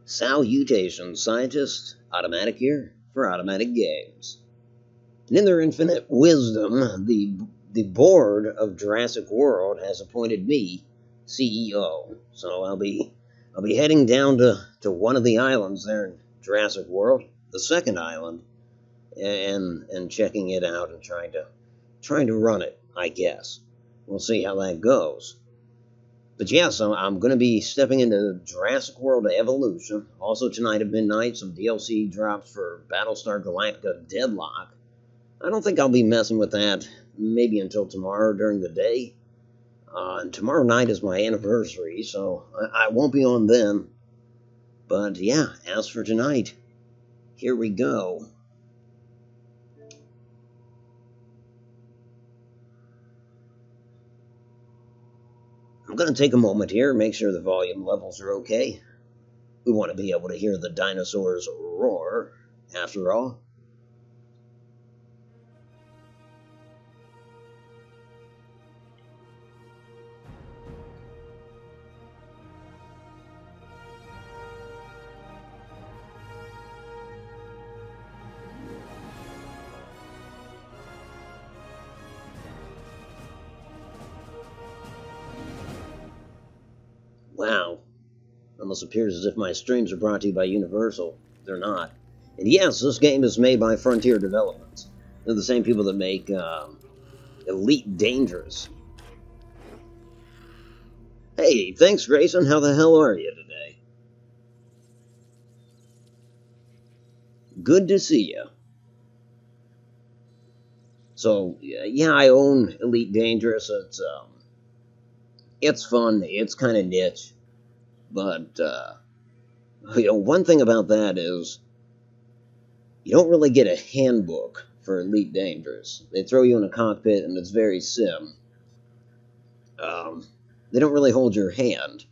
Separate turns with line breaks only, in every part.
Salutations, scientists. Automatic here for Automatic Games. And in their infinite wisdom, the board of Jurassic World has appointed me CEO. So I'll be heading down to one of the islands there in Jurassic World, the second island, and checking it out and trying to run it, I guess. We'll see how that goes. But yeah, so I'm going to be stepping into Jurassic World Evolution. Also tonight at midnight, some DLC drops for Battlestar Galactica Deadlock. I don't think I'll be messing with that maybe until tomorrow during the day. And tomorrow night is my anniversary, so I won't be on then. But yeah, as for tonight, here we go. I'm going to take a moment here, make sure the volume levels are okay. We want to be able to hear the dinosaurs roar, after all. Wow. Almost appears as if my streams are brought to you by Universal. They're not. And yes, this game is made by Frontier Developments. They're the same people that make Elite Dangerous. Hey, thanks, Grayson. How the hell are you today? Good to see you. So, yeah, I own Elite Dangerous. It's fun. It's kind of niche. But, one thing about that is you don't really get a handbook for Elite Dangerous. They throw you in a cockpit, and it's very sim. They don't really hold your hand.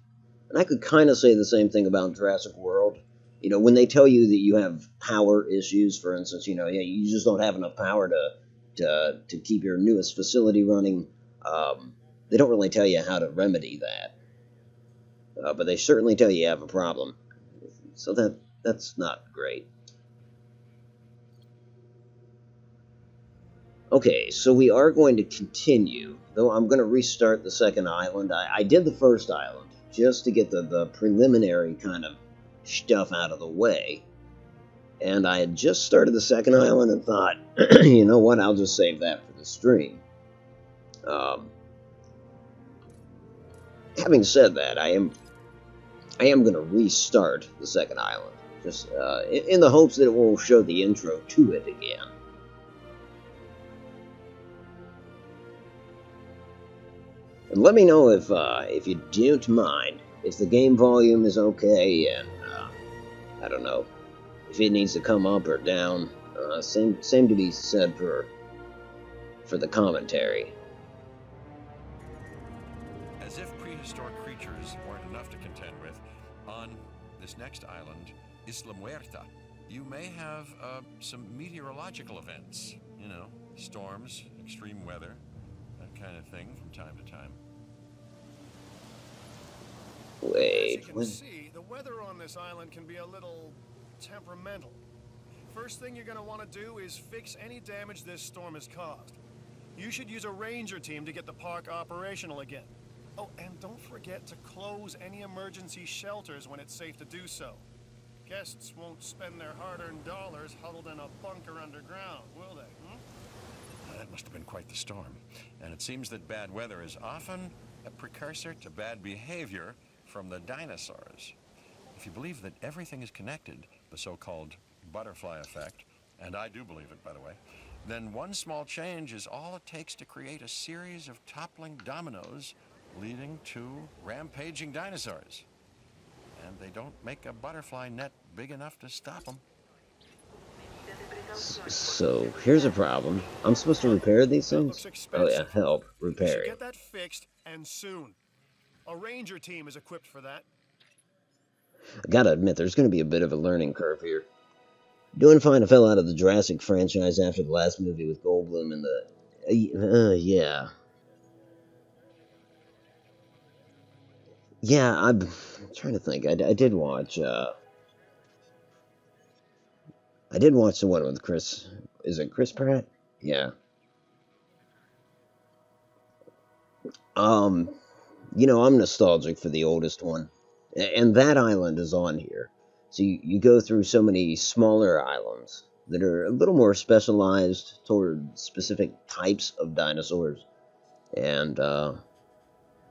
And I could kind of say the same thing about Jurassic World. You know, when they tell you that you have power issues, for instance, you just don't have enough power to keep your newest facility running, they don't really tell you how to remedy that. But they certainly tell you have a problem. So that's not great. Okay, so we are going to continue, though I'm going to restart the second island. I did the first island, just to get the preliminary kind of stuff out of the way. And I had just started the second island and thought, you know what, I'll just save that for the stream. Having said that, I am going to restart the second island, just in the hopes that it will show the intro to it again. And let me know if you don't mind, if the game volume is okay, and I don't know if it needs to come up or down. Same to be said for the commentary.
As if prehistoric creatures weren't enough to contend with, on this next island, Isla Muerta, you may have some meteorological events. You know, storms, extreme weather, that kind of thing from time to time.
Wait.
As you can see, the weather on this island can be a little temperamental. First thing you're going to want to do is fix any damage this storm has caused. You should use a ranger team to get the park operational again. Oh, and don't forget to close any emergency shelters when it's safe to do so. Guests won't spend their hard-earned dollars huddled in a bunker underground, will they?
That must have been quite the storm. And it seems that bad weather is often a precursor to bad behavior from the dinosaurs. If you believe that everything is connected, the so-called butterfly effect, and I do believe it, by the way, then one small change is all it takes to create a series of toppling dominoes leading to rampaging dinosaurs. And they don't make a butterfly net big enough to stop them.
So, here's a problem. I'm supposed to repair these things? Oh yeah, help. Repairing.
Get that fixed, and soon. A ranger team is equipped for that.
I gotta admit, there's gonna be a bit of a learning curve here. Doing fine, I fell out of the Jurassic franchise after the last movie with Goldblum and the... yeah. Yeah, I'm trying to think. I did watch I did watch the one with Chris. Is it Chris Pratt? Yeah. Um, I'm nostalgic for the oldest one. And that island is on here. So you go through so many smaller islands that are a little more specialized toward specific types of dinosaurs. And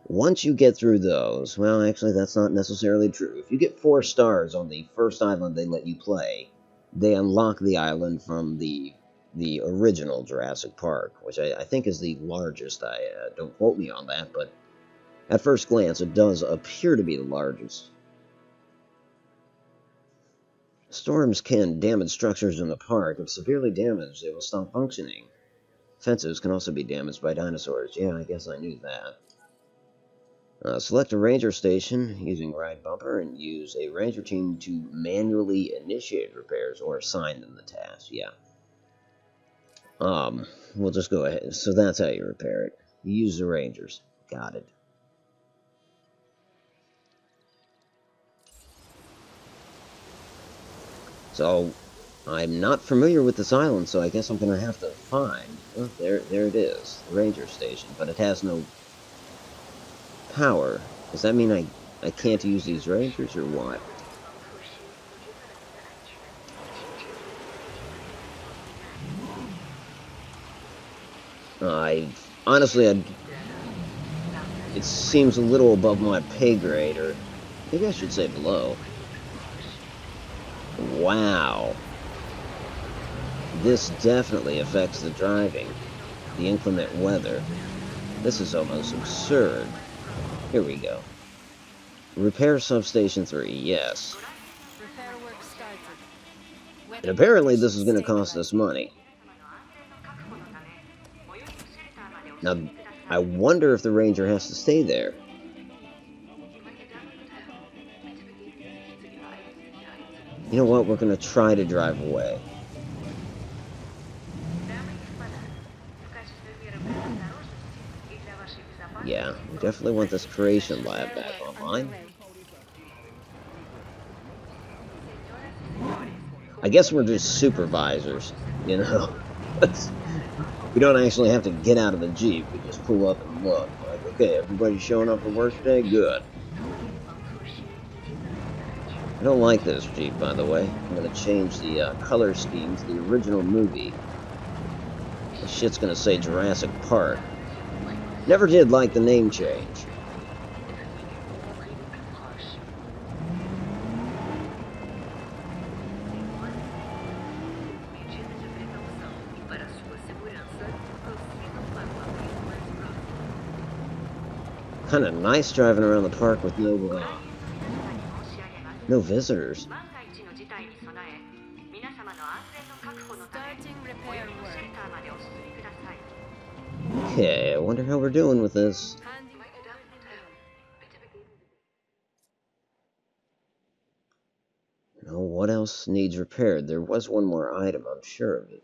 once you get through those, well, actually, that's not necessarily true. If you get 4 stars on the first island they let you play, they unlock the island from the original Jurassic Park, which I think is the largest. Don't quote me on that, but at first glance, it does appear to be the largest. Storms can damage structures in the park. If severely damaged, they will stop functioning. Fences can also be damaged by dinosaurs. Yeah, I guess I knew that. Select a ranger station using right bumper and use a ranger team to manually initiate repairs or assign them the task. Yeah. We'll just go ahead. So that's how you repair it. You use the rangers. Got it. So, I'm not familiar with this island, so I guess I'm gonna have to find. Oh, there it is, the ranger station, but it has no power. Does that mean I can't use these rangers or what? It seems a little above my pay grade, or maybe I should say below. Wow. This definitely affects the driving. The inclement weather. This is almost absurd. Here we go. Repair substation 3, yes.
Repair work started.
And apparently this is going to cost us money. Now, I wonder if the ranger has to stay there. You know what? We're going to try to drive away. Yeah, we definitely want this creation lab back online. I guess we're just supervisors, you know? We don't actually have to get out of the Jeep. We just pull up and look. Like, okay, everybody showing up for work today? Good. I don't like this Jeep, by the way. I'm going to change the color scheme to the original movie. This shit's going to say Jurassic Park. Never did like the name change. Kind of nice driving around the park with no visitors.
Starting repair work.
Okay, I wonder how we're doing with this. You know, what else needs repaired? There was one more item, I'm sure of it.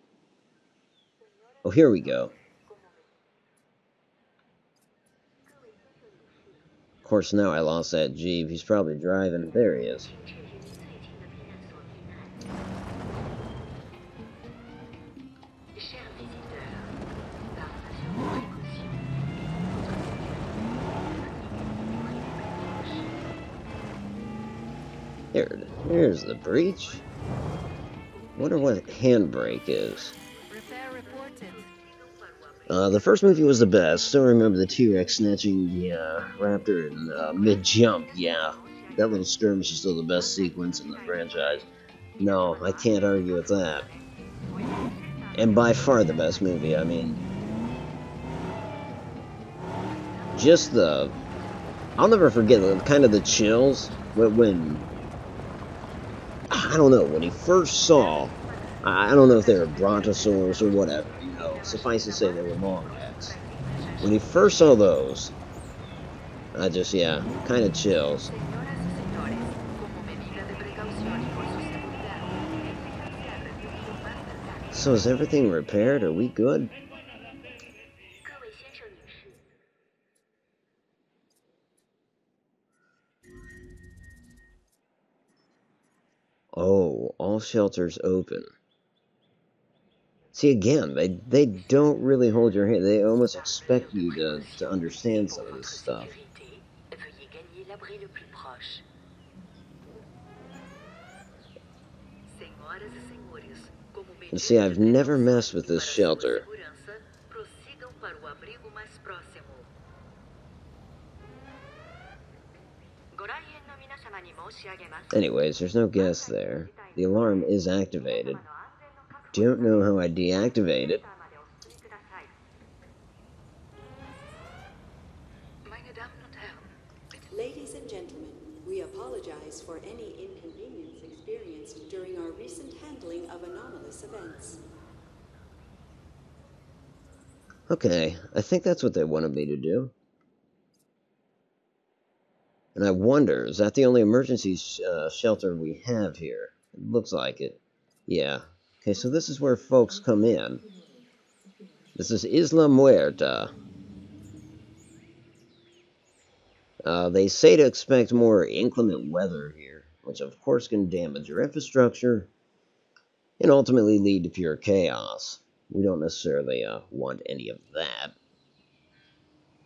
Oh, here we go. Of course, now I lost that Jeep. He's probably driving. There he is. There's the breach. Wonder what handbrake is.
Repair reported.
The first movie was the best. Still remember the T-Rex snatching the raptor in mid-jump. Yeah, that little skirmish is still the best sequence in the franchise. No, I can't argue with that. And by far the best movie. I mean, just I'll never forget kind of the chills when I don't know, when he first saw, I don't know if they were brontosaurus or whatever, you know, suffice to say they were long necks. When he first saw those, yeah, kind of chills. So is everything repaired? Are we good? Oh, all shelters open. See, again, they don't really hold your hand. They almost expect you to understand some of this stuff. And see, I've never messed with this shelter. Anyways, there's no guest there. The alarm is activated. Don't know how I deactivate it.
Ladies and gentlemen, we apologize for any inconvenience experienced during our recent handling of anomalous events.
Okay, I think that's what they wanted me to do. And I wonder, is that the only emergency shelter we have here? It looks like it. Yeah. Okay, so this is where folks come in. This is Isla Muerta. They say to expect more inclement weather here, which of course can damage your infrastructure and ultimately lead to pure chaos. We don't necessarily want any of that.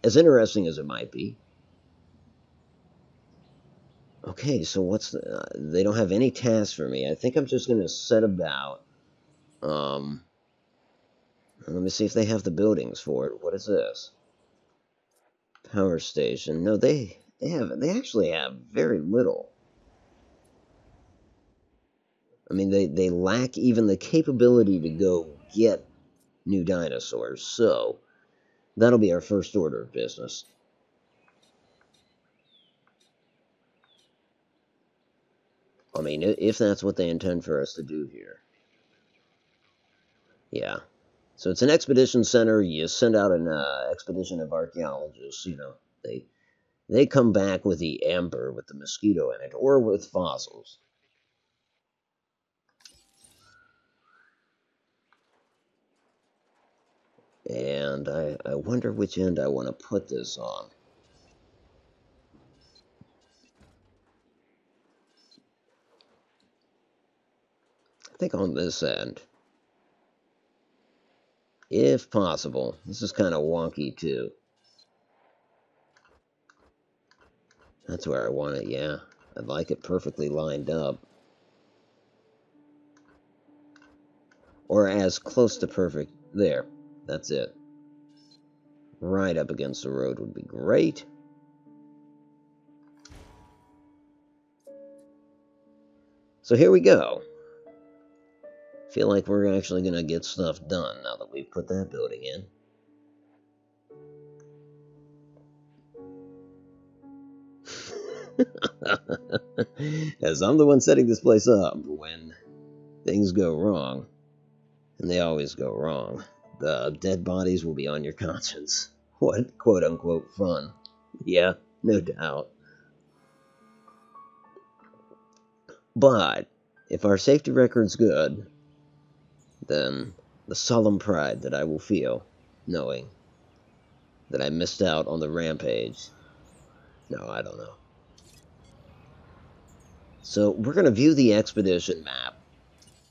As interesting as it might be. Okay, so what's the... they don't have any tasks for me. I think I'm just going to set about... let me see if they have the buildings for it. What is this? Power station. No, they actually have very little. I mean, they lack even the capability to go get new dinosaurs. So, that'll be our first order of business. I mean, if that's what they intend for us to do here. Yeah. So it's an expedition center. You send out an expedition of archaeologists. You know, they come back with the amber with the mosquito in it, or with fossils. And I wonder which end I want to put this on. I think on this end. If possible. This is kind of wonky, too. That's where I want it, yeah. I'd like it perfectly lined up. Or as close to perfect. There. That's it. Right up against the road would be great. So here we go. Feel like we're actually going to get stuff done now that we've put that building in. As I'm the one setting this place up, when things go wrong, and they always go wrong, the dead bodies will be on your conscience. What quote-unquote fun. Yeah, no doubt. But if our safety record's good, then the solemn pride that I will feel knowing that I missed out on the rampage. No, I don't know. So we're going to view the expedition map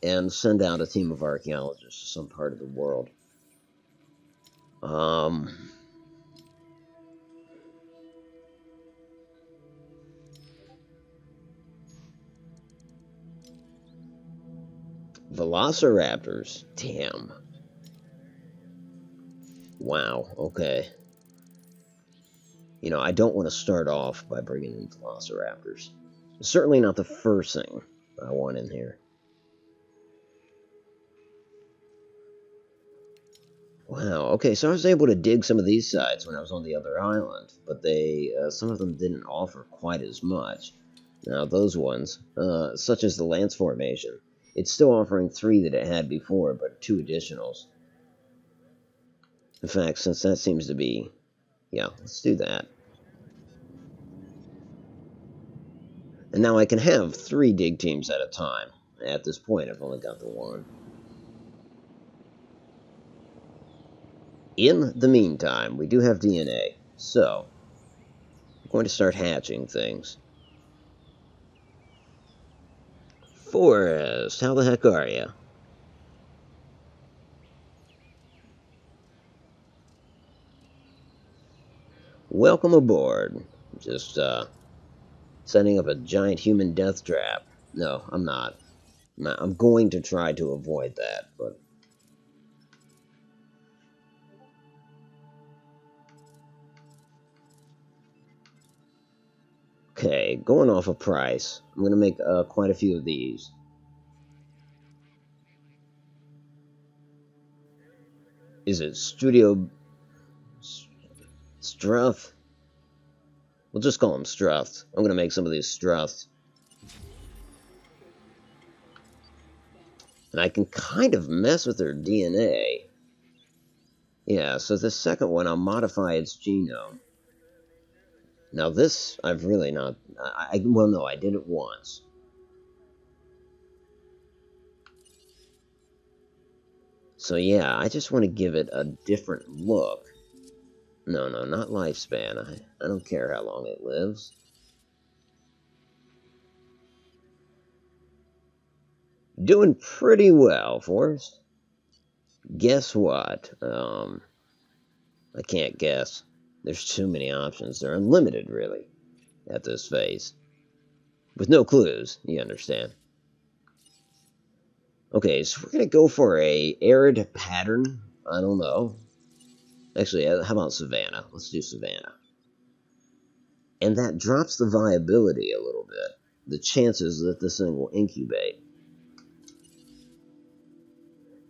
and send out a team of archaeologists to some part of the world. Velociraptors. Damn. Wow, okay. You know, I don't want to start off by bringing in Velociraptors. It's certainly not the first thing I want in here. Wow, okay, so I was able to dig some of these sites when I was on the other island, but some of them didn't offer quite as much. Now, those ones, such as the Lance Formation, it's still offering 3 that it had before, but 2 additionals. In fact, since that seems to be... yeah, let's do that. And now I can have 3 dig teams at a time. At this point, I've only got the 1. In the meantime, we do have DNA, so I'm going to start hatching things. Forrest, how the heck are you? Welcome aboard. Just, setting up a giant human death trap. No, I'm not. I'm going to try to avoid that, but... Okay, going off of price, I'm going to make quite a few of these. Is it Studio Struth? We'll just call them Struth. I'm going to make some of these Struths. And I can kind of mess with their DNA. Yeah, so the second one, I'll modify its genome. Now this, I've really not... well, no, I did it once. So yeah, I just want to give it a different look. No, not lifespan. I don't care how long it lives. Doing pretty well, Forrest. Guess what? I can't guess. There's too many options. They're unlimited, really, at this phase. With no clues, you understand. Okay, so we're going to go for a arid pattern. I don't know. Actually, how about Savannah? Let's do Savannah. And that drops the viability a little bit. The chances that this thing will incubate.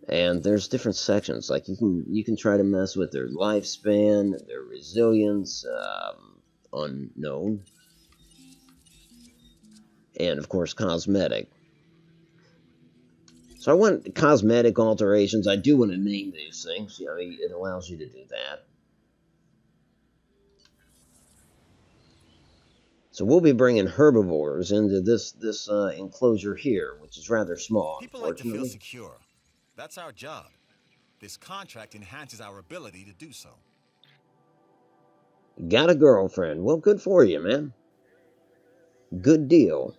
And there's different sections. Like you can try to mess with their lifespan, their resilience, unknown, and of course cosmetic. So I want cosmetic alterations. I do want to name these things. You know, it allows you to do that. So we'll be bringing herbivores into this enclosure here, which is rather small.
People like to feel secure. That's our job. This contract enhances our ability to do so.
Got a girlfriend. Well, good for you, man. Good deal.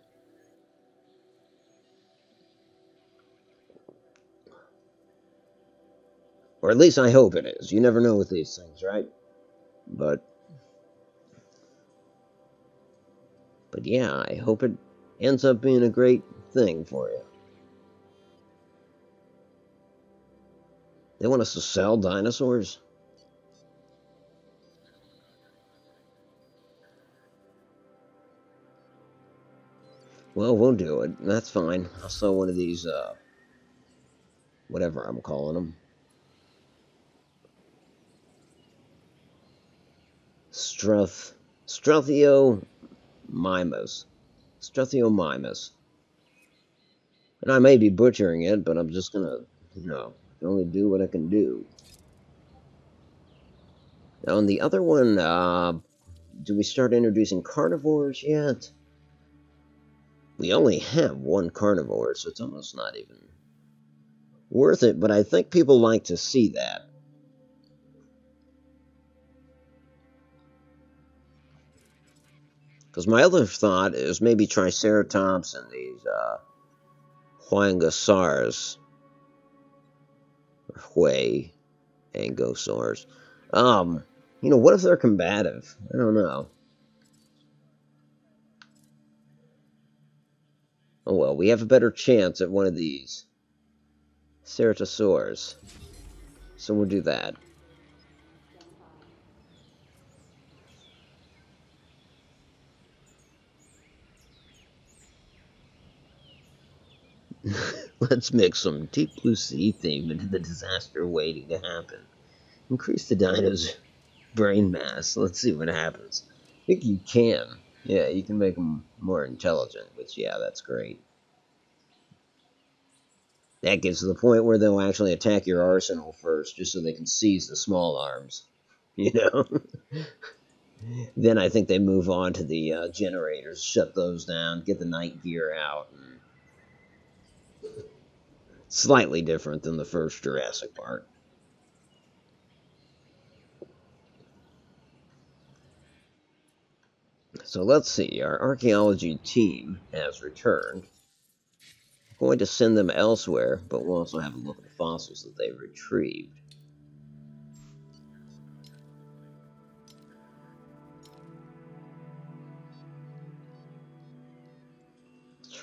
Or at least I hope it is. You never know with these things, right? But yeah, I hope it ends up being a great thing for you. They want us to sell dinosaurs? Well, we'll do it. That's fine. I'll sell one of these, whatever I'm calling them. Struthiomimus. Struthiomimus. And I may be butchering it, but I'm just gonna, you know, I can only do what I can do. Now, on the other one, do we start introducing carnivores yet? We only have one carnivore, so it's almost not even worth it, but I think people like to see that. Because my other thought is maybe Triceratops and these Huangosaurs. Or Huangosaurs. You know, what if they're combative? I don't know. Oh well, we have a better chance at one of these Ceratosaurs. So we'll do that. Let's mix some deep blue sea theme into the disaster waiting to happen. Increase the dino's brain mass. Let's see what happens. I think you can. Yeah, you can make them more intelligent, which, yeah, that's great. That gets to the point where they'll actually attack your arsenal first, just so they can seize the small arms. You know? Then I think they move on to the generators, shut those down, get the night gear out. And slightly different than the first Jurassic Park. So let's see, our archaeology team has returned. We're going to send them elsewhere, but we'll also have a look at the fossils that they retrieved.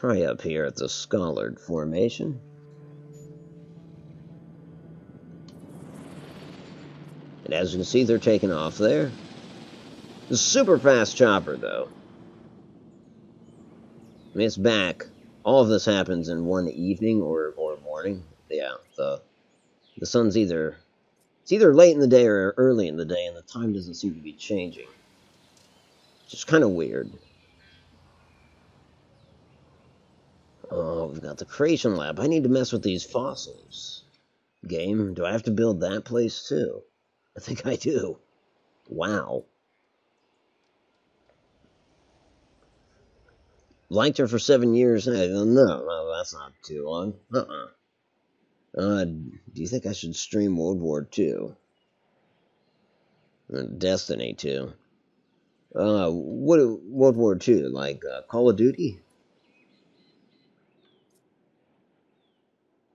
try up here at the Schollard Formation. And as you can see, they're taking off there. It's a super fast chopper, though. I mean, it's back. All of this happens in one evening or morning. Yeah, the sun's either late in the day or early in the day, and the time doesn't seem to be changing. It's just kind of weird. Oh, we've got the creation lab. I need to mess with these fossils. Game, do I have to build that place too? I think I do. Wow. Liked her for 7 years. No, that's not too long. Do you think I should stream World War II? Destiny 2. What World War II? Like Call of Duty?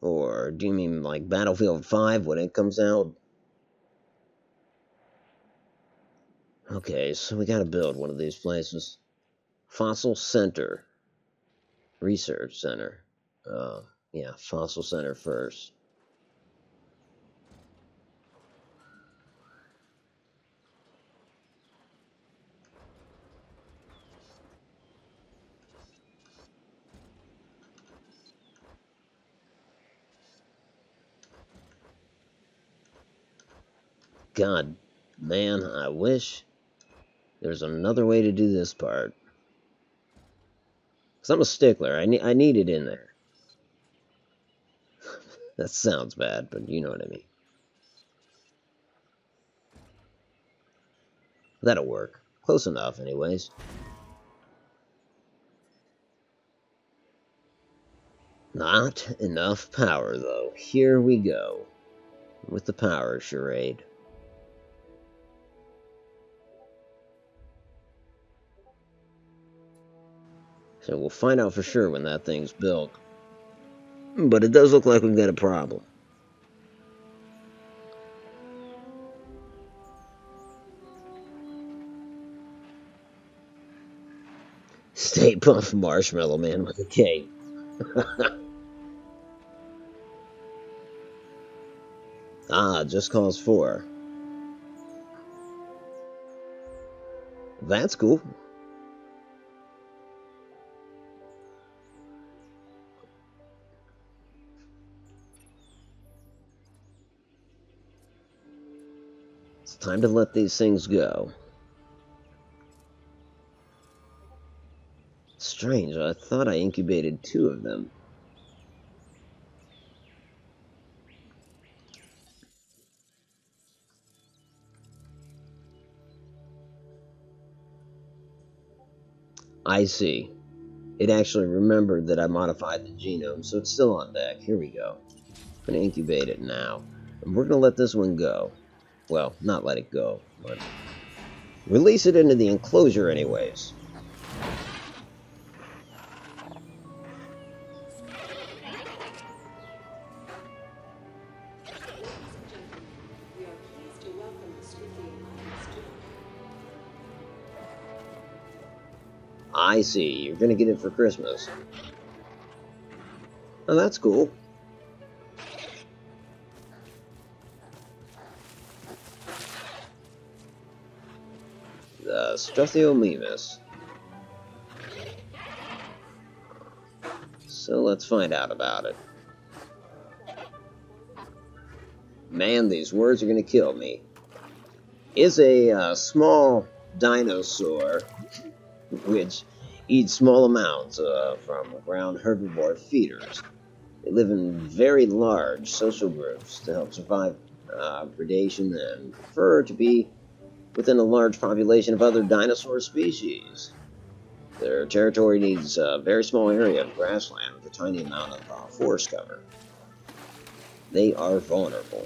Or do you mean like Battlefield 5 when it comes out? Okay, so we gotta build one of these places. Fossil Center. Research Center. Yeah, Fossil Center first. God, man, I wish there's another way to do this part. Because I'm a stickler. I need it in there. That sounds bad, but you know what I mean. That'll work. Close enough, anyways. Not enough power, though. Here we go. With the power charade. So we'll find out for sure when that thing's built. But it does look like we've got a problem. Stay Puft Marshmallow Man with a cape. Just cause 4. That's cool. It's time to let these things go. Strange, I thought I incubated 2 of them. I see. It actually remembered that I modified the genome, so it's still on deck. Here we go. I'm going to incubate it now. And we're going to let this one go. Well, not let it go, but release it into the enclosure anyways.
We are pleased to welcome the Smithian Miners to
I see. You're going to get it for Christmas. Oh, that's cool. The Struthiomimus. So let's find out about it. Man, these words are going to kill me. Is a small dinosaur which eat small amounts from ground herbivore feeders. They live in very large social groups to help survive predation and prefer to be within a large population of other dinosaur species. Their territory needs a very small area of grassland with a tiny amount of forest cover. They are vulnerable.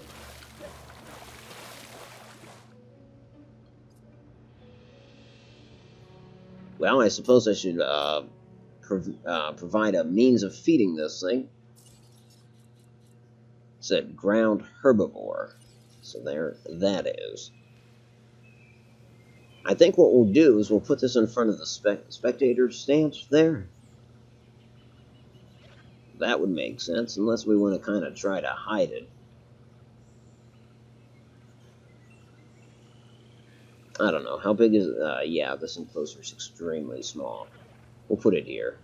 Well, I suppose I should provide a means of feeding this thing. It said ground herbivore. So there that is. I think what we'll do is we'll put this in front of the spectator stance there. That would make sense, unless we want to kind of try to hide it. I don't know. How big is... yeah, this enclosure is extremely small. We'll put it here.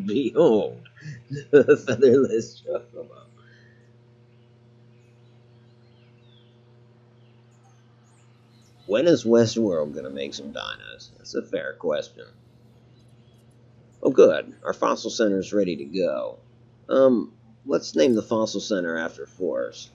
Behold, the featherless chocobo. When is Westworld gonna make some dinos? That's a fair question. Oh good, our fossil center is ready to go. Let's name the fossil center after Forrest.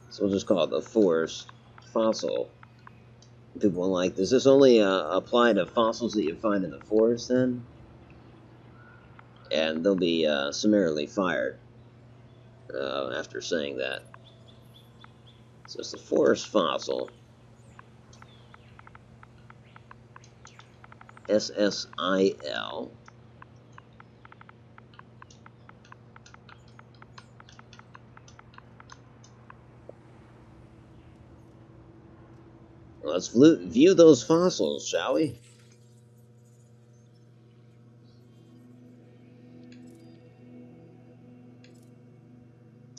So we'll just call it the Forrest Fossil. People are like, does this only apply to fossils that you find in the forest then? And they'll be summarily fired after saying that. So it's the Forrest Fossil. SSIL. Let's view those fossils, shall we?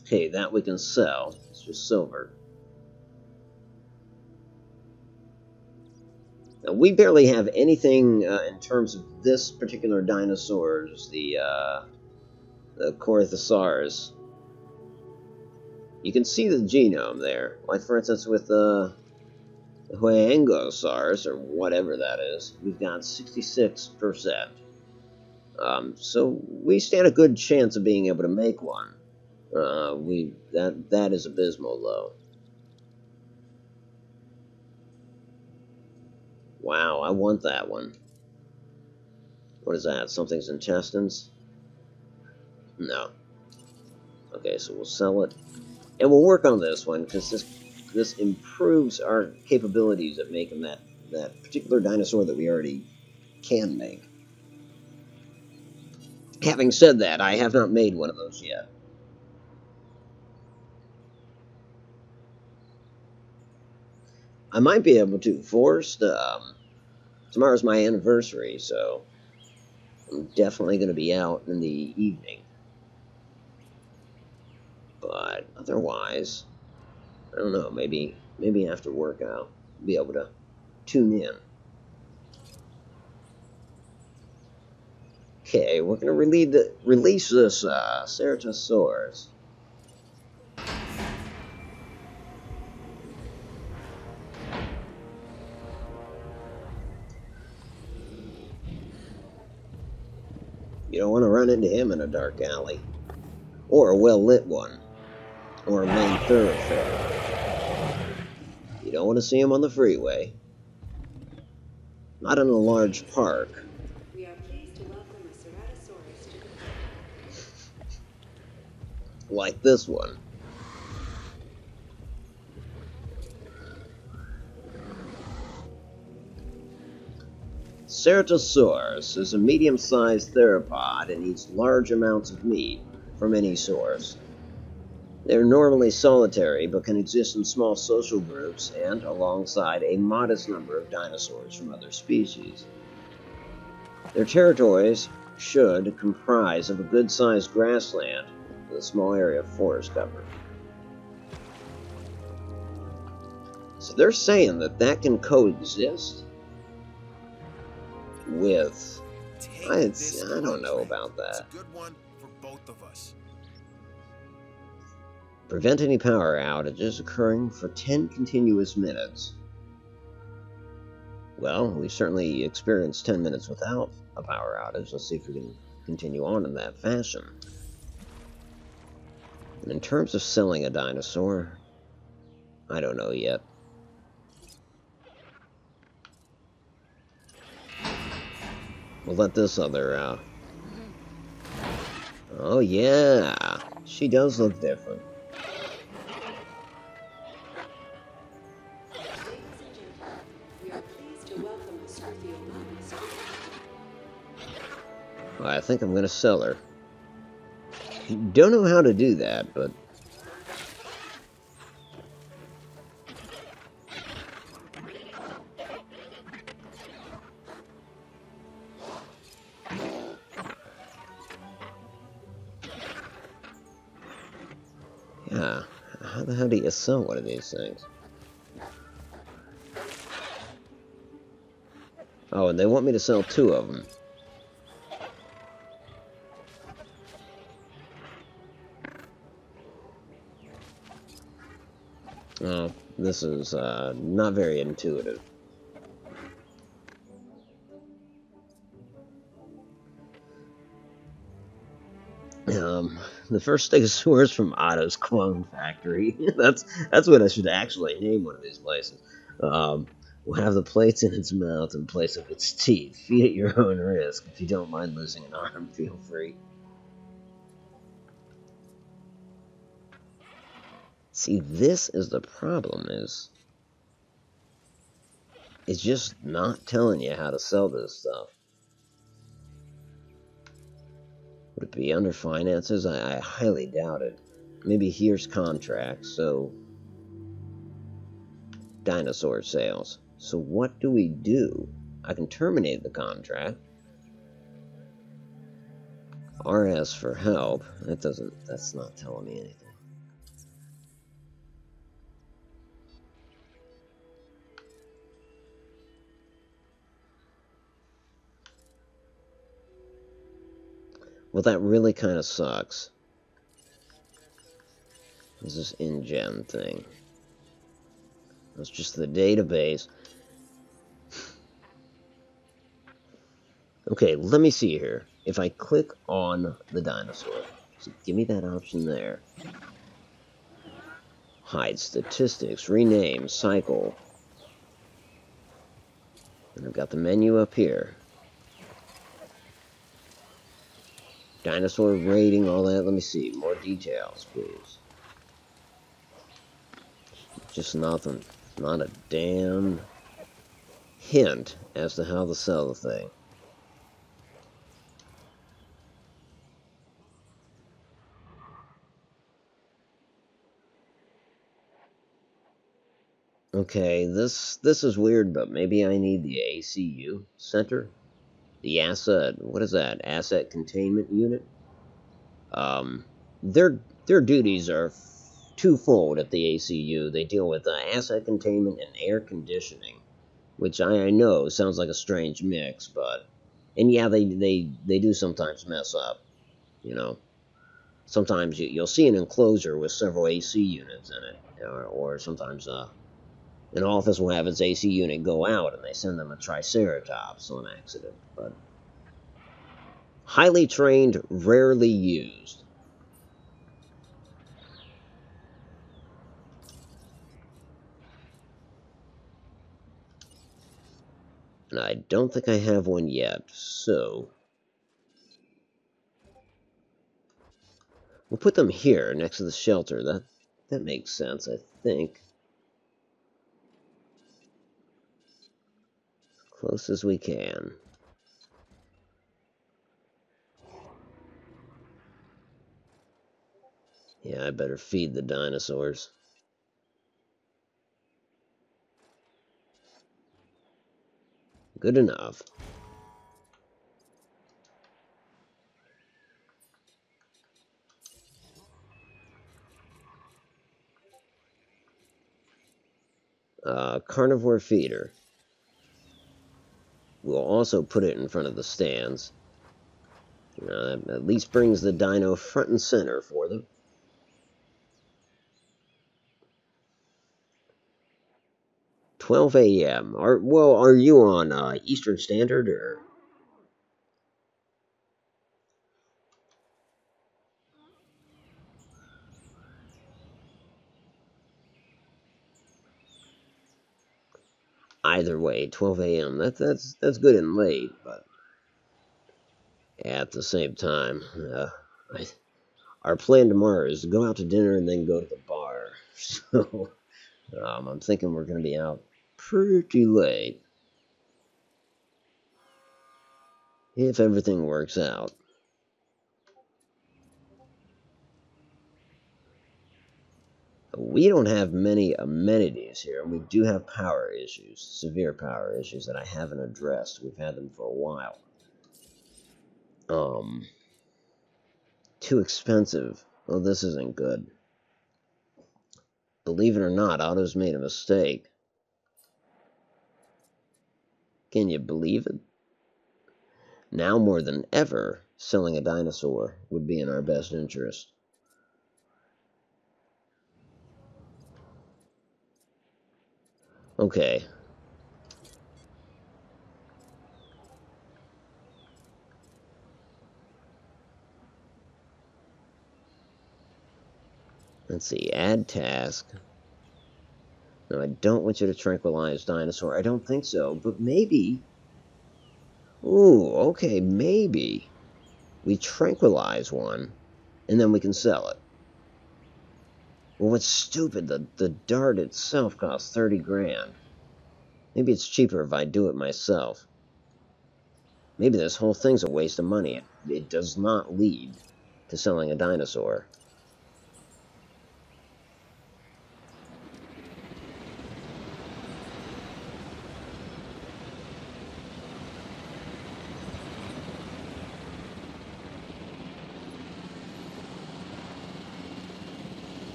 Okay, that we can sell. It's just silver. Now, we barely have anything in terms of this particular dinosaurs, the Corythosaurus. You can see the genome there. Like, for instance, with the Huangosaurus, or whatever that is, we've got 66%. So we stand a good chance of being able to make one. That is abysmal, though. Wow, I want that one. What is that? Something's intestines? No. Okay, so we'll sell it. And we'll work on this one, because this improves our capabilities at making that particular dinosaur that we already can make. Having said that, I have not made one of those yet. I might be able to. Forrest, tomorrow's my anniversary, so I'm definitely going to be out in the evening. But otherwise, I don't know, maybe after work I'll be able to tune in. Okay, we're going to release this Ceratosaurus. You don't want to run into him in a dark alley. Or a well-lit one. Or a main thoroughfare. You don't want to see him on the freeway. Not in a large park.
We are pleased to welcome a Ceratosaurus to the park.
Like this one. Ceratosaurus is a medium-sized theropod and eats large amounts of meat from any source. They're normally solitary, but can exist in small social groups and alongside a modest number of dinosaurs from other species. Their territories should comprise of a good-sized grassland with a small area of forest cover. So they're saying that can coexist with... I don't know about that.
It's a good one for both of us.
Prevent any power outages occurring for 10 continuous minutes. Well, we've certainly experienced 10 minutes without a power outage. Let's see if we can continue on in that fashion. And in terms of selling a dinosaur, I don't know yet. We'll let this other, Oh yeah, she does look different.
Ladies and gentlemen, we are pleased
Well, I think I'm gonna sell her. Don't know how to do that, but... yeah, how the hell do you sell one of these things? Oh, and they want me to sell 2 of them. Oh, this is not very intuitive. The first Stegosaurus from Otto's Clone Factory. that's what I should actually name one of these places. Will have the plates in its mouth in place of its teeth. Feed at your own risk. If you don't mind losing an arm, feel free. See, this is the problem, is it's just not telling you how to sell this stuff. Would it be under finances? I highly doubt it. Maybe here's contracts, so... dinosaur sales. So what do we do? I can terminate the contract. RS for help. That's not telling me anything. Well, that really kind of sucks. This is InGen thing. That's just the database. Okay, let me see here. If I click on the dinosaur, so give me that option there. Hide statistics, rename, cycle. And I've got the menu up here. Dinosaur rating, all that. Let me see. More details, please. Just nothing. Not a damn hint as to how to sell the thing. Okay, this is weird, but maybe I need the ACU center. The asset, what is that? Asset containment unit. Their duties are twofold at the ACU. They deal with asset containment and air conditioning, which I know sounds like a strange mix, but and yeah, they do sometimes mess up. You know, sometimes you'll see an enclosure with several AC units in it, or sometimes an office will have its AC unit go out and they send them a Triceratops on accident, but highly trained, rarely used. And I don't think I have one yet, so we'll put them here next to the shelter. That makes sense, I think. Close as we can. Yeah, I better feed the dinosaurs. Good enough. Carnivore feeder. We'll also put it in front of the stands. That at least brings the dino front and center for them. "12 a.m. Are you on Eastern Standard or? Either way, 12 a.m. That's good and late, but at the same time, our plan tomorrow is to go out to dinner and then go to the bar. So I'm thinking we're going to be out pretty late. If everything works out. We don't have many amenities here, and we do have power issues, severe power issues that I haven't addressed. We've had them for a while. Too expensive. Well, this isn't good. Believe it or not, Otto's made a mistake. Can you believe it? Now more than ever, selling a dinosaur would be in our best interest. Okay. Let's see, add task. No, I don't want you to tranquilize dinosaur. I don't think so, but maybe. Ooh, okay, maybe. We tranquilize one, and then we can sell it. Well, what's stupid, the dart itself costs 30 grand. Maybe it's cheaper if I do it myself. Maybe this whole thing's a waste of money. It does not lead to selling a dinosaur.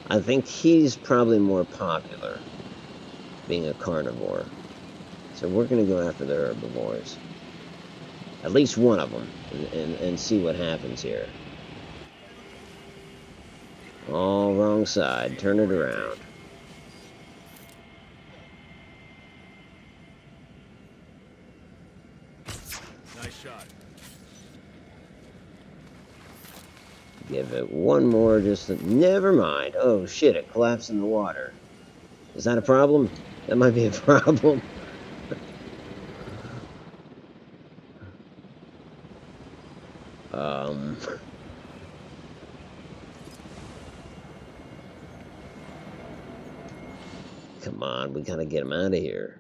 I think he's probably more popular, being a carnivore. So we're going to go after the herbivores. At least one of them, and see what happens here. All wrong side. Turn it around.
Nice shot.
Give it one more, just to, never mind. Oh shit, it collapsed in the water. Is that a problem? That might be a problem. Come on, we gotta get him out of here.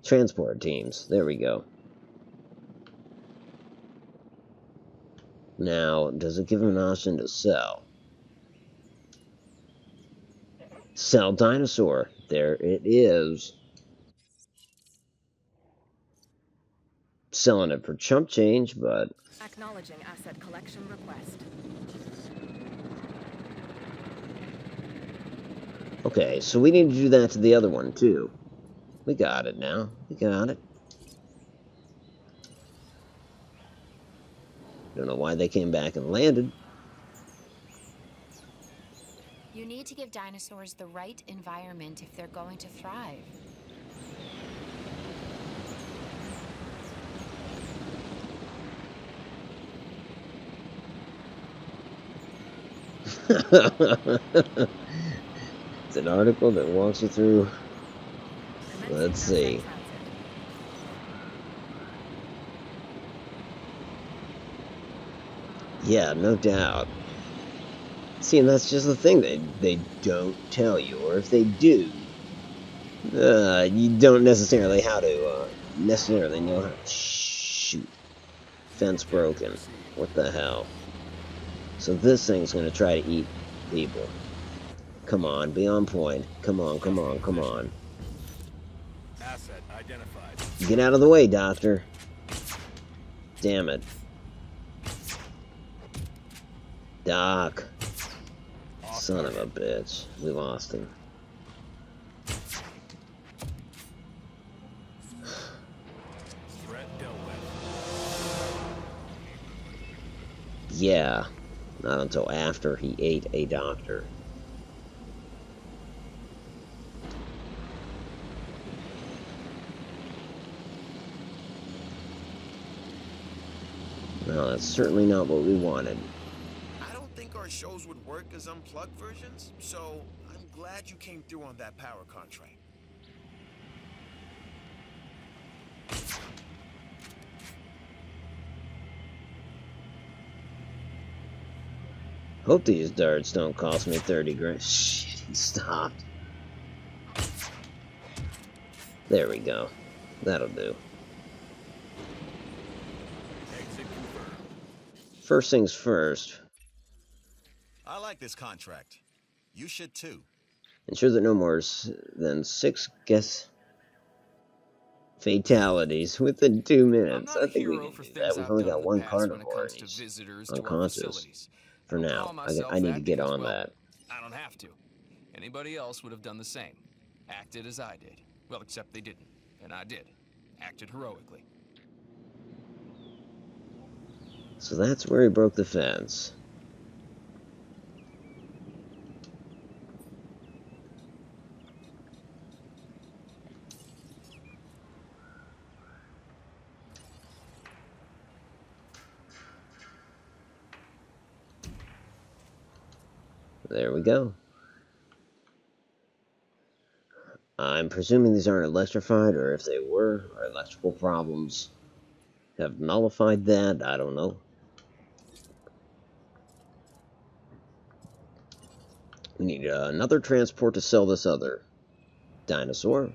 Transport teams, there we go. Now, does it give him an option to sell? Sell dinosaur. There it is. Selling it for chump change, but...
Acknowledging asset collection request.
Okay, so we need to do that to the other one, too. We got it now. We got it. Don't know why they came back and landed.
You need to give dinosaurs the right environment if they're going to thrive.
It's an article that walks you through. Let's see. Yeah, no doubt. See, and that's just the thing. They don't tell you, or if they do, you don't necessarily know how to shoot. Fence broken. What the hell? So this thing's gonna try to eat people. Come on, be on point. Come on, come on, come on.
Asset identified.
Get out of the way, Doctor. Damn it. Doc. Son of a bitch. We lost him.
Threat dealt with.
Yeah. Not until after he ate a doctor. No, that's certainly not what we wanted.
I don't think our shows would work as unplugged versions, so I'm glad you came through on that power contract.
Hope these darts don't cost me 30 grand. Shit, he stopped. There we go. That'll do.
Exit confirmed.
First things first.
I like this contract. You should too.
Ensure that no more than 6 guest fatalities within 2
I'm
minutes.
not
I
a
think we
hero
can
for
do
things
that. We've
I've
only
done
got
in the
one
past when it
carnivore
comes
and
to
he's
visitors to our
unconscious.
facilities.
For
I don't
now.
call myself
I need to
that
get
because,
on
well,
that.
I don't have to. Anybody else would have done the same. Acted as I did. Well, except they didn't. And I did. Acted heroically.
So that's where he broke the fence. There we go. I'm presuming these aren't electrified, or if they were, our electrical problems have nullified that. I don't know. We need another transport to sell this other dinosaur.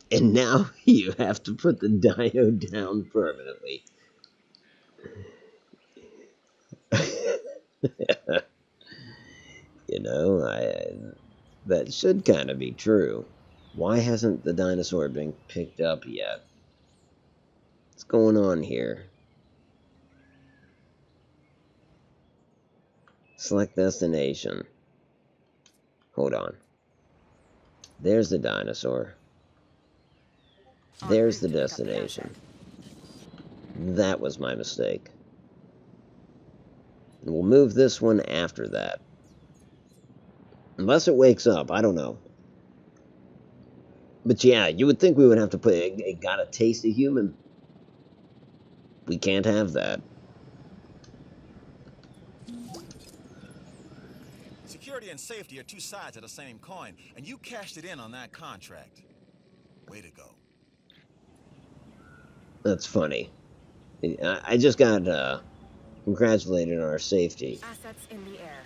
And now you have to put the dino down permanently. You know, that should kind of be true. Why hasn't the dinosaur been picked up yet? What's going on here? Select destination. Hold on. There's the dinosaur. There's the destination. That was my mistake. And we'll move this one after that. Unless it wakes up, I don't know. But yeah, you would think we would have to put it got a taste of human. We can't have that.
Security and safety are two sides of the same coin, and you cashed it in on that contract. Way to go.
That's funny. I just got congratulated on our safety.
Assets in the air.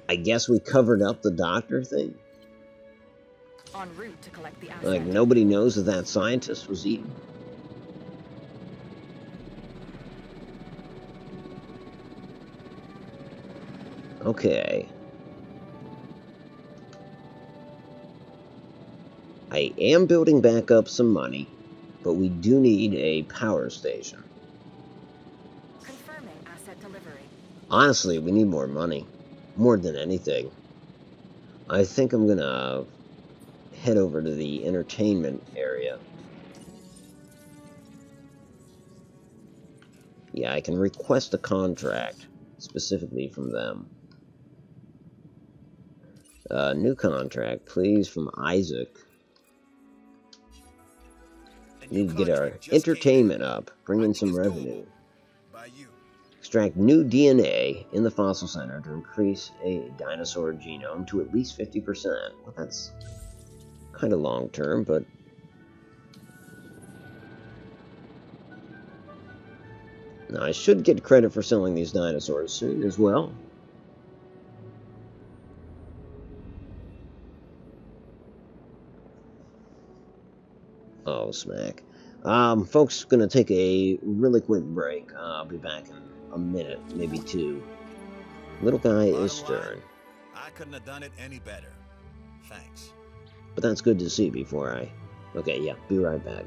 I guess we covered up the doctor thing.
En route to collect the asset.
Like, nobody knows that that scientist was eaten. Okay. I am building back up some money, but we do need a power station.
Confirming asset delivery.
Honestly, we need more money. More than anything. I think I'm gonna head over to the entertainment area. Yeah, I can request a contract specifically from them. New contract, please, from Isaac. Need to get our entertainment up, bring in some revenue.
By you.
Extract new DNA in the fossil center to increase a dinosaur genome to at least 50%. Well, that's kind of long term, but now I should get credit for selling these dinosaurs soon as well. Oh, smack. Folks, gonna take a really quick break. I'll be back in a minute, maybe two. Little guy is stern.
I couldn't have done it any better. Thanks.
But that's good to see before I... Okay, yeah, be right back.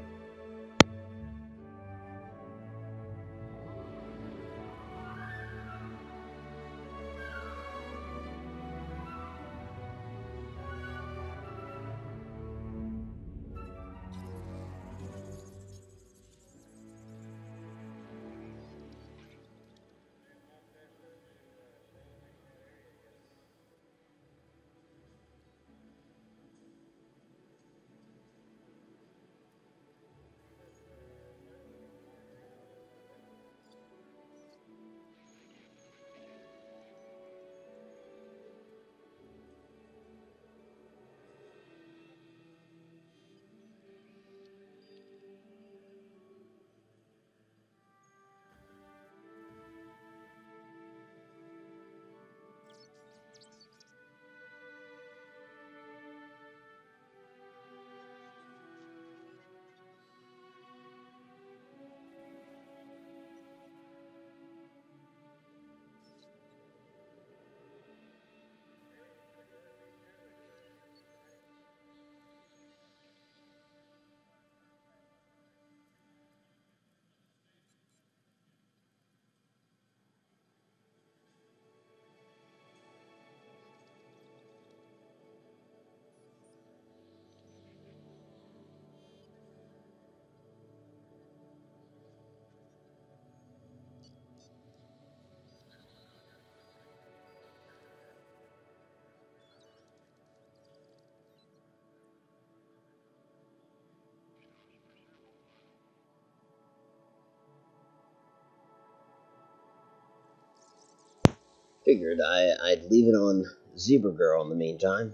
figured I'd leave it on Zebra Girl in the meantime.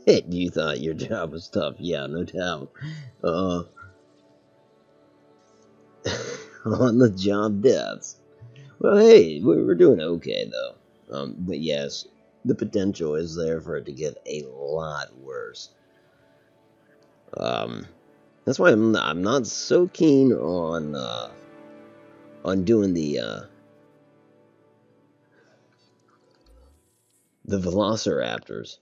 You thought your job was tough. Yeah, no doubt. On the job deaths. Well, hey, we're doing okay, though. But yes, the potential is there for it to get a lot worse. That's why I'm not so keen on doing the Velociraptors.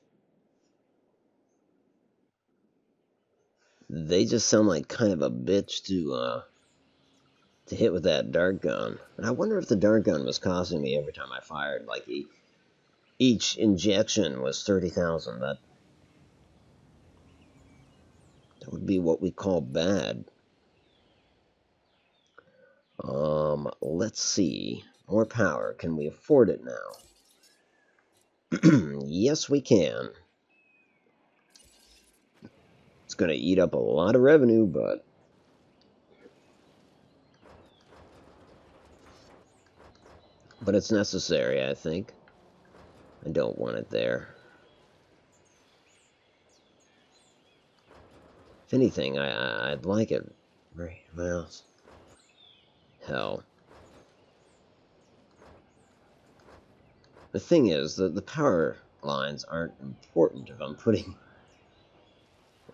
They just sound like kind of a bitch to hit with that dart gun. And I wonder if the dart gun was costing me every time I fired. Like each injection was 30,000. That would be what we call bad. Let's see. More power. Can we afford it now? Yes, we can. It's going to eat up a lot of revenue, but it's necessary, I think. I don't want it there. If anything, I'd like it. Well, hell. The thing is that the power lines aren't important if I'm putting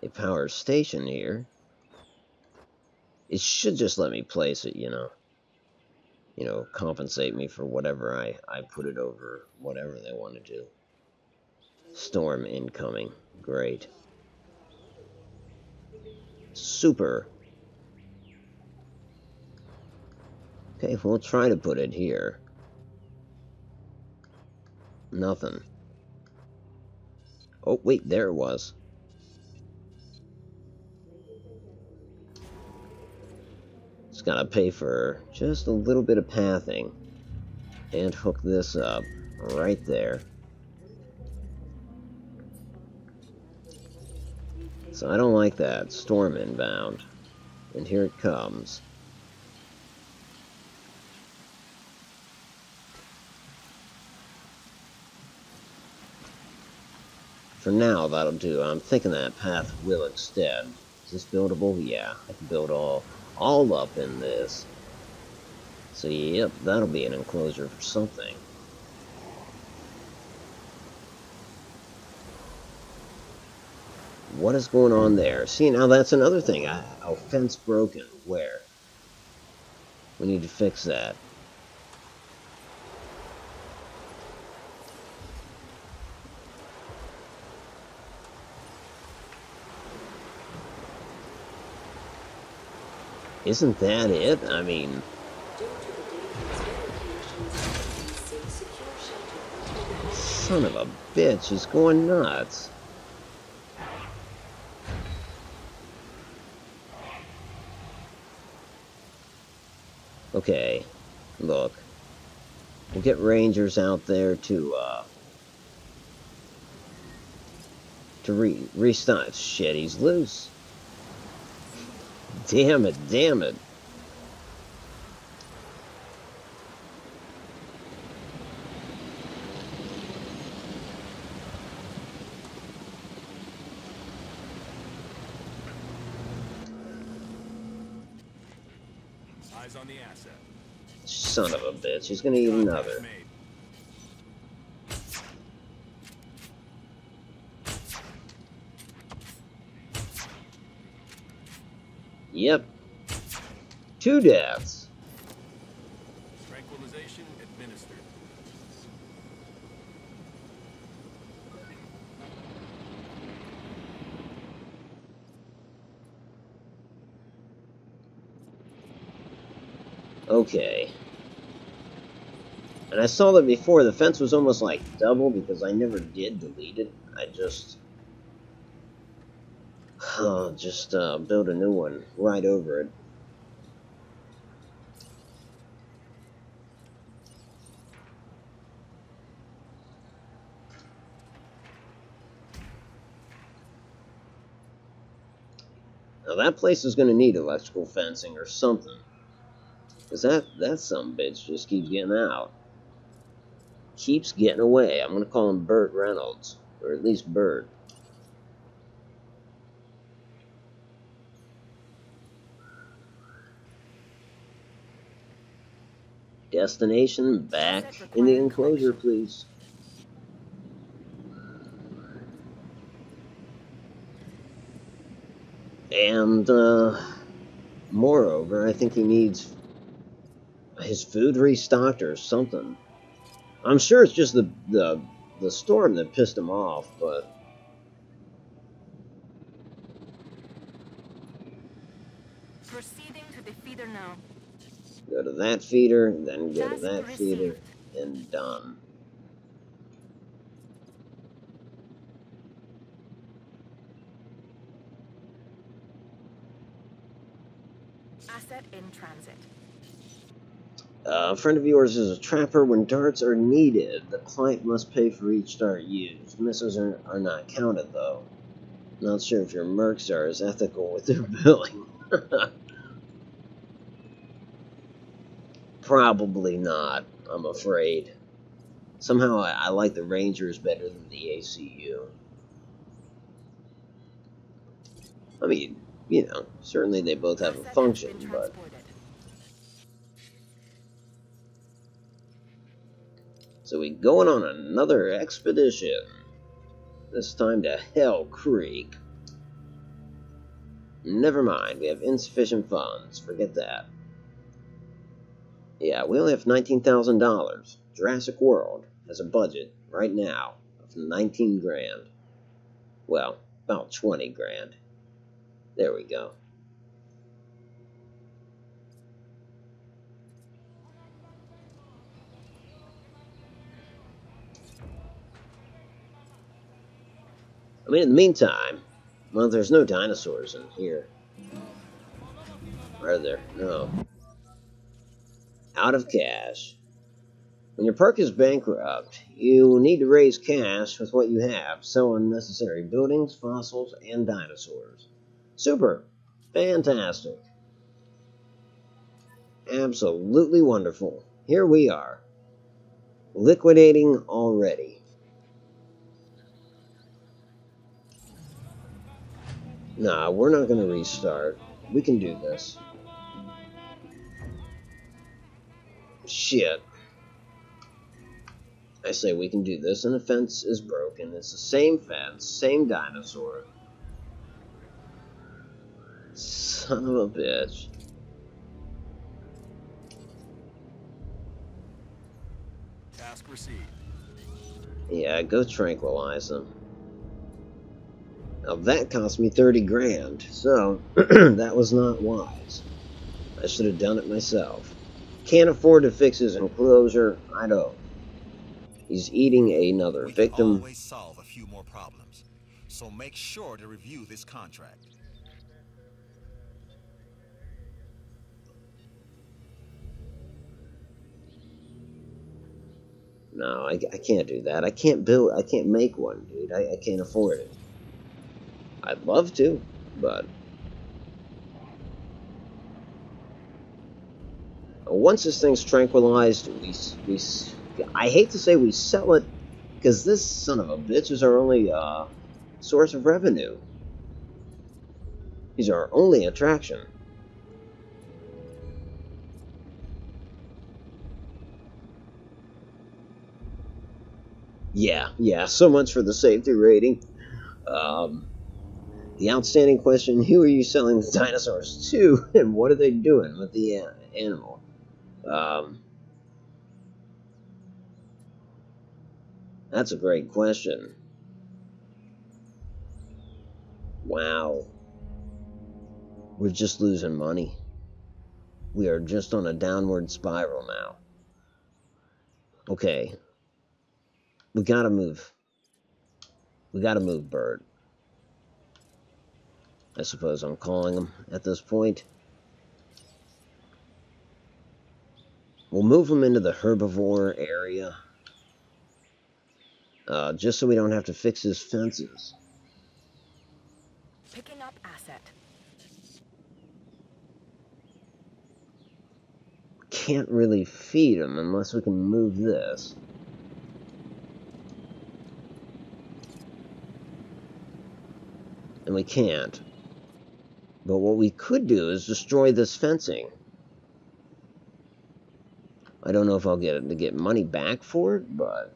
a power station here. It should just let me place it, you know. You know, compensate me for whatever I put it over, whatever they want to do. Storm incoming. Great. Super. Okay, we'll try to put it here. Nothing. Oh, wait, there it was. It's gotta pay for just a little bit of pathing. And hook this up right there. So I don't like that. Storm inbound. And here it comes. For now, that'll do. I'm thinking that path will extend. Is this buildable? Yeah, I can build all up in this. So yep, that'll be an enclosure for something. What is going on there? See, now that's another thing. Oh, fence broken. Where? We need to fix that. Isn't that it? I mean... Son of a bitch, he's going nuts. Okay, look. We'll get rangers out there to restart. Shit, he's loose. Damn it, damn it.
Eyes on the asset.
Son of a bitch, he's gonna eat another. Yep. 2 deaths.
Tranquilization administered.
Okay. And I saw that before, the fence was almost like double because I never did delete it. I just build a new one right over it. Now that place is going to need electrical fencing or something. Because that sumbitch just keeps getting out. Keeps getting away. I'm going to call him Burt Reynolds. Or at least Burt. Destination back in the enclosure, please. And, moreover, I think he needs his food restocked or something. I'm sure it's just the storm that pissed him off, but...
Proceeding to the feeder now.
Go to that feeder, then go to
Task
that
received.
feeder, and done.
Asset in transit.
A friend of yours is a trapper. When darts are needed, the client must pay for each dart used. Misses are not counted, though. Not sure if your mercs are as ethical with their billing. Probably not, I'm afraid. Somehow I like the Rangers better than the ACU. I mean, you know, certainly they both have a
Asset has
function,
been
but...
transported.
So we going on another expedition. This time to Hell Creek. Never mind, we have insufficient funds. Forget that. Yeah, we only have $19,000. Jurassic World has a budget right now of 19 grand. Well, about 20 grand. There we go. I mean, in the meantime, well, there's no dinosaurs in here. Are there? No. Out of cash. When your park is bankrupt, you need to raise cash with what you have. Sell unnecessary buildings, fossils, and dinosaurs. Super. Fantastic. Absolutely wonderful. Here we are. Liquidating already. Nah, we're not going to restart. We can do this. Shit. I say we can do this, and the fence is broken. It's the same fence, same dinosaur. Son of a bitch.
Task received.
Yeah, go tranquilize them. Now that cost me 30 grand, so that was not wise. I should have done it myself. Can't afford to fix his enclosure, I don't. He's eating another
We can
victim.
always solve a few more problems, so make sure to review this contract.
No, I can't do that. I can't make one, dude. I can't afford it. I'd love to, but... Once this thing's tranquilized, I hate to say we sell it, because this son of a bitch is our only source of revenue. He's our only attraction. Yeah, so much for the safety rating. The outstanding question, who are you selling the dinosaurs to, and what are they doing with the animal? That's a great question. Wow. We're just losing money. We are just on a downward spiral now. Okay. We gotta move. We gotta move Bird. I suppose I'm calling him at this point. We'll move him into the herbivore area. Just so we don't have to fix his fences.
Picking up asset.
can't really feed them unless we can move this. And we can't. But what we could do is destroy this fencing. I don't know if I'll get money back for it, but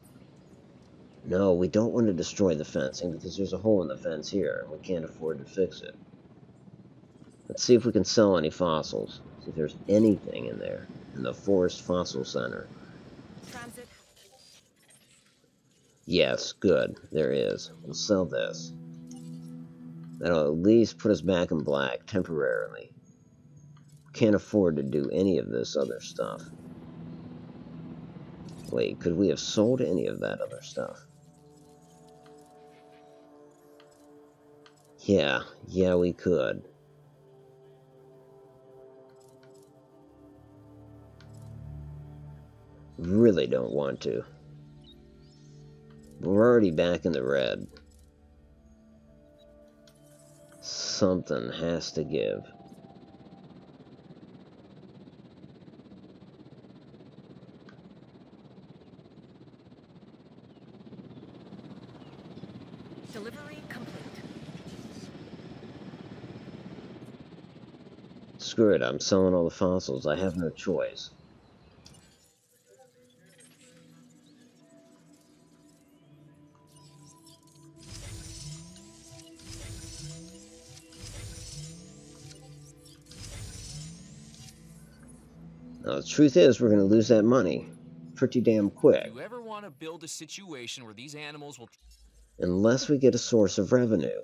no, we don't want to destroy the fencing because there's a hole in the fence here and we can't afford to fix it. Let's see if we can sell any fossils. See if there's anything in there in the Forest Fossil Center.
Transit.
Yes, good. There is. We'll sell this. That'll at least put us back in black temporarily. Can't afford to do any of this other stuff. Wait, could we have sold any of that other stuff? Yeah, we could. Really don't want to. But we're already back in the red. Something has to give.
Delivery complete.
Screw it, I'm selling all the fossils. I have no choice. Now, the truth is, we're going to lose that money pretty damn quick.
If you ever want to build a situation where these animals will...
Unless we get a source of revenue.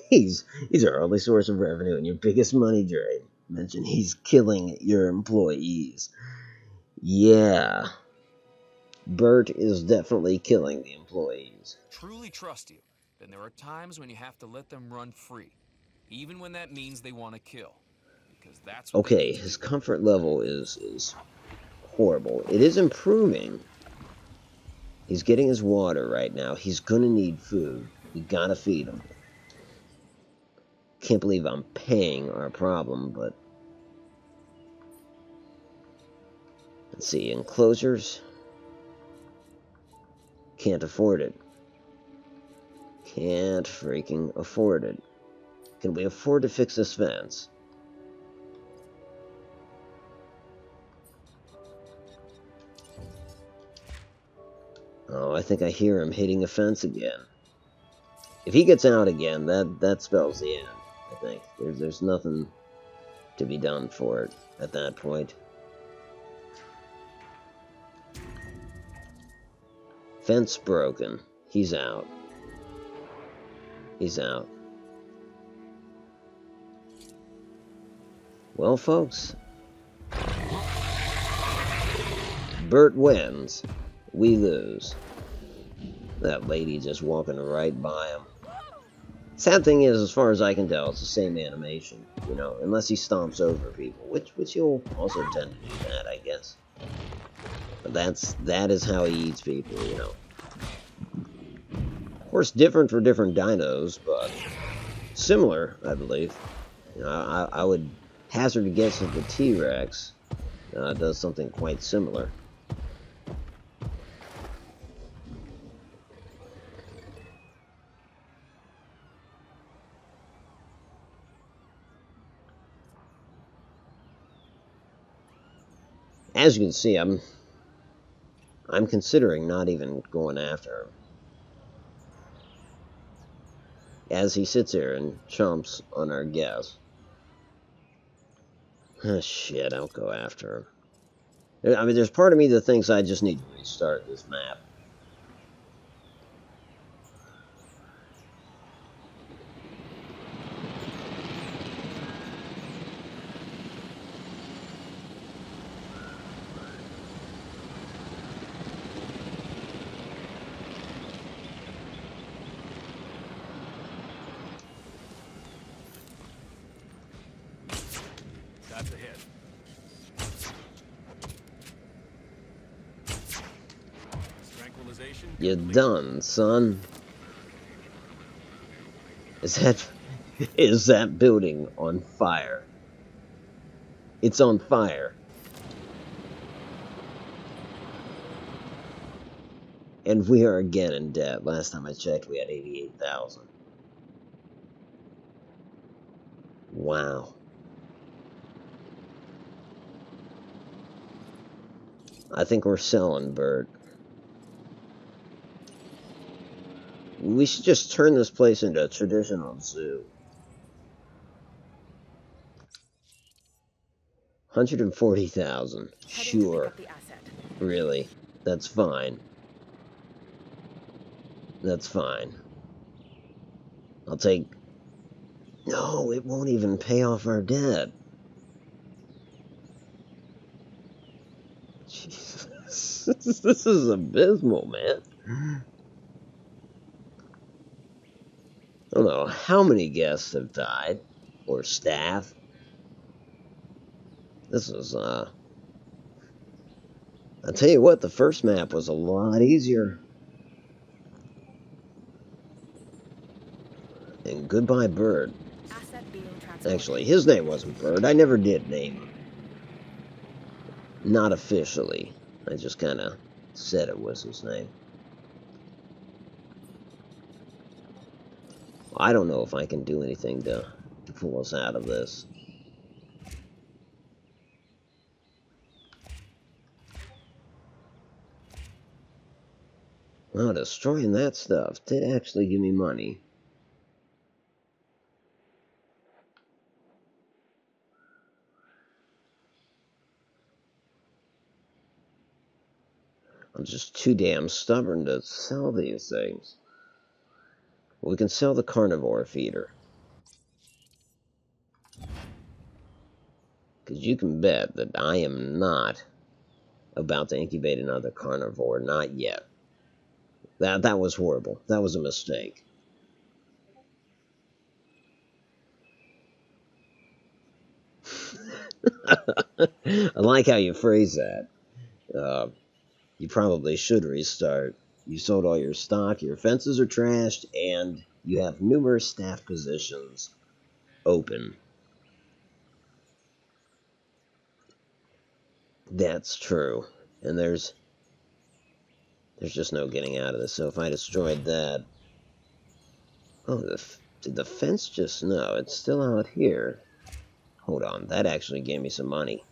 He's our only source of revenue and your biggest money drain. Mention he's killing your employees. Yeah. Bert is definitely killing the employees.
truly trust you, then there are times when you have to let them run free, even when that means they want to kill. Because that's what
okay, his comfort level is horrible. It is improving. He's getting his water right now. He's gonna need food. We gotta feed him. Can't believe I'm paying our problem, but... Let's see, enclosures. Can't afford it. Can't freaking afford it. Can we afford to fix this fence? Oh, I think I hear him hitting a fence again. If he gets out again, that spells the end, I think. There's nothing to be done for it at that point. Fence broken. He's out. He's out. Well, folks, Bert wins. We lose. That lady just walking right by him. Sad thing is, as far as I can tell, it's the same animation, you know, unless he stomps over people, which he'll also tend to do that, I guess. But that is how he eats people, you know. Of course, different for different dinos, but similar, I believe. You know, I would hazard a guess that the T-Rex does something quite similar. As you can see, I'm considering not even going after him. As he sits here and chomps on our guess. Oh, shit, I'll go after him. I mean, there's part of me that thinks I just need to restart this map.
That's a hit. Tranquilization.
You're done, son. Is that building on fire? It's on fire. And we are again in debt. Last time I checked, we had 88,000. Wow. I think we're selling, Bert. We should just turn this place into a traditional zoo. 140,000. Sure. Really. That's fine. That's fine. I'll take... No, it won't even pay off our debt. Jesus. This is abysmal, man. I don't know how many guests have died. Or staff. This is, I'll tell you what, the first map was a lot easier. And goodbye, Bird. Actually, his name wasn't Bird. I never did name him. Not officially. I just kind of said it was his name. I don't know if I can do anything to pull us out of this. Well, destroying that stuff did actually give me money. I'm just too damn stubborn to sell these things. We can sell the carnivore feeder. Because you can bet that I am not about to incubate another carnivore. Not yet. That was horrible. That was a mistake. I like how you phrase that. You probably should restart. You sold all your stock, your fences are trashed, and you have numerous staff positions open. That's true. And there's just no getting out of this. So if I destroyed that... Oh, did the fence just... No, it's still out here. Hold on, that actually gave me some money.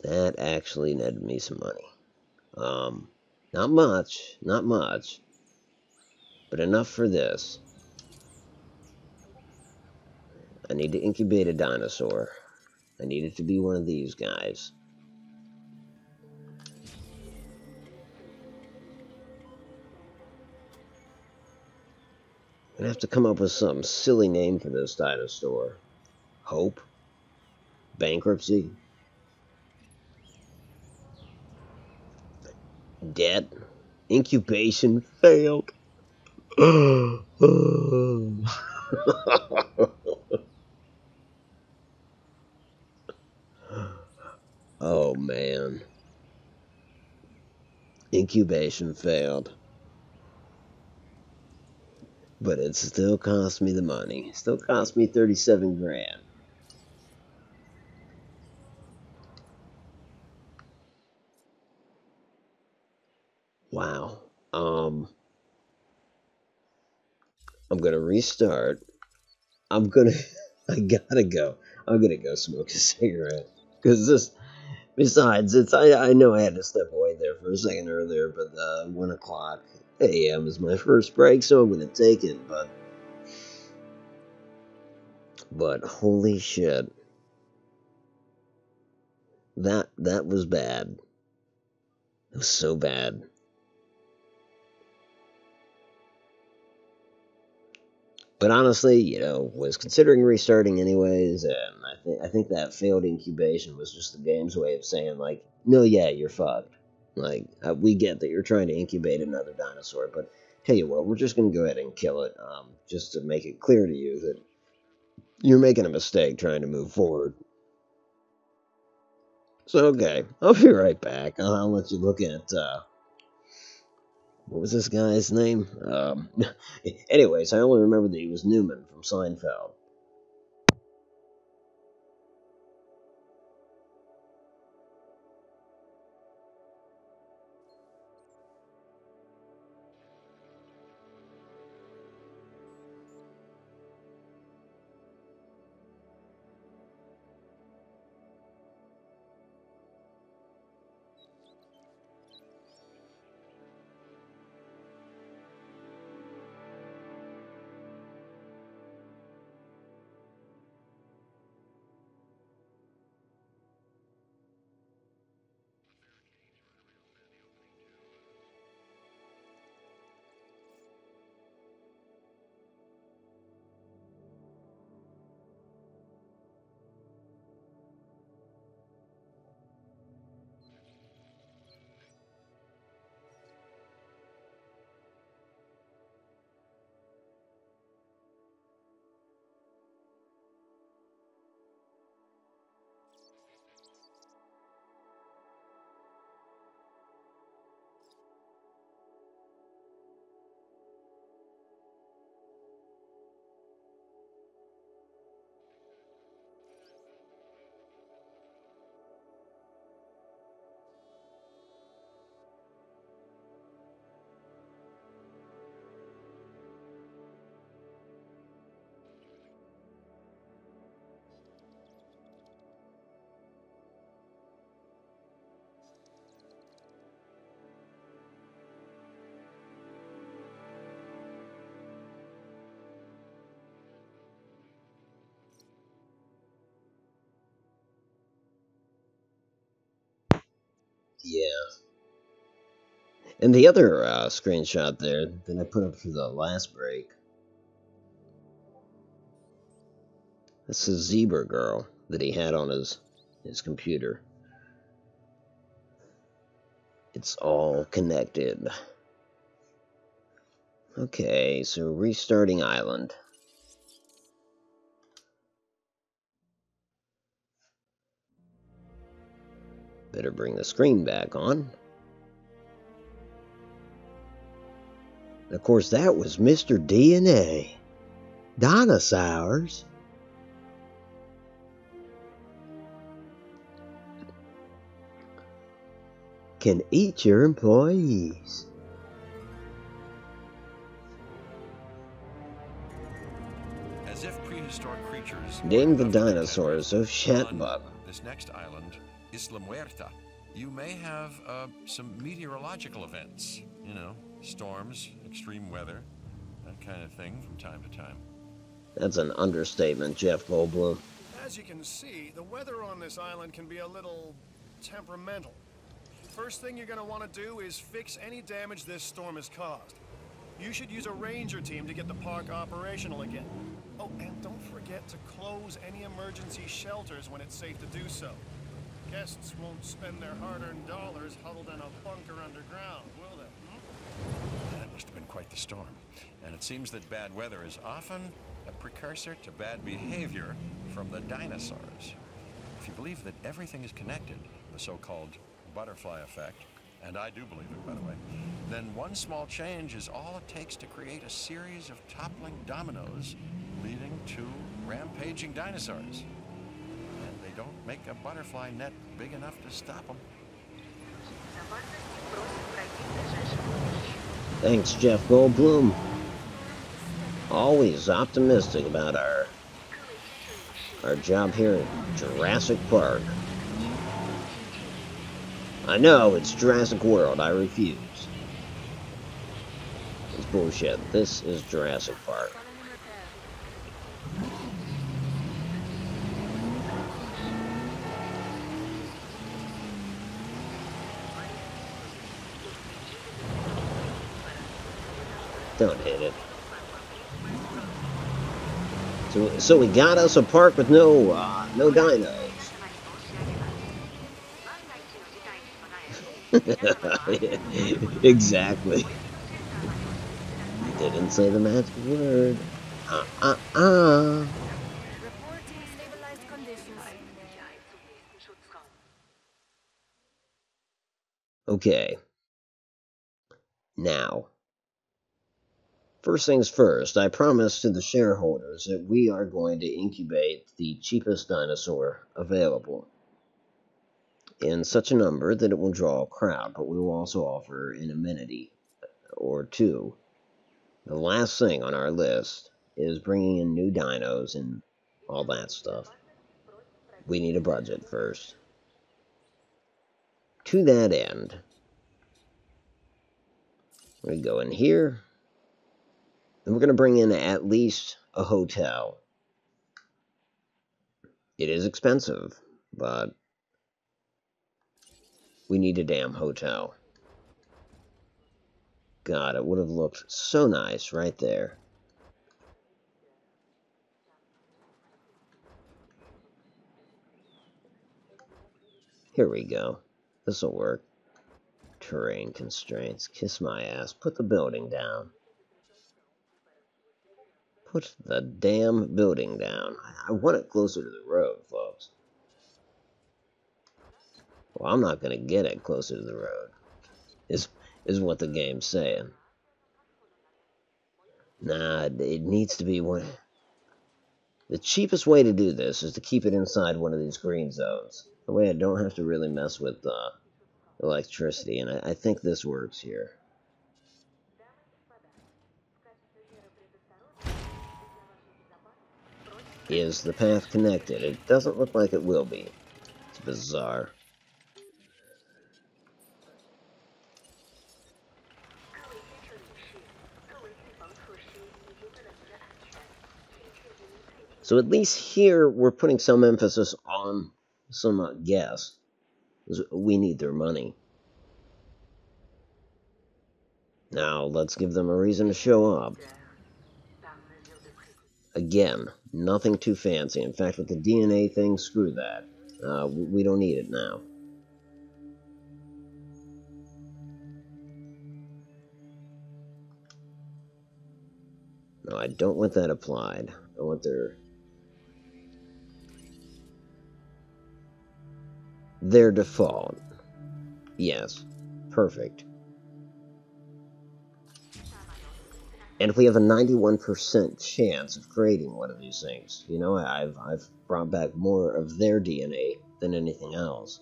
That actually netted me some money. Not much, but enough for this. I need to incubate a dinosaur. I need it to be one of these guys. I'm gonna have to come up with some silly name for this dinosaur. Hope? Bankruptcy? Debt? Incubation failed? Oh man. Incubation failed. But it still cost me the money. It still cost me 37 grand. Wow. I'm gonna restart. I gotta go. I'm gonna go smoke a cigarette. Because this, besides, I know I had to step away there for a second earlier, but 1 o'clock a.m. is my first break, so I'm gonna take it, but holy shit. That was bad. It was so bad. But honestly, was considering restarting anyways, and I think that failed incubation was just the game's way of saying, like, no, yeah, you're fucked. Like, we get that you're trying to incubate another dinosaur, but Tell you what, we're just going to go ahead and kill it, just to make it clear to you that you're making a mistake trying to move forward. So, okay, I'll be right back. I'll let you look at, what was this guy's name? Anyways, I only remember that he was Newman from Seinfeld. Yeah. And the other screenshot there that I put up for the last break, that's a zebra girl that he had on his computer. It's all connected. Okay, so restarting island. Better bring the screen back on. And of course, that was Mr. DNA. Dinosaurs. Can eat your employees.
As if prehistoric creatures
Name the dinosaurs of Shatbub.
This next island, Isla Muerta, you may have some meteorological events. You know, storms, extreme weather, that kind of thing from time to time.
That's an understatement, Jeff Goldblum.
As you can see, the weather on this island can be a little temperamental. First thing you're going to want to do is fix any damage this storm has caused. You should use a ranger team to get the park operational again. Oh, and don't forget to close any emergency shelters when it's safe to do so. Guests won't spend their hard-earned dollars huddled in a bunker underground, will they?
That must have been quite the storm. And it seems that bad weather is often a precursor to bad behavior from the dinosaurs. If you believe that everything is connected, the so-called butterfly effect, and I do believe it, by the way, then one small change is all it takes to create a series of toppling dominoes leading to rampaging dinosaurs. And they don't make a butterfly net big enough to stop them.
Thanks, Jeff Goldblum. Always optimistic about our job here at Jurassic Park. I know, it's Jurassic World, I refuse. It's bullshit. This is Jurassic Park. Don't hit it. So we got us a park with no dinos. Exactly. Didn't say the magic word.
Reporting stabilized conditions.
Okay. Now, first things first, I promised to the shareholders that we are going to incubate the cheapest dinosaur available in such a number that it will draw a crowd, but we will also offer an amenity or two. The last thing on our list is bringing in new dinos and all that stuff. We need a budget first. To that end, we go in here, and we're going to bring in at least a hotel. It is expensive, but we need a damn hotel. God, it would have looked so nice right there. Here we go. This'll work. Terrain constraints. Kiss my ass. Put the building down. Put the damn building down. I want it closer to the road, folks. Well, I'm not going to get it closer to the road. Is what the game's saying. Nah, it needs to be one. The cheapest way to do this is to keep it inside one of these green zones. The way I don't have to really mess with electricity, and I think this works here. Is the path connected? It doesn't look like it will be. It's bizarre. So at least here, we're putting some emphasis on some gas. We need their money. Now, let's give them a reason to show up. Again, nothing too fancy. In fact, with the DNA thing, screw that. We don't need it now. No, I don't want that applied. I want their default. Yes, perfect. And if we have a 91% chance of creating one of these things, you know, I've brought back more of their DNA than anything else.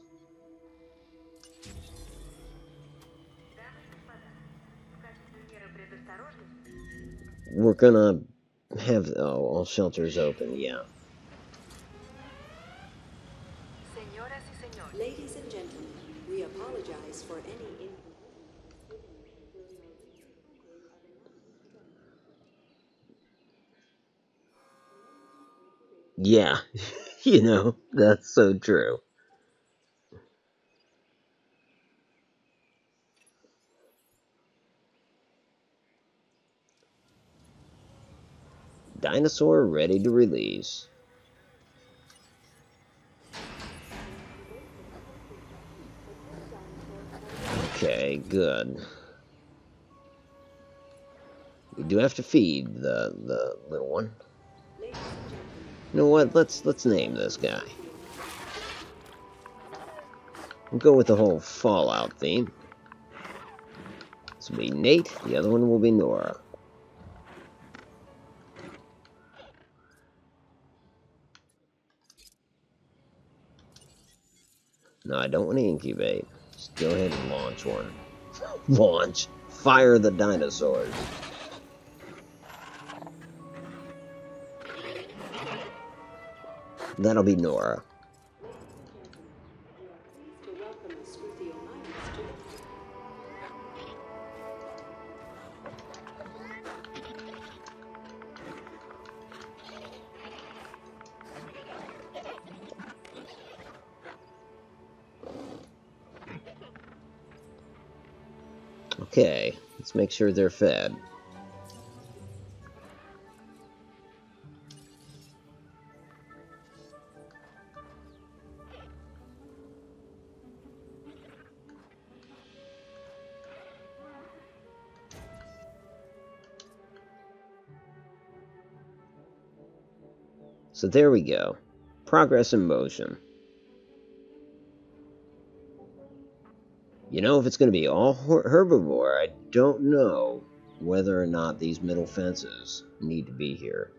We're gonna have all shelters open, yeah.
Ladies and gentlemen, we apologize for any
Yeah, you know, that's so true. Dinosaur ready to release. Okay, good. We do have to feed the little one. You know what? Let's name this guy. We'll go with the whole Fallout theme. This will be Nate. The other one will be Nora. No, I don't want to incubate. Just go ahead and launch one. Launch. Fire the dinosaurs. That'll be Nora. Okay, let's make sure they're fed. So there we go. Progress in motion. You know, if it's going to be all herbivore, I don't know whether or not these middle fences need to be here.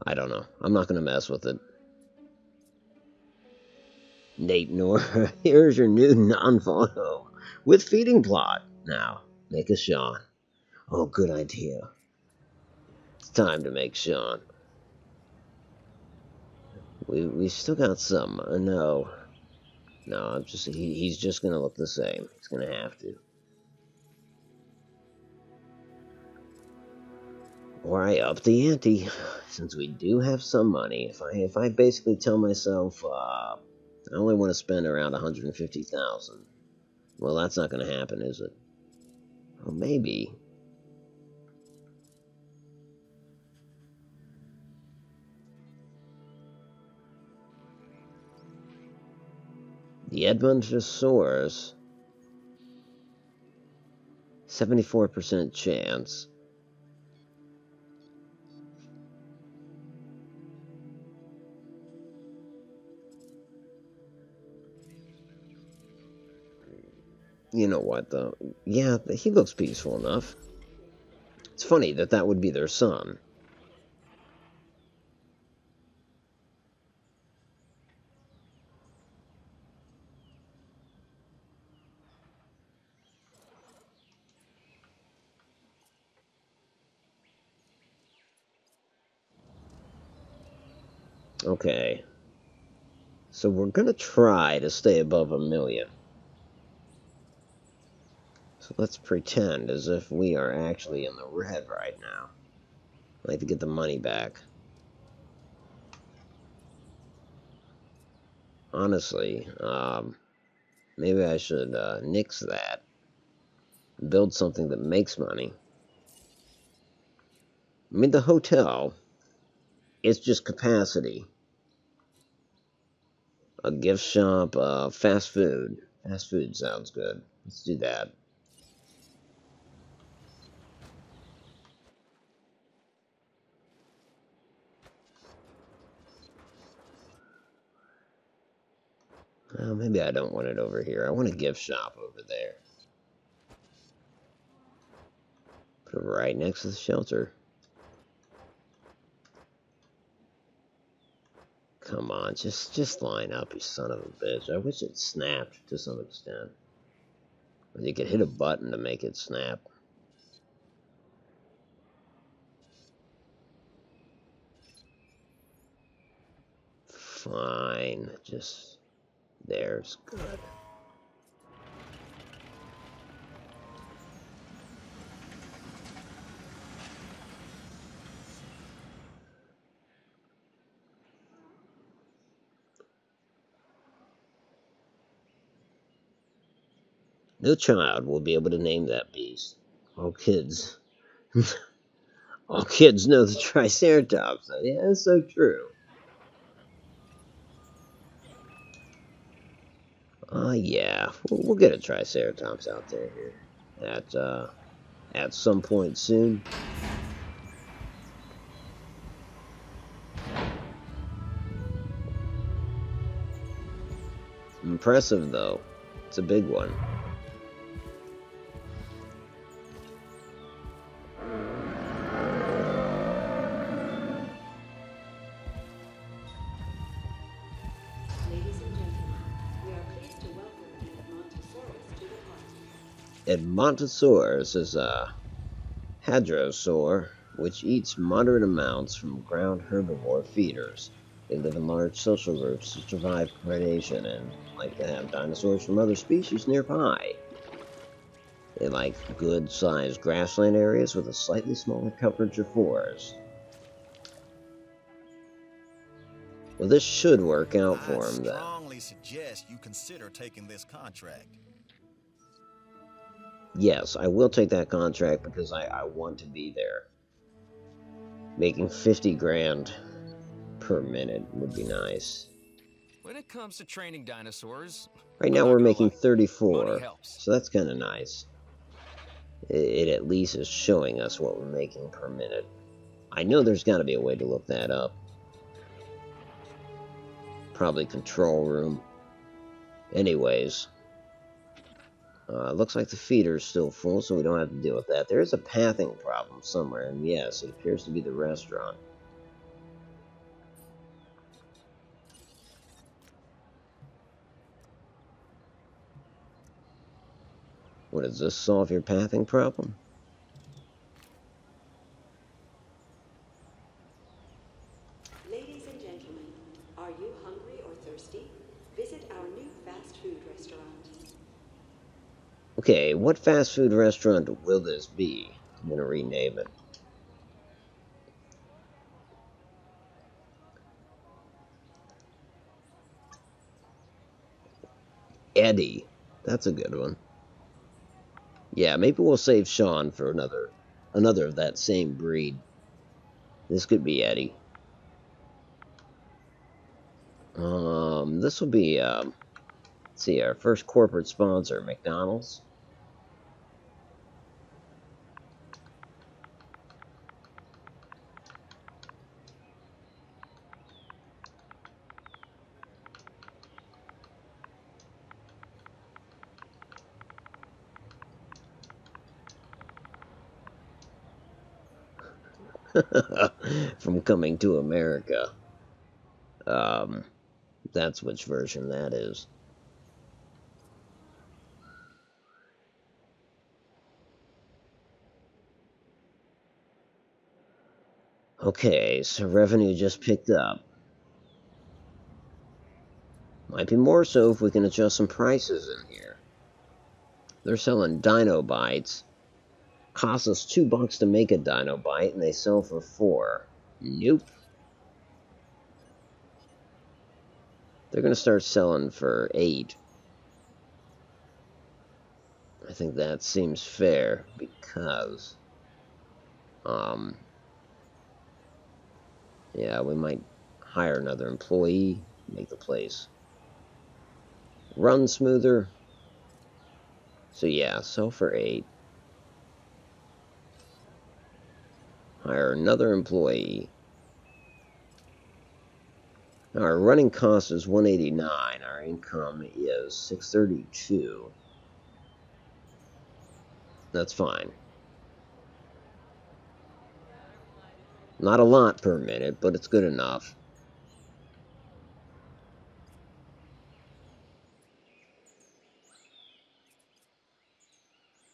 I don't know. I'm not going to mess with it. Nate Nora, here's your new non-photo with feeding plot. Now, make a Sean. Oh, good idea. It's time to make Sean. We still got some. No, I'm just he's just gonna look the same. He's gonna have to. Or I up the ante, since we do have some money. If I basically tell myself I only want to spend around 150,000, well, that's not gonna happen, is it? Well, maybe. The Edmontosaurus, 74% chance. You know what, though? Yeah, he looks peaceful enough. It's funny that would be their son. Okay. So we're gonna try to stay above 1 million. So let's pretend as if we are actually in the red right now. I'd like to get the money back. Honestly, maybe I should nix that. Build something that makes money. I mean, the hotel, it's just capacity. A gift shop, fast food. Fast food sounds good. Let's do that. Maybe I don't want it over here. I want a gift shop over there. Put it right next to the shelter. Come on, just line up, you son of a bitch. I wish it snapped to some extent. Or you could hit a button to make it snap. Fine, just there's good. No child will be able to name that beast. All kids. All kids know the Triceratops. Yeah, that's so true. Yeah, we'll get a Triceratops out there here at some point soon. Impressive, though. It's a big one.
Ladies and gentlemen, we are pleased to welcome the Edmontosaurus to the park.
Edmontosaurus is a hadrosaur which eats moderate amounts from ground herbivore feeders. They live in large social groups to survive predation and like to have dinosaurs from other species nearby. They like good-sized grassland areas with a slightly smaller coverage of forest. Well, this should work out for him, then.
I strongly suggest you consider taking this contract.
Yes, I will take that contract because I want to be there. Making 50 grand per minute would be nice.
When it comes to training dinosaurs,
Right now we're making
money
34,
helps.
so that's kind of nice. It at least is showing us what we're making per minute. I know there's got to be a way to look that up. Probably control room. Anyways, looks like the feeder's still full, so we don't have to deal with that. There is a pathing problem somewhere, and yes, it appears to be the restaurant. What, does this solve your pathing problem?
Ladies and gentlemen, are you hungry or thirsty? Visit our new fast food restaurant.
Okay, what fast food restaurant will this be? I'm gonna rename it. Eddie. That's a good one. Yeah, maybe we'll save Sean for another of that same breed. This could be Eddie. This will be let's see, our first corporate sponsor, McDonald's. From Coming to America. That's which version that is. Okay, so revenue just picked up. Might be more so if we can adjust some prices in here. They're selling Dino Bites. Costs us $2 to make a Dino Bite, and they sell for $4. Nope. They're gonna start selling for $8. I think that seems fair because, yeah, we might hire another employee, make the place run smoother. So yeah, sell for $8. Hire another employee. Now our running cost is $189. Our income is $632. That's fine. Not a lot per minute, but it's good enough.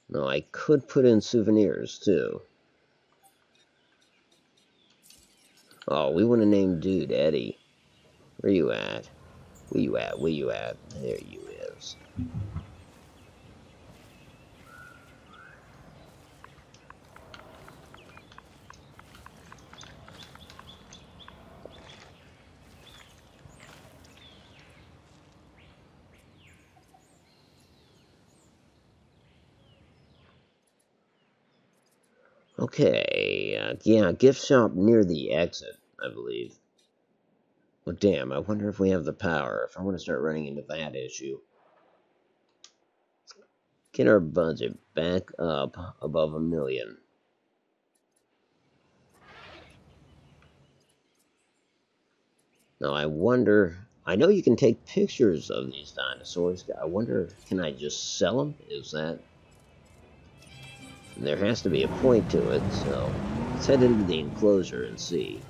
Now I could put in souvenirs too. Oh, we want to name dude Eddie. Where you at? Where you at? Where you at? There you is. Okay, yeah, gift shop near the exit, I believe. Well, damn, I wonder if we have the power, if I want to start running into that issue. Get our budget back up above $1 million. Now, I wonder, I know you can take pictures of these dinosaurs. I wonder, can I just sell them? Is that... There has to be a point to it, so let's head into the enclosure and see.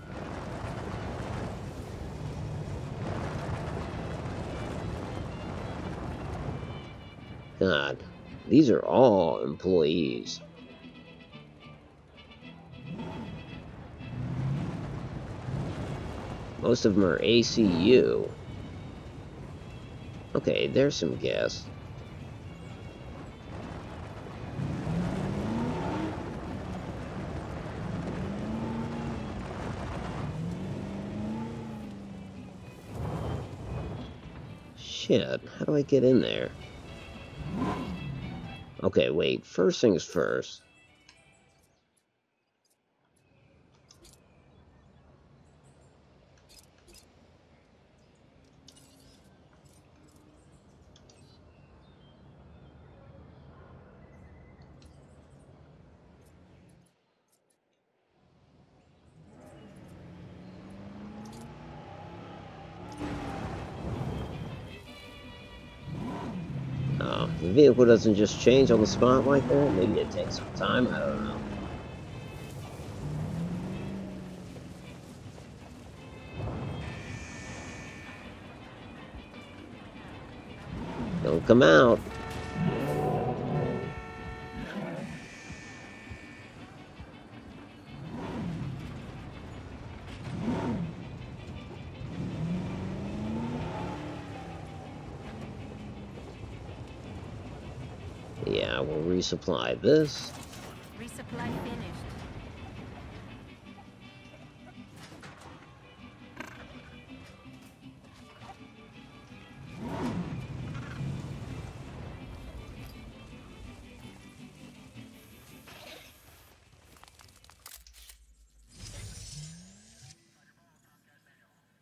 God, these are all employees. Most of them are ACU. Okay, there's some guests. Shit, how do I get in there? Okay, wait, first things first. The vehicle doesn't just change on the spot like that. Maybe it takes some time. I don't know. Don't come out. Yeah, we'll resupply this.
Resupply finished.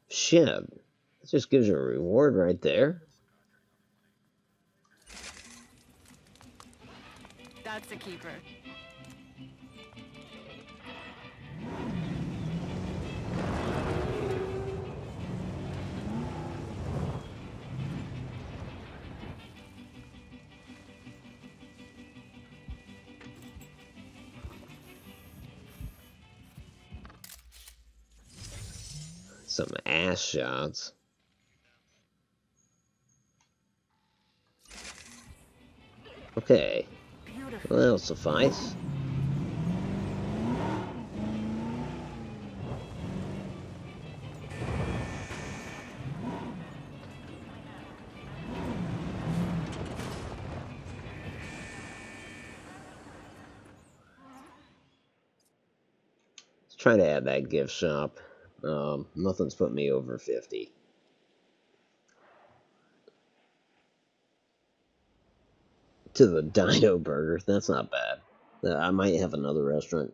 Shit. It just gives you a reward right there.
That's a keeper.
Some ass shots. Okay.
Beautiful.
Well, that'll suffice. Let's try to add that gift shop. Nothing's put me over 50. To the Dino Burger. That's not bad. I might have another restaurant,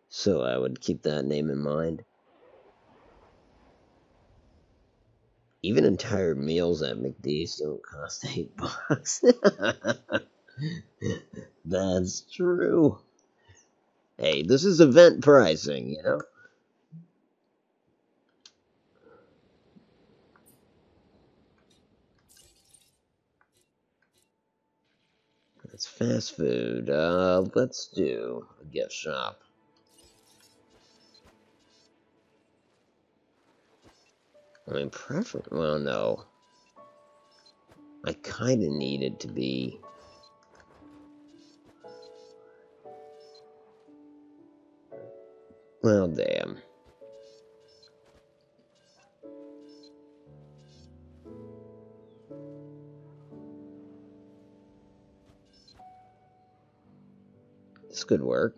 so I would keep that name in mind. Even entire meals at McD's don't cost $8. That's true. Hey, this is event pricing, you know? It's fast food. Let's do a gift shop. I mean, well, no. I kind of need it to be... Well, damn. This could work.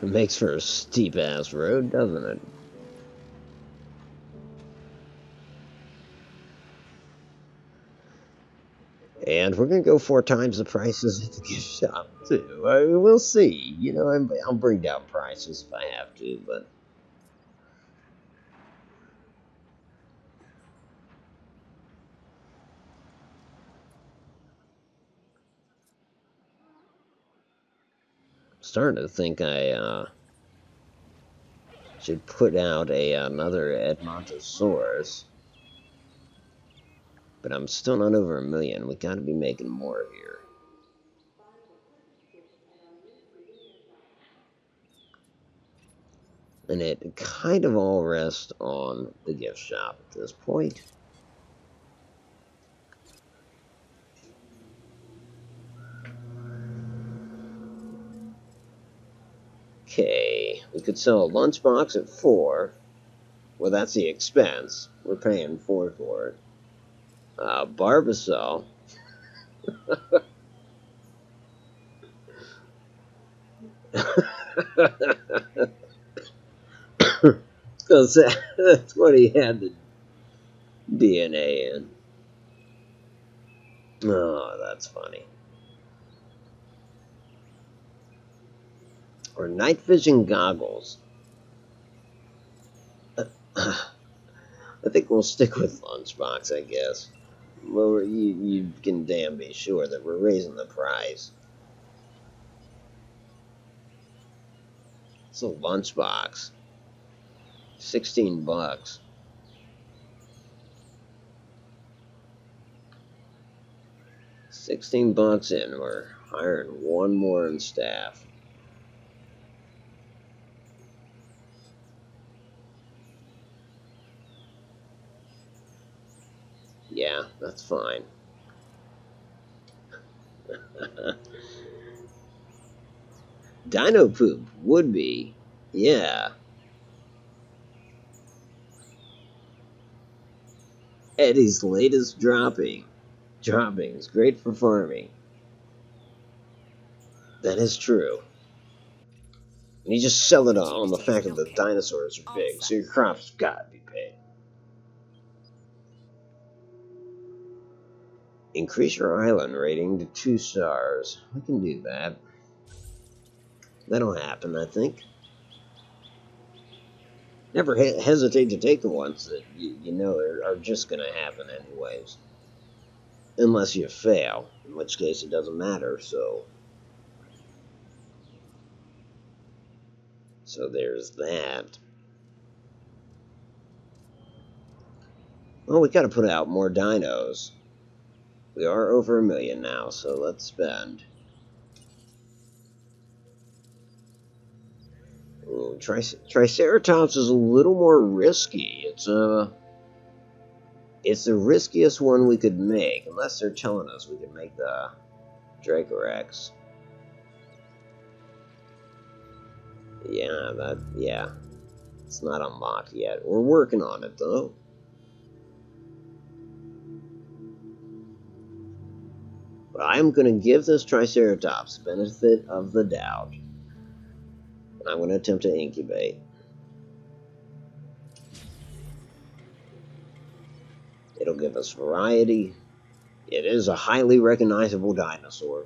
It makes for a steep-ass road, doesn't it? And we're gonna go 4 times the prices at the gift shop too. We'll see. You know, I'll bring down prices if I have to, but I'm starting to think I should put out another Edmontosaurus. But I'm still not over 1 million. We gotta be making more here. And it kind of all rests on the gift shop at this point. Okay, we could sell a lunchbox at 4. Well, that's the expense. We're paying 4 for it. Barbasol. Because that's what he had the DNA in. Oh, that's funny. Or night vision goggles. I think we'll stick with lunchbox, I guess. Well, you can damn be sure that we're raising the price. It's a lunchbox. $16. $16 in, we're hiring one more in staff. Yeah, that's fine. Dino poop would be, yeah. Eddie's latest droppings, great for farming. That is true. And you just sell it on the fact that the dinosaurs are big, so your crops gotta be big. Increase your island rating to 2 stars. We can do that. That'll happen, I think. Never hesitate to take the ones that you know are just going to happen anyways. Unless you fail, in which case it doesn't matter, so there's that. Well, we got to put out more dinos. We are over 1 million now, so let's spend. Ooh, Triceratops is a little more risky. It's the riskiest one we could make, unless they're telling us we can make the Dracorex. Yeah, it's not unlocked yet. We're working on it, though. But I'm going to give this Triceratops the benefit of the doubt. And I'm going to attempt to incubate. It'll give us variety. It is a highly recognizable dinosaur.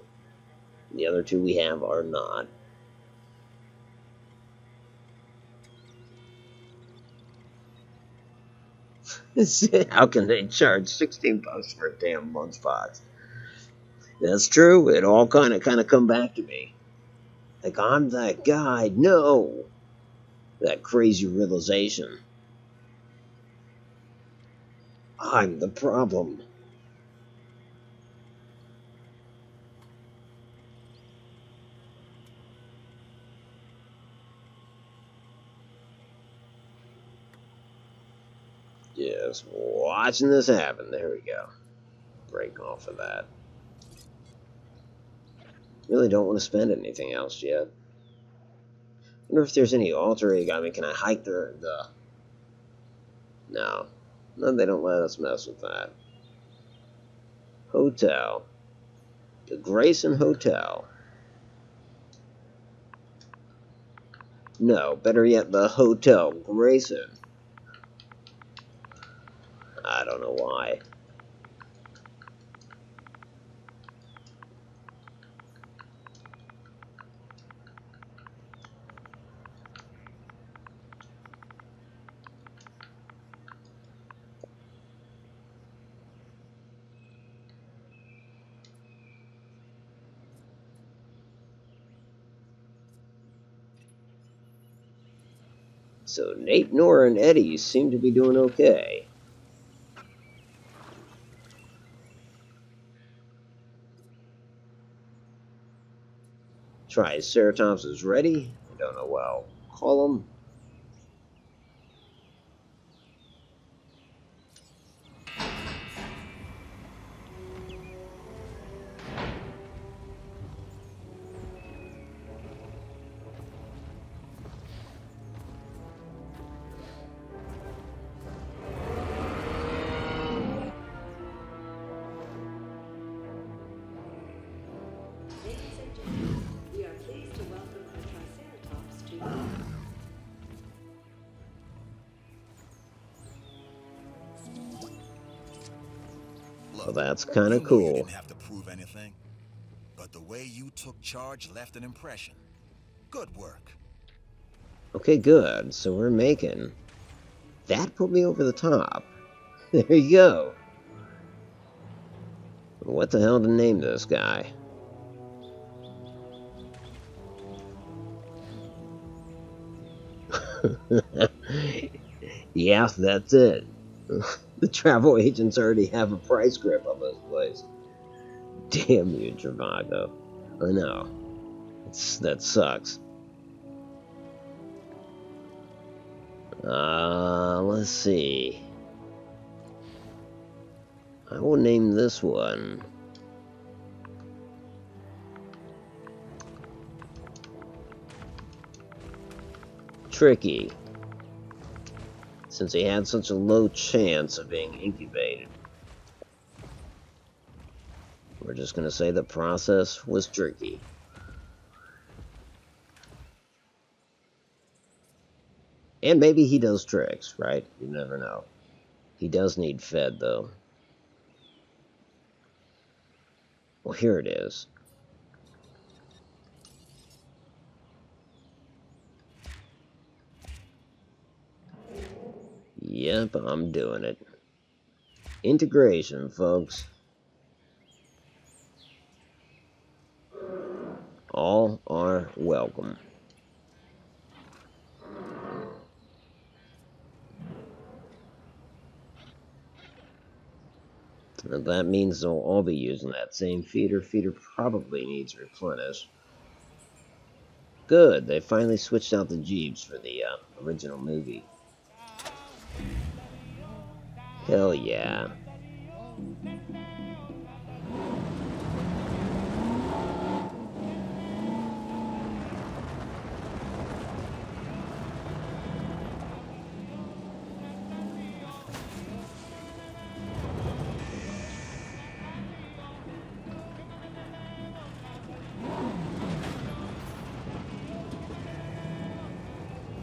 The other two we have are not. How can they charge $16 for a damn lunchbox? That's true. It all kind of come back to me. Like, I'm that guy. No. That crazy realization. I'm the problem. Just watching this happen. There we go. Break off of that. Really don't want to spend anything else yet. Wonder if there's any altering. I mean, can I hike the... No. No, they don't let us mess with that. Hotel. The Grayson Hotel. No, better yet, the Hotel Grayson. I don't know why. So Nate, Nora, and Eddie seem to be doing okay. Triceratops is ready. I don't know, well, call him. Well, that's kind of cool.
You didn't have to prove anything, but the way you took charge left an impression. Good work.
Okay, good. So we're making... That put me over the top. There you go. What the hell to name this guy? Yeah, that's it. The travel agents already have a price grip on this place. Damn you, Travago. I know. That sucks. Let's see. I will name this one Tricky, since he had such a low chance of being incubated. We're just gonna say the process was tricky. And maybe he does tricks, right? You never know. He does need fed, though. Well, here it is. Yep, I'm doing it. Integration, folks. All are welcome. And that means they'll all be using that same feeder. Feeder probably needs replenished. Good, they finally switched out the Jeeps for the original movie. Hell yeah.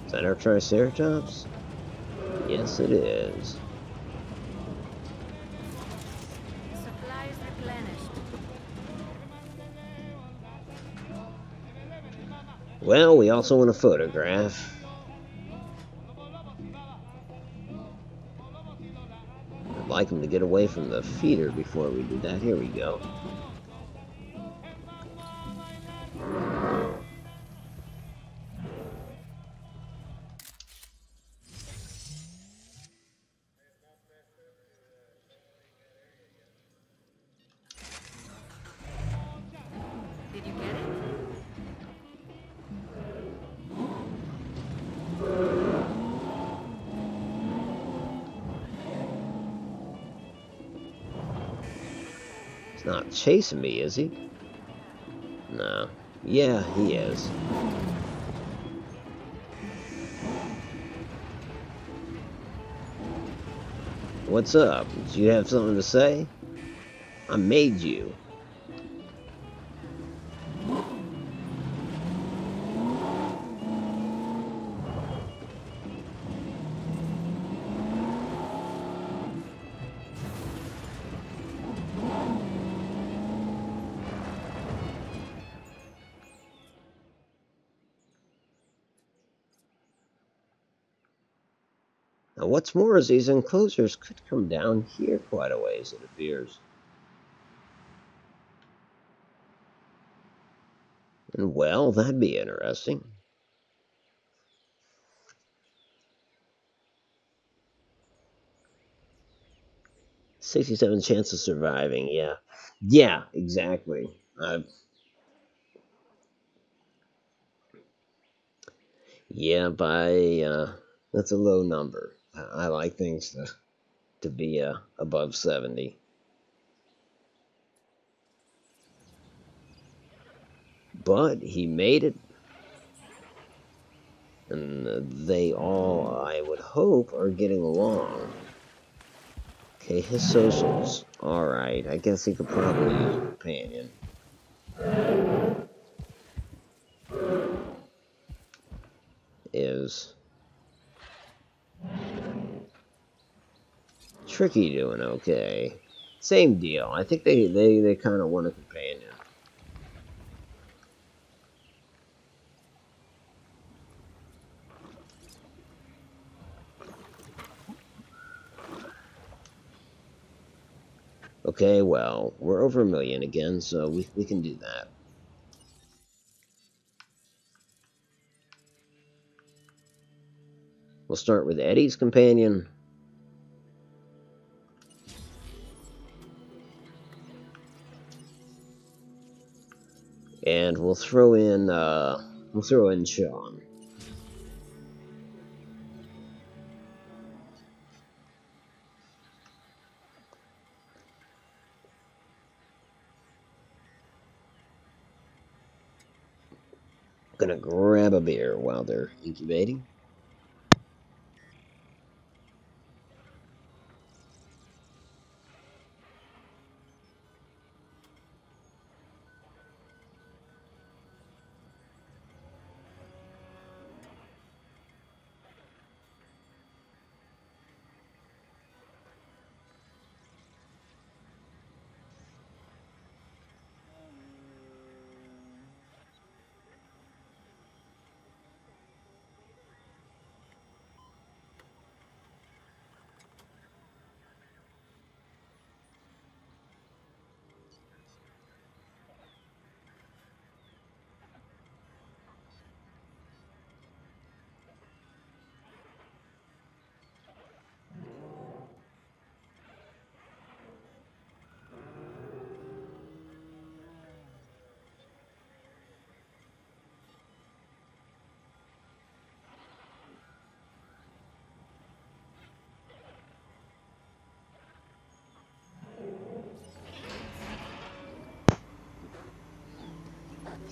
Is that our Triceratops? Yes, it is.
Supplies replenished.
Well, we also want a photograph. I'd like him to get away from the feeder before we do that. Here we go.
Did you get it?
He's not chasing me, is he? No. Yeah, he is. What's up? Did you have something to say? I made you. Now, what's more is these enclosures could come down here quite a ways, it appears. And well, that'd be interesting. $67 chance of surviving, yeah. Yeah, exactly. Yeah, that's a low number. I like things to be above 70. But he made it. And they all, I would hope, are getting along. Okay, his socials. Alright, I guess he could probably use a companion. Is Tricky doing okay? Same deal. I think they kind of want a companion. Okay, well, we're over 1 million again, so we can do that. We'll start with Eddie's companion. And we'll throw in Sean. Gonna grab a beer while they're incubating.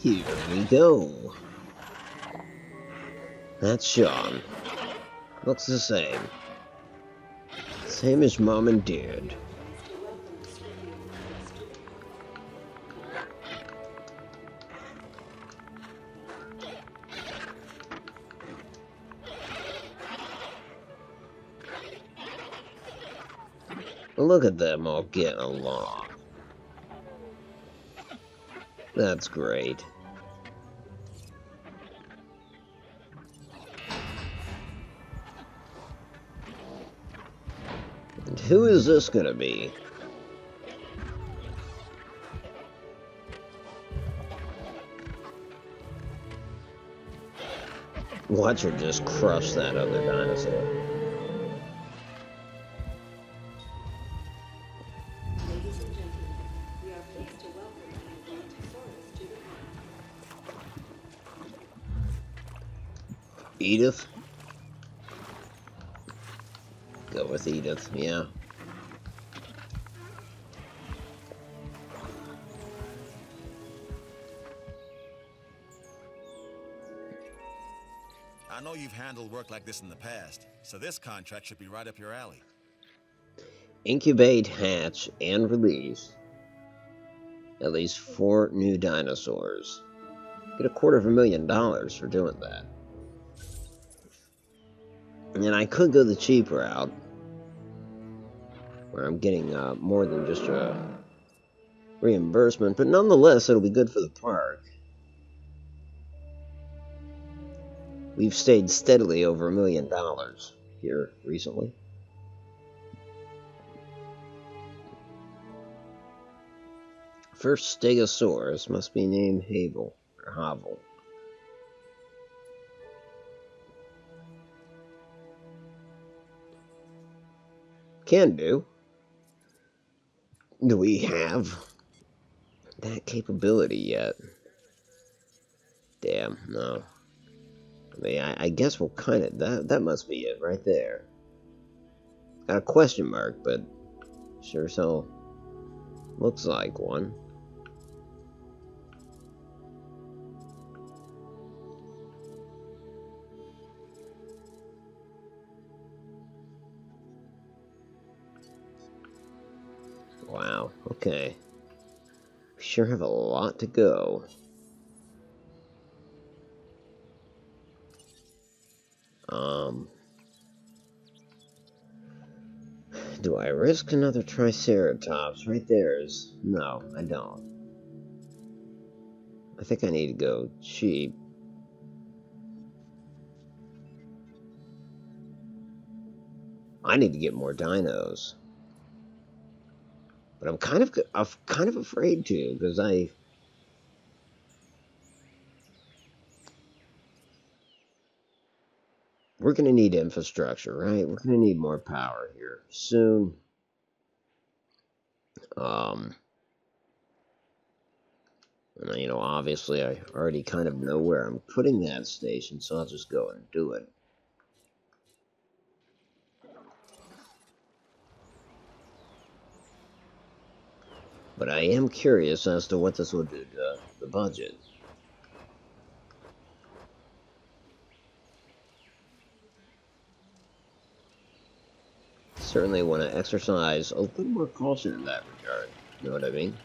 Here we go. That's Sean. Looks the same. Same as Mom and Dad. Look at them all getting along. That's great. And who is this gonna be? Watch her just crush that other dinosaur.
Ladies and gentlemen, we are pleased to welcome the Atlantosaurus to the park.
Edith? Go with Edith, yeah.
I know you've handled work like this in the past, so this contract should be right up your alley.
Incubate, hatch, and release at least 4 new dinosaurs. Get $250,000 for doing that. And I could go the cheap route, where I'm getting more than just a reimbursement, but nonetheless, it'll be good for the park. We've stayed steadily over $1 million here recently. First Stegosaurus must be named Havel, or Havel. Can do. Do we have that capability yet? Damn, no. I mean, I guess we'll kind of... That must be it right there. Got a question mark, but sure so looks like one. Wow, okay. We sure have a lot to go. Do I risk another Triceratops? Right there is... No, I don't. I think I need to go cheap. I need to get more dinos. But I'm kind of afraid to, because we're going to need infrastructure, right? We're going to need more power here soon. And, you know, obviously I already kind of know where I'm putting that station, so I'll just go and do it. But I am curious as to what this will do to the budget. Certainly want to exercise a little more caution in that regard. You know what I mean?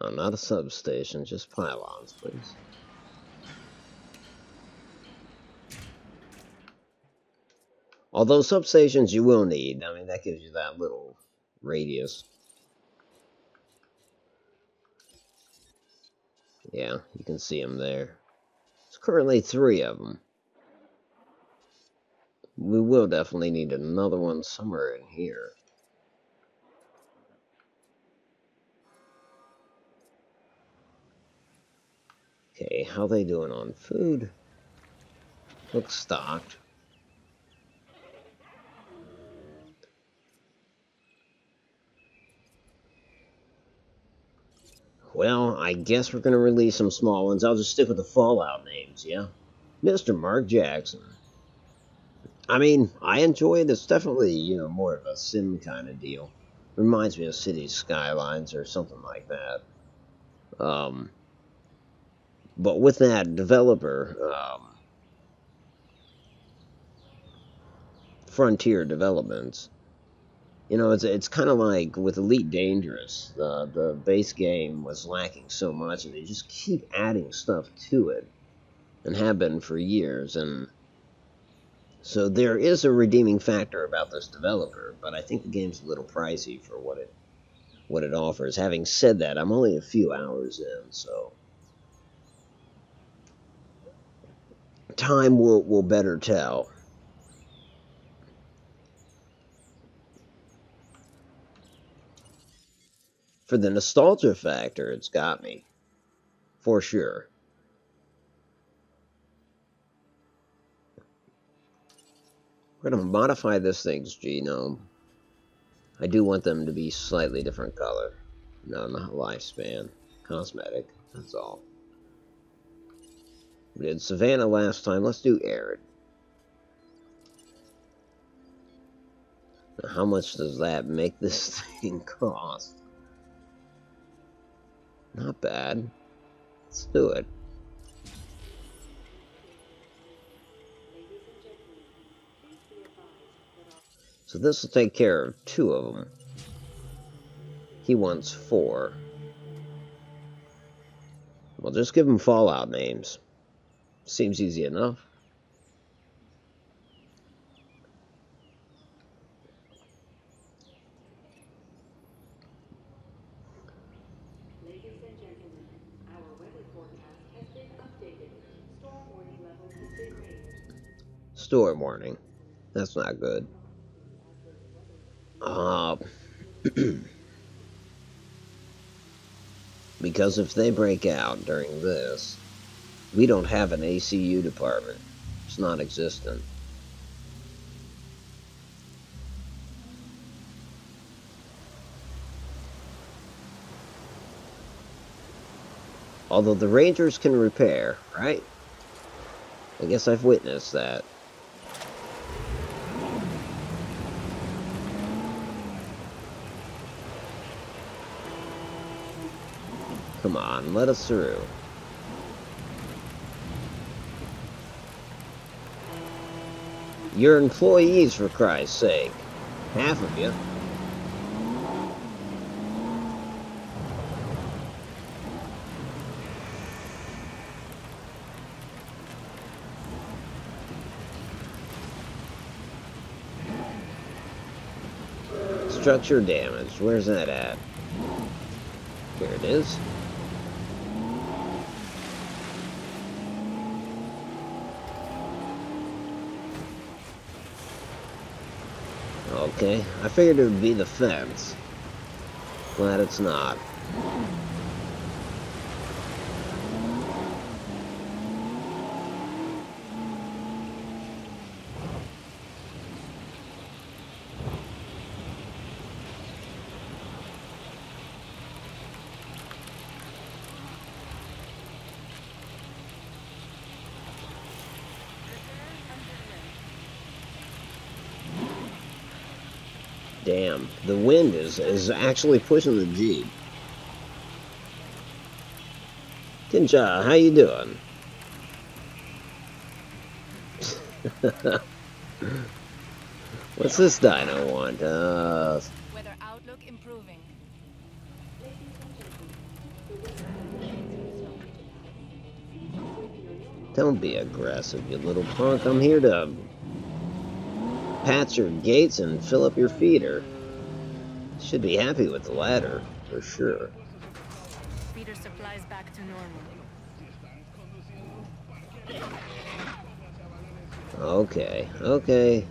No, not a substation, just pylons, please. Although substations you will need. I mean, that gives you that little radius. Yeah, you can see them there. There's currently 3 of them. We will definitely need another one somewhere in here. Okay, how they doing on food? Looks stocked. Well, I guess we're gonna release some small ones. I'll just stick with the Fallout names, yeah? Mr. Mark Jackson. I mean, I enjoy it. It's definitely, you know, more of a sim kind of deal. Reminds me of Cities Skylines or something like that. But with that developer, Frontier Developments, you know, it's kind of like with Elite Dangerous. The base game was lacking so much, and they just keep adding stuff to it, and have been for years. And so there is a redeeming factor about this developer, but I think the game's a little pricey for what it offers. Having said that, I'm only a few hours in, so time will better tell. For the nostalgia factor, it's got me. For sure. We're going to modify this thing's genome. I do want them to be slightly different color. No, not lifespan. Cosmetic. That's all. We did Savannah last time. Let's do Arid. Now, how much does that make this thing cost? Not bad. Let's do it. So this will take care of 2 of them. He wants 4. Well, just give him Fallout names. Seems easy enough.
Ladies and gentlemen, our weather forecast has been updated. Storm warning levels have been raised.
Storm warning. That's not good. Because if they break out during this, we don't have an ACU department. It's non-existent. Although the Rangers can repair, right? I guess I've witnessed that. Come on, let us through. You're employees, for Christ's sake. Half of you. Let's Structure damage. Where's that at? Here it is. Okay, I figured it would be the fence. Glad it's not. Damn, the wind is actually pushing the Jeep. Kinja, how you doing? What's this dino want?
Weather outlook improving.
Don't be aggressive, you little punk. I'm here to patch your gates and fill up your feeder. Should be happy with the latter, for sure.
Feeder supplies back to normal.
Okay, okay.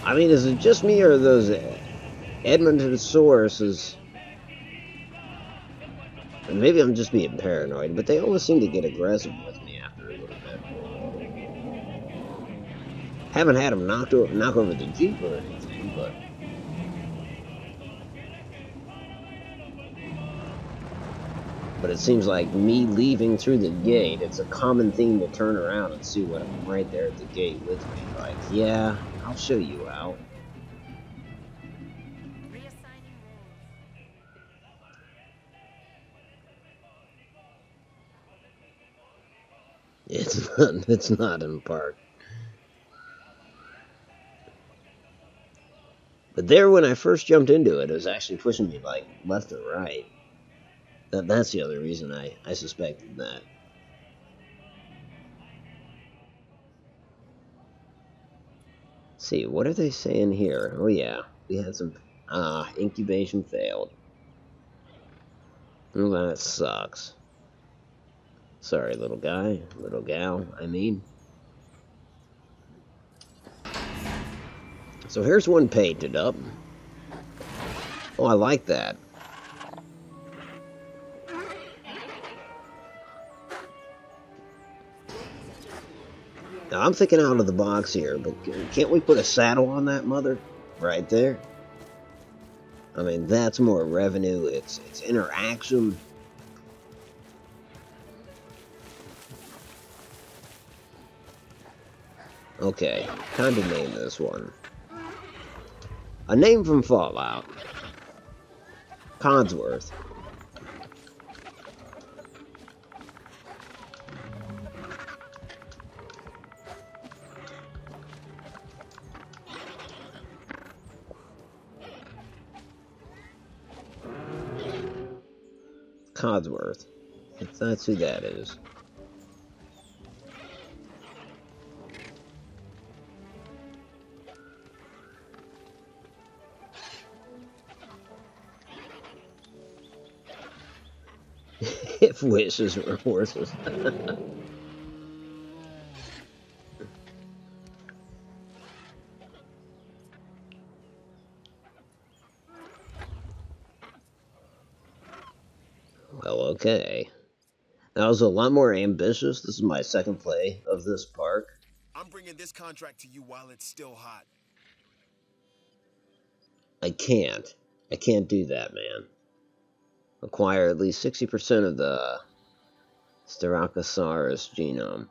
I mean, is it just me or are those Edmontosauruses? Maybe I'm just being paranoid, but they always seem to get aggressive with me after a little bit. Haven't had them knock over the Jeep or anything, but... But it seems like me leaving through the gate, it's a common theme to turn around and see what I'm right there at the gate with me. Like, yeah, I'll show you out.
Reassigning roles.
It's not in park. But there, when I first jumped into it, it was actually pushing me like left or right. That's the other reason I suspected that. Let's see, what are they saying here? Oh yeah, we had some incubation failed. Oh, that sucks. Sorry, little guy, little gal, I mean. So here's one painted up. Oh, I like that. Now, I'm thinking out of the box here, but can't we put a saddle on that mother? Right there. I mean, that's more revenue. It's interaction. Okay, time to name this one. A name from Fallout. Codsworth. Codsworth. That's who that is. If wishes were horses. Well, okay. That was a lot more ambitious. This is my second play of this park.
I'm bringing this contract to you while it's still hot.
I can't. I can't do that, man. Acquire at least 60% of the Styracosaurus genome.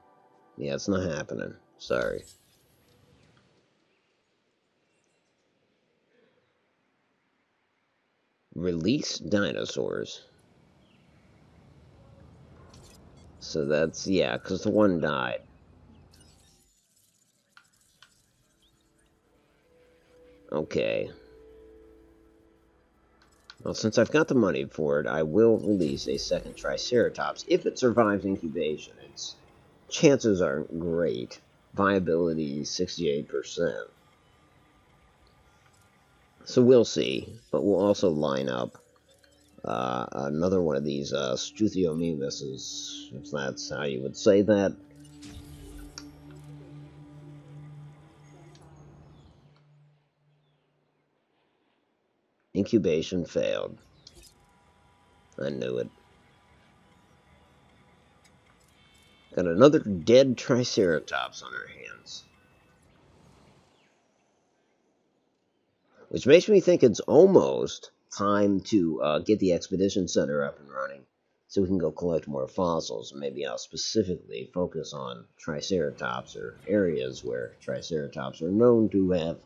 Yeah, it's not happening. Sorry. Release dinosaurs. So that's, yeah, because the one died. Okay. Well, since I've got the money for it, I will release a second Triceratops if it survives incubation. Its chances aren't great. Viability 68%. So we'll see, but we'll also line up another one of these Struthiomimuses, if that's how you would say that. Incubation failed. I knew it. Got another dead Triceratops on our hands. Which makes me think it's almost time to get the expedition center up and running, so we can go collect more fossils. Maybe I'll specifically focus on Triceratops, or areas where Triceratops are known to have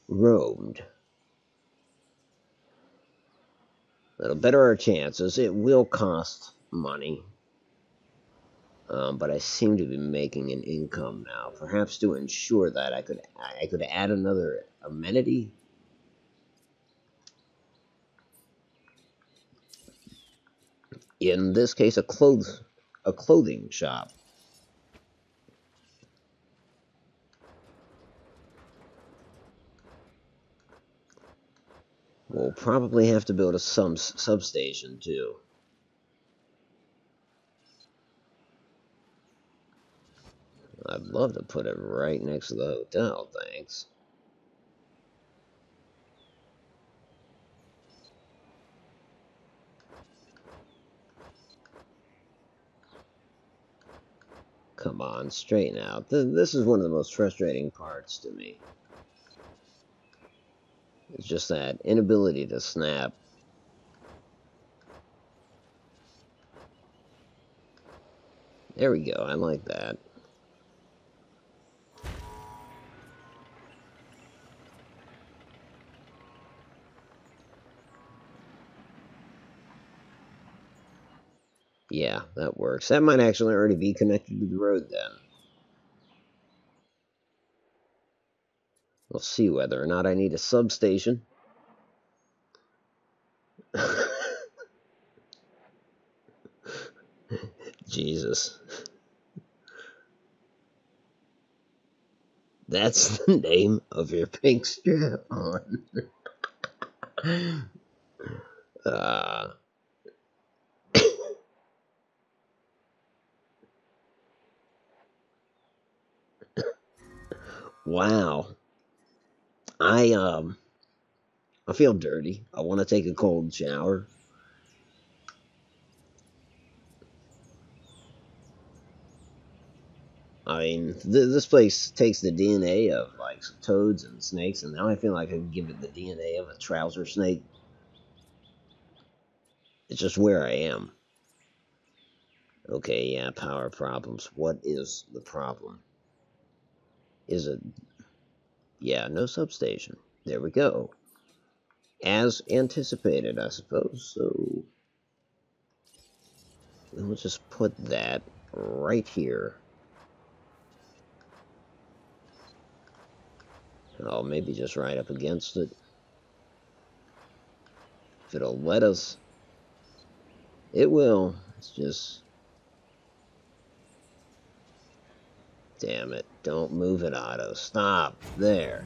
roamed. That'll better our chances. It will cost money, but I seem to be making an income now. Perhaps to ensure that I could add another amenity. In this case, a clothing shop. We'll probably have to build a substation too. I'd love to put it right next to the hotel, thanks. Come on, straighten out. This is one of the most frustrating parts to me. It's just that inability to snap. There we go, I like that. Yeah, that works. That might actually already be connected to the road then. We'll see whether or not I need a substation. Jesus. That's the name of your pink strap on. Wow. I feel dirty. I want to take a cold shower. I mean, this place takes the DNA of, like, toads and snakes, and now I feel like I can give it the DNA of a trouser snake. It's just where I am. Okay, yeah, power problems. What is the problem? Is it... Yeah, no substation. There we go. As anticipated, I suppose, so... We'll just put that right here. Oh, maybe just right up against it. If it'll let us. It will. It's just... Damn it. Don't move it, Otto. Stop. There.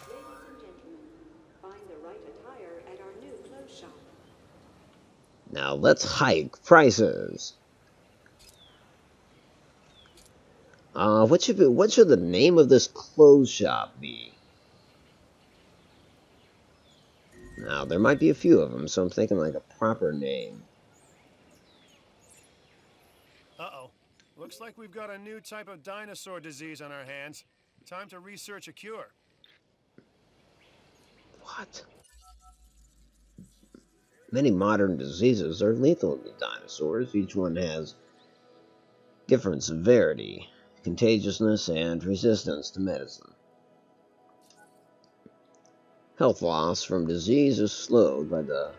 Ladies and gentlemen, find the right attire at our new clothes shop.
Now let's hike prices. What should the name of this clothes shop be? Now, there might be a few of them, so I'm thinking like a proper name.
Uh-oh. Looks like we've got a new type of dinosaur disease on our hands. Time to research a cure.
What? Many modern diseases are lethal to dinosaurs. Each one has different severity, contagiousness, and resistance to medicine. Health loss from disease is slowed by the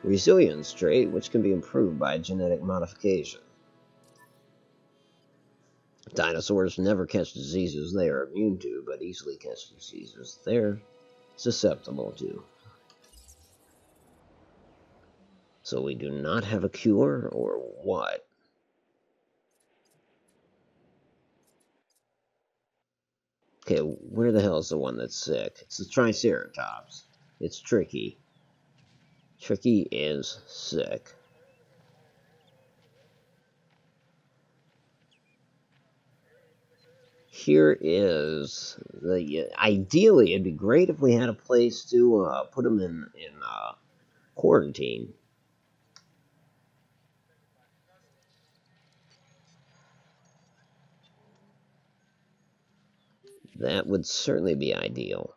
resilience trait, which can be improved by genetic modification. Dinosaurs never catch diseases they are immune to, but easily catch diseases they're susceptible to. So we do not have a cure, or what? Okay, where the hell is the one that's sick? It's the Triceratops. It's Tricky. Tricky is sick. Here is the... ideally, it'd be great if we had a place to put them in quarantine. That would certainly be ideal.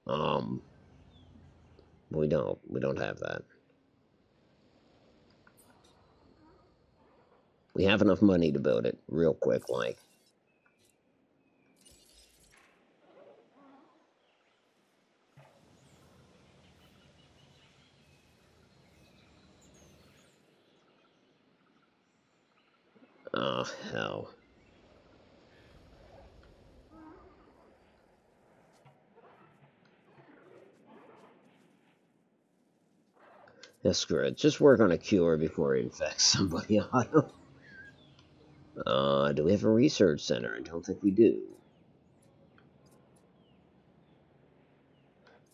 We don't have that. We have enough money to build it real quick, like. Oh, hell. Yeah, screw it. Just work on a cure before it infects somebody on them. Do we have a research center? I don't think we do.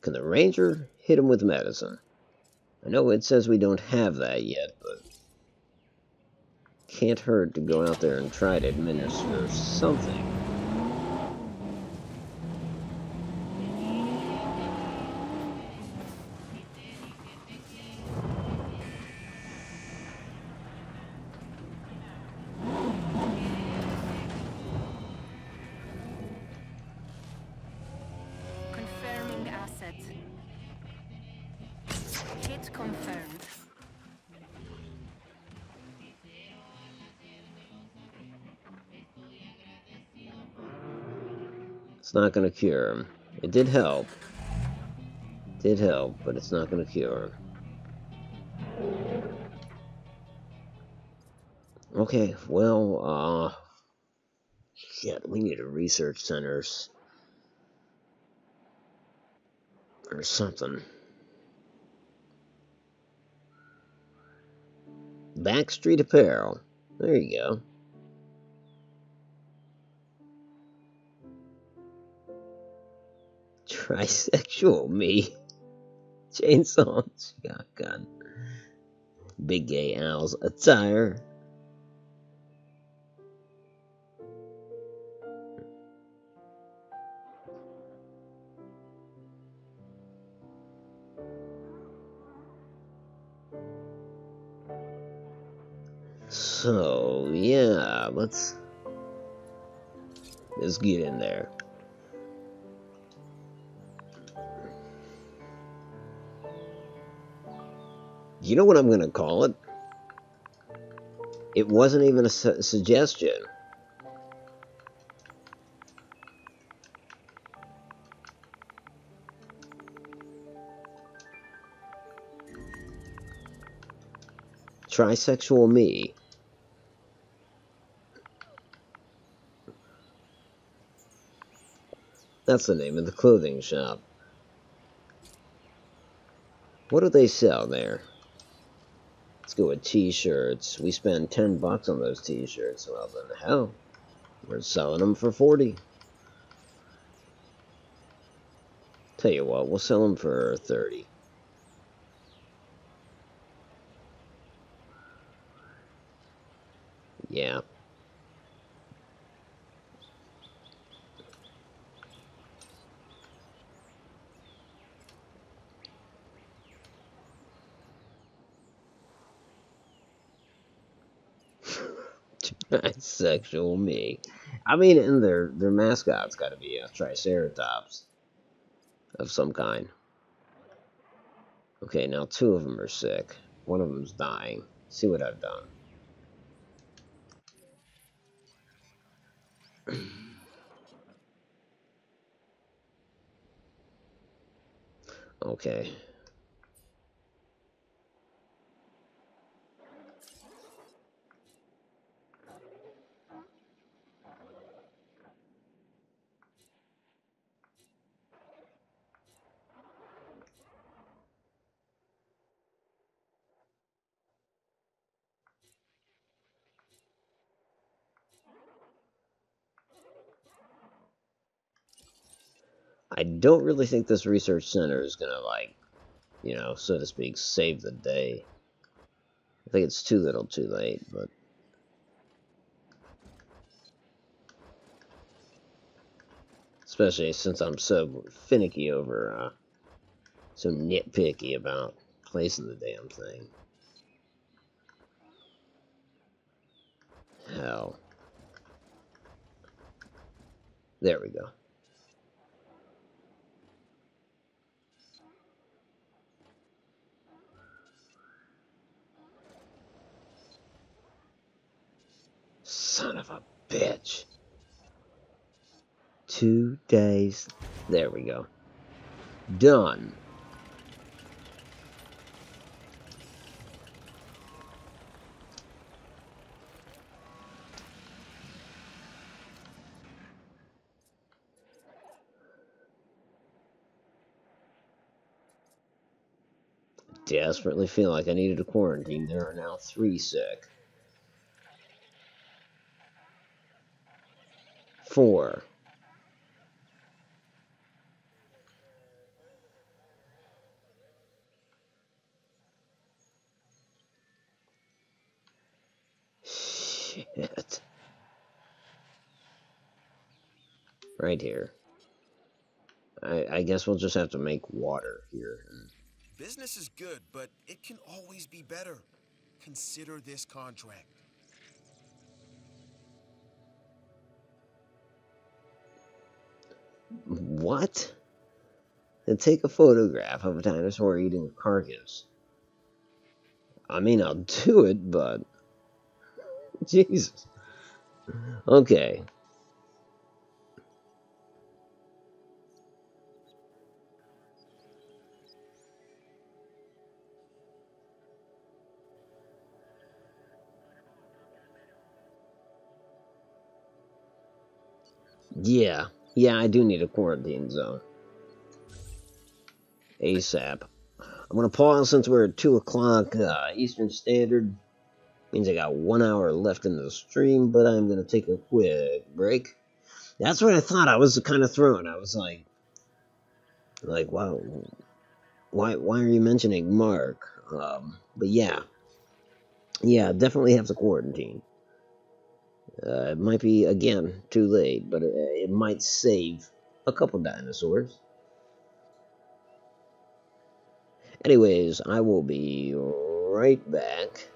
Can the ranger hit him with medicine? I know it says we don't have that yet, but can't hurt to go out there and try to administer something.
Confirming asset. Hit confirmed.
It's not going to cure him. It did help. Did help, but it's not going to cure him. Okay, well, shit, we need a research center or something. Backstreet Apparel. There you go. Trisexual me. Chainsaw shotgun. Big Gay Al's attire. So, yeah, let's get in there. You know what I'm going to call it? It wasn't even a suggestion. Trisexual me. That's the name of the clothing shop. What do they sell there? Let's go with t-shirts. We spend $10 on those t-shirts. Well, then hell, we're selling them for 40. Tell you what, we'll sell them for 30. Yeah. Sexual me. I mean, and their mascot's got to be a Triceratops of some kind. Okay, now 2 of them are sick. 1 of them's dying. See what I've done. Okay. I don't really think this research center is gonna, like, you know, so to speak, save the day. I think it's too little too late, but... Especially since I'm so finicky over, so nitpicky about placing the damn thing. Hell. There we go. Son of a bitch. 2 days. There we go. Done. Desperately feel like I needed a quarantine. There are now 3 sick. 4. Shit. Right here. I guess we'll just have to make water here.
Business is good, but it can always be better. Consider this contract.
What? Then take a photograph of a dinosaur eating a carcass. I mean, I'll do it, but... Jesus. Okay. Yeah. Yeah, I do need a quarantine zone. ASAP. I'm gonna pause since we're at 2 o'clock Eastern Standard. Means I got 1 hour left in the stream, but I'm gonna take a quick break. That's what I thought. I was kind of thrown. I was like, wow, why are you mentioning Mark? But yeah, definitely have to quarantine. It might be again too late, but it might save a couple dinosaurs. Anyways, I will be right back.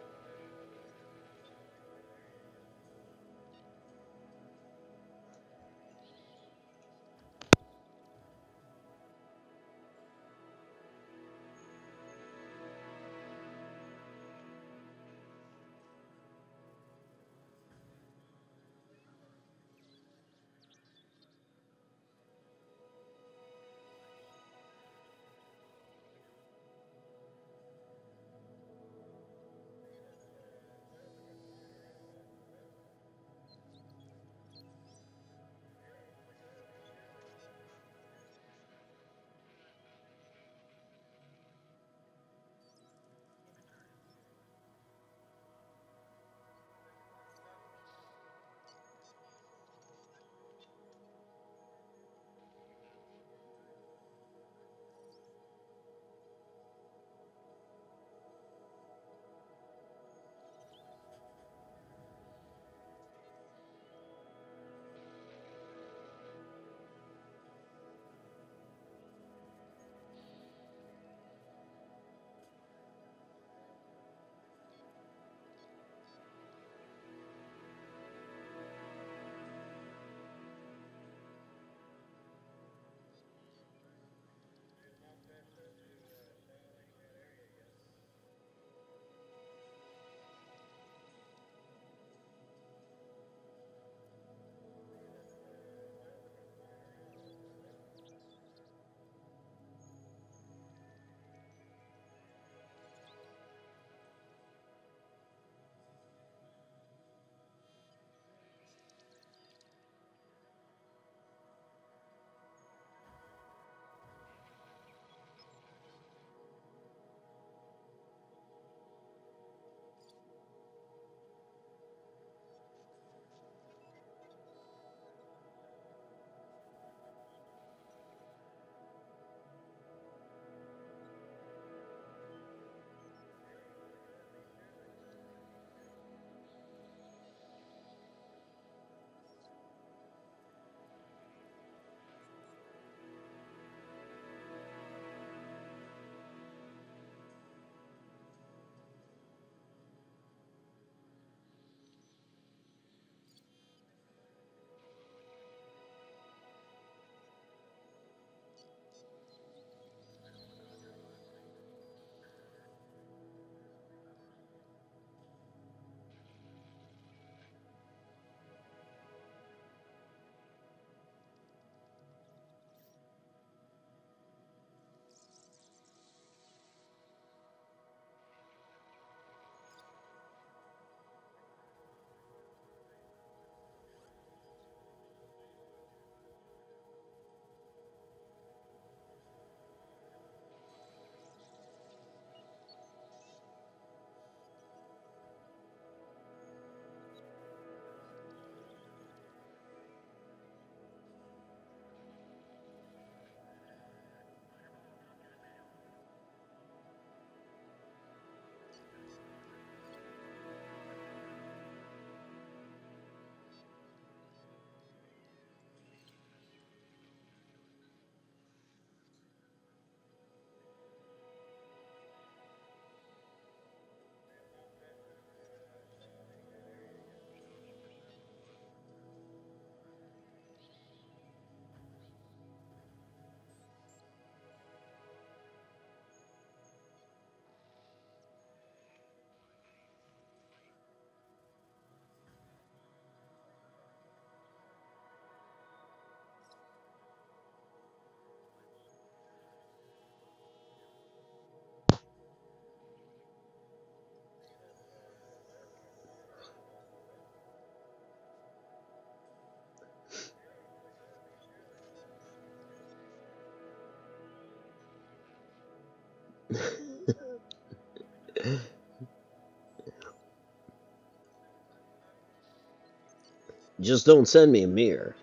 Just don't send me a mirror.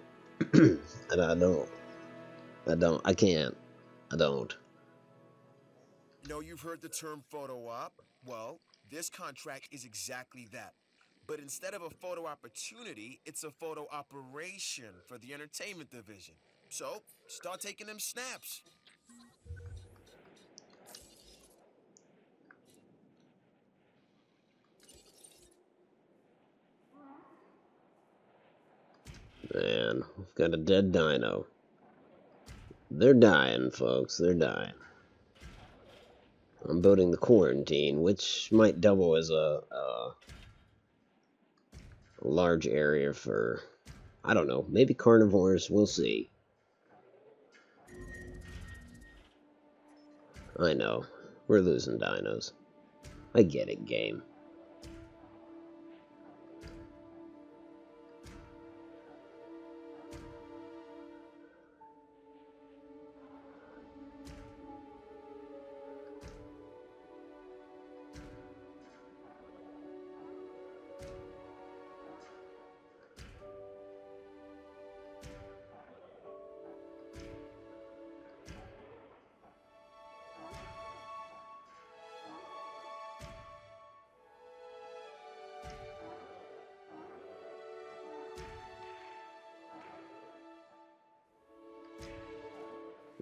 And I don't. I can't. I don't.
Know you've heard the term photo op? Well, this contract is exactly that. But instead of a photo opportunity, it's a photo operation for the entertainment division. So, start taking them snaps.
Man, we've got a dead dino. They're dying, folks. They're dying. I'm voting the quarantine, which might double as a large area for, I don't know, maybe carnivores. We'll see. I know. We're losing dinos. I get it, game.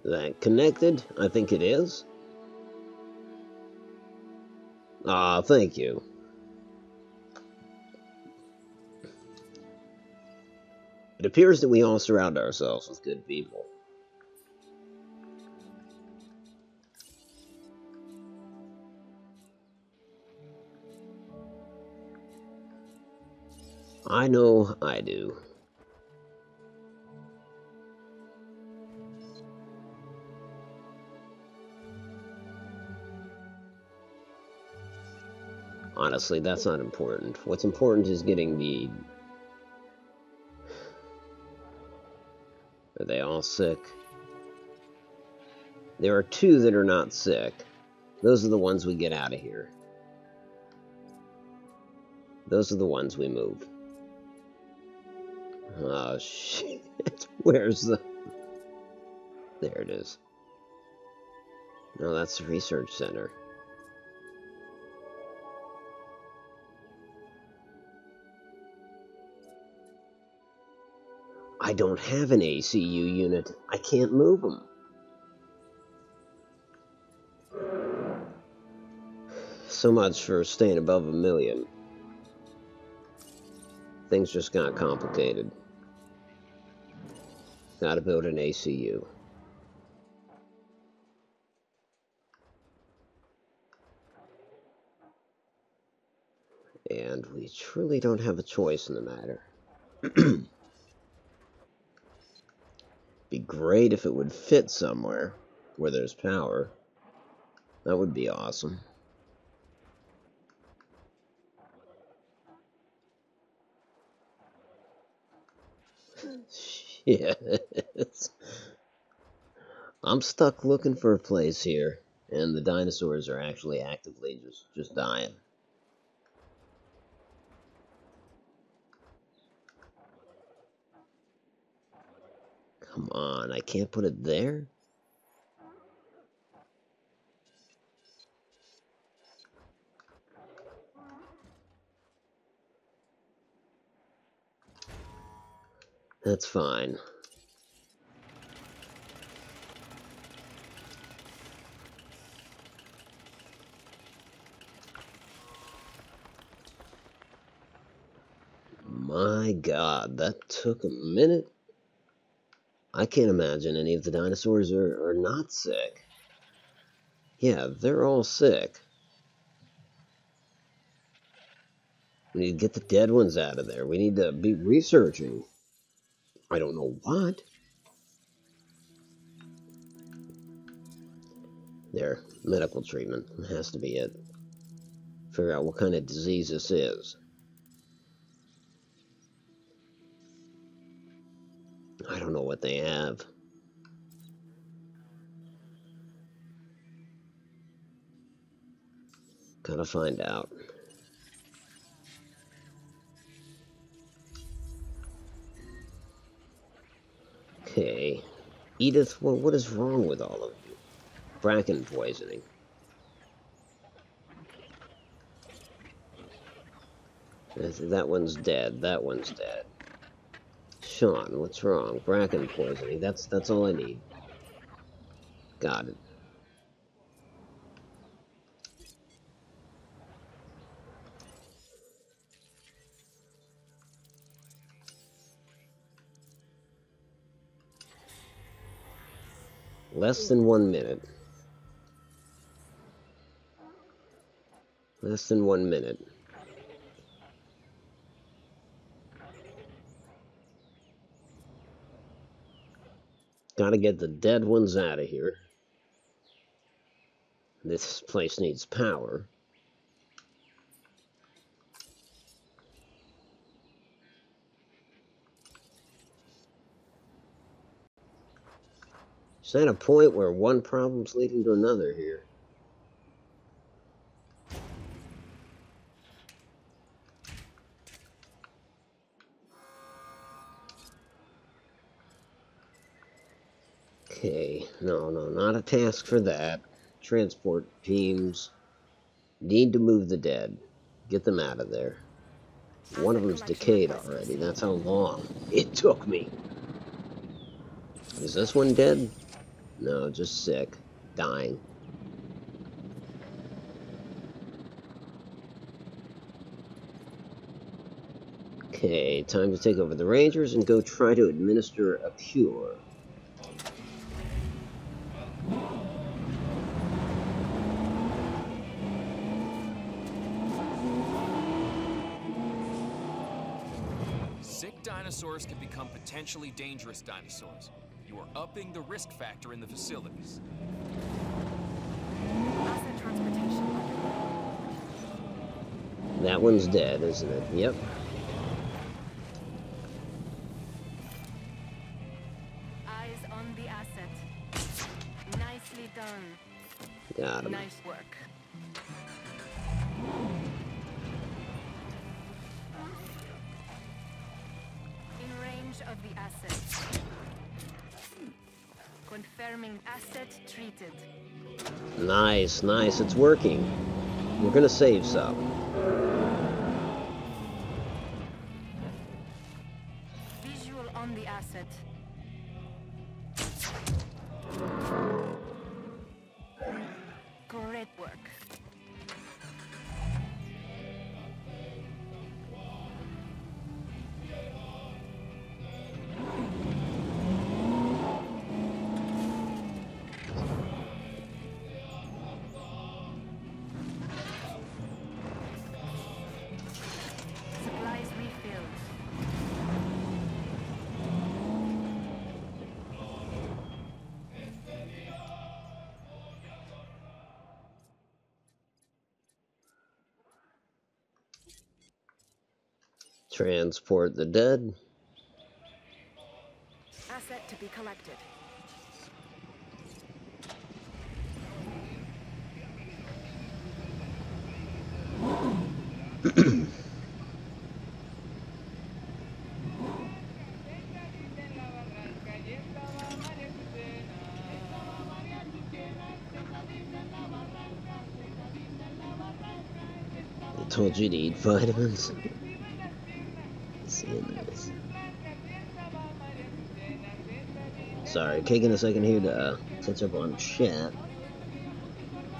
Is that connected? I think it is. Ah, thank you. It appears that we all surround ourselves with good people. I know I do. Honestly, that's not important. What's important is getting the... Are they all sick? There are 2 that are not sick. Those are the ones we get out of here. Those are the ones we move. Oh, shit. Where's the... There it is. No, that's the research center. I don't have an ACU unit. I can't move them. So much for staying above 1 million. Things just got complicated. Gotta build an ACU. And we truly don't have a choice in the matter. Be great if it would fit somewhere where there's power. That would be awesome. Shit. I'm stuck looking for a place here, and the dinosaurs are actually actively just dying. Come on, I can't put it there? That's fine. My God, that took a minute. I can't imagine any of the dinosaurs are not sick. Yeah, they're all sick. We need to get the dead ones out of there. We need to be researching. I don't know what. There, medical treatment. Has to be it. Figure out what kind of disease this is. I don't know what they have. Gotta find out. Okay. Edith, well, what is wrong with all of you? Bracken poisoning. That one's dead. That one's dead. Sean, what's wrong? Bracken poisoning. That's all I need. Got it. Less than 1 minute. Less than 1 minute. Gotta get the dead ones out of here. This place needs power. Is that a point where one problem's leading to another here? Okay, no, not a task for that. Transport teams need to move the dead. Get them out of there. One of them's decayed already. That's how long it took me. Is this one dead? No, just sick. Dying. Okay, time to take over the Rangers and go try to administer a cure.
Sick dinosaurs can become potentially dangerous dinosaurs. You are upping the risk factor in the facilities.
Asset transportation underway.
That one's dead, isn't it? Yep.
Eyes on the asset. Nicely done.
Got him.
Nice work. In range of the asset. Confirming asset treated.
Nice, nice. It's working. We're gonna save some.
Visual on the asset. Great work. Supplies refilled.
Transport the dead.
Asset to be collected.
I told you to eat vitamins. Seeing this. Sorry, taking a second here to catch up on chat.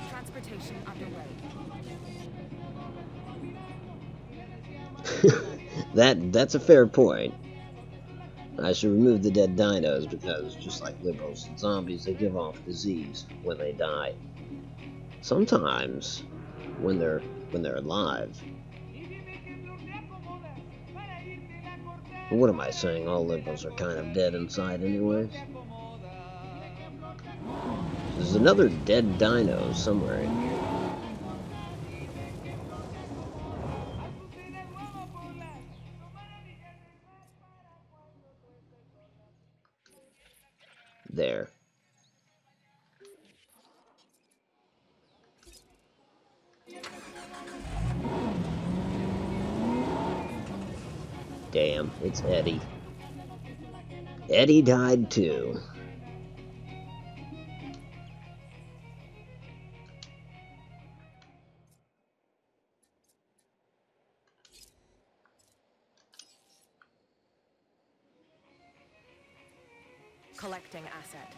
Transportation underway.
That's a fair point. I should remove the dead dinos because, just like liberals and zombies, they give off disease when they die. Sometimes, when they're alive. But what am I saying? All liberals are kind of dead inside, anyways. There's another dead dino somewhere in here. There. damn, it's Eddie. Eddie died too.
Collecting asset.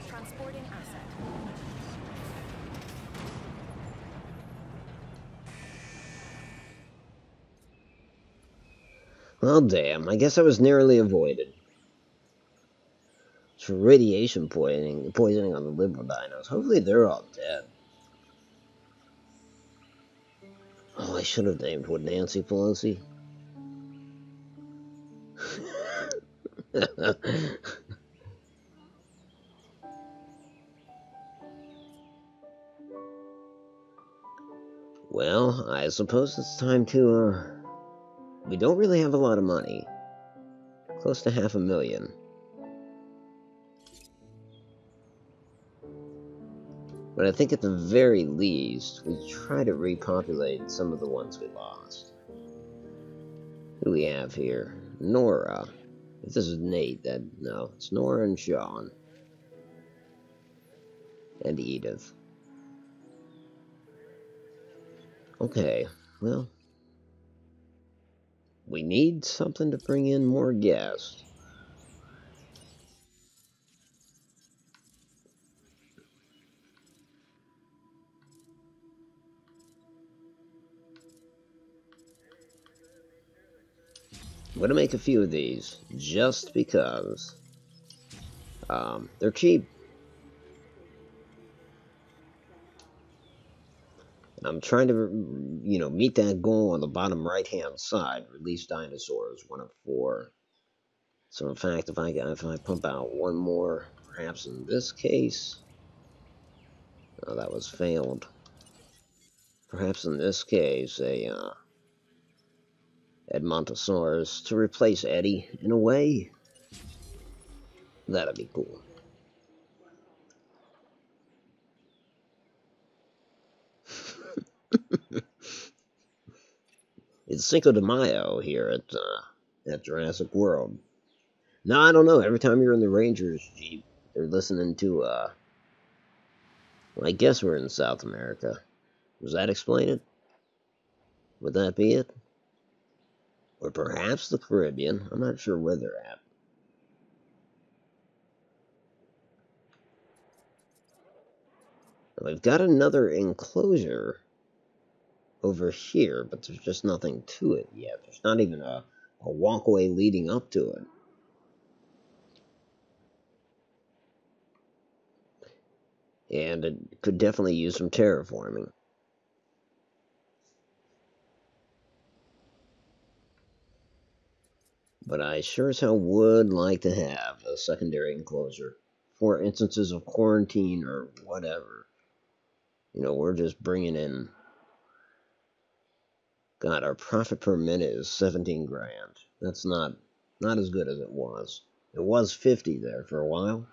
Transporting asset.
Well, damn, I guess I was narrowly avoided. It's for radiation poisoning on the liberal dinos. Hopefully they're all dead. Oh, I should have named what Nancy Pelosi. Well, I suppose it's time to, we don't really have a lot of money. Close to $500,000. But I think at the very least, we try to repopulate some of the ones we lost. Who do we have here? Nora. If this is Nate, then no. It's Nora and Sean. And Edith. Okay, well. We need something to bring in more guests. I'm gonna make a few of these, just because. They're cheap. I'm trying to, meet that goal on the bottom right-hand side. Release dinosaurs, 1 of 4. So in fact, if I pump out one more, perhaps in this case, oh, that was failed. Perhaps in this case, a Edmontosaurus to replace Eddie in a way. That'd be cool. It's Cinco de Mayo here at Jurassic World. Now, I don't know, every time you're in the Rangers Jeep, they're listening to, well, I guess we're in South America. Does that explain it? Would that be it? Or perhaps the Caribbean. I'm not sure where they're at. We've got another enclosure over here, but there's just nothing to it yet. There's not even a walkway leading up to it. And it could definitely use some terraforming. But I sure as hell would like to have a secondary enclosure for instances of quarantine or whatever. We're just bringing in... God, our profit per minute is 17 grand. That's not as good as it was. It was 50 there for a while.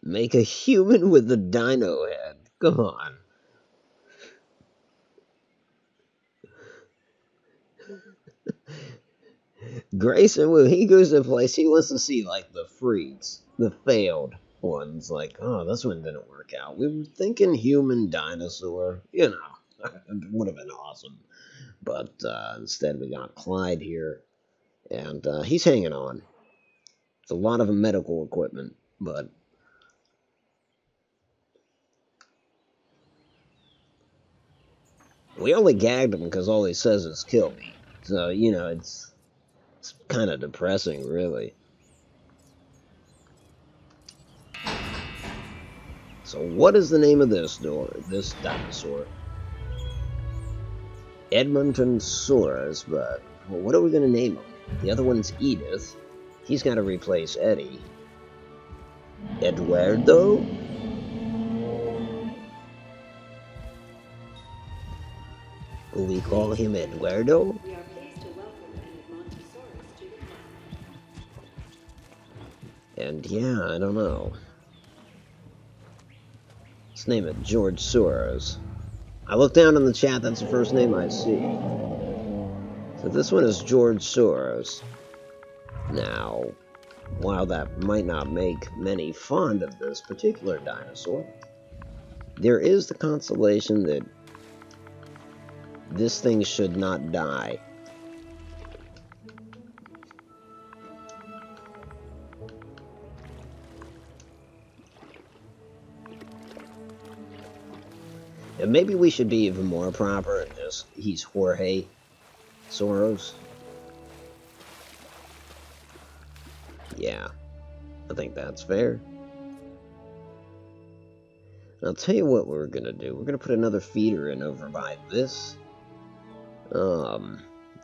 Make a human with a dino head. Come on. Grayson, when he goes to a place, he wants to see, like, the freaks. The failed ones. Like, oh, this one didn't work out. We were thinking human dinosaur. It would have been awesome. But instead we got Clyde here, and he's hanging on. It's a lot of medical equipment, but we only gagged him because all he says is kill me. So, you know, it's kind of depressing, really. So what is the name of this dinosaur? Edmontonsaurus, but well, what are we going to name him? The other one's Edith. He's got to replace Eddie. Eduardo? Will we call him Eduardo?
We are pleased to welcome an Edmontosaurus to the
And yeah, I don't know. Let's name it George Soros. I look down in the chat, that's the first name I see. So this one is George Soros. Now, while that might not make many fond of this particular dinosaur, there is the consolation that this thing should not die. And maybe we should be even more proper in this. He's Jorge Soros. Yeah, I think that's fair. And I'll tell you what we're gonna do. We're gonna put another feeder in over by this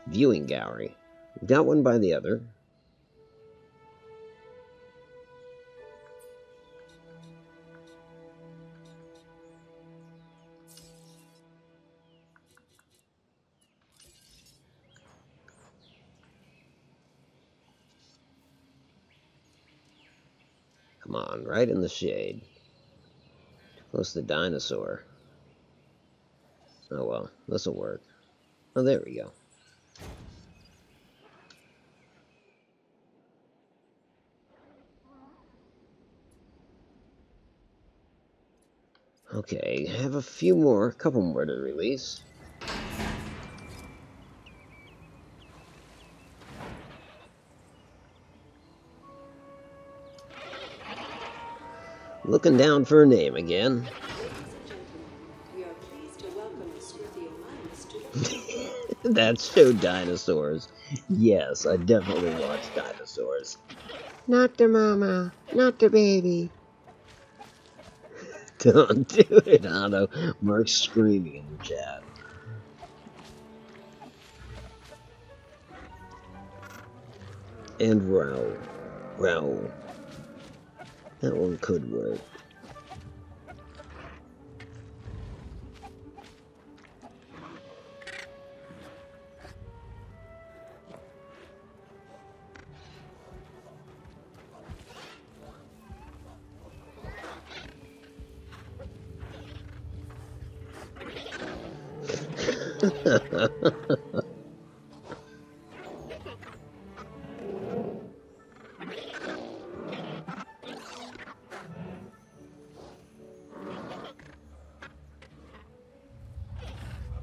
viewing gallery. We've got one by the other. Come on, right in the shade. Close to the dinosaur. Oh well, this'll work. Oh, there we go. Okay, I have a couple more to release. Looking down for a name again.
We are pleased to welcome Scorpiominus to the
That show Dinosaurs. Yes, I definitely watched Dinosaurs. Not the mama, not the baby. Don't do it, Otto. Mark's screaming in the chat. And Row. That one could work.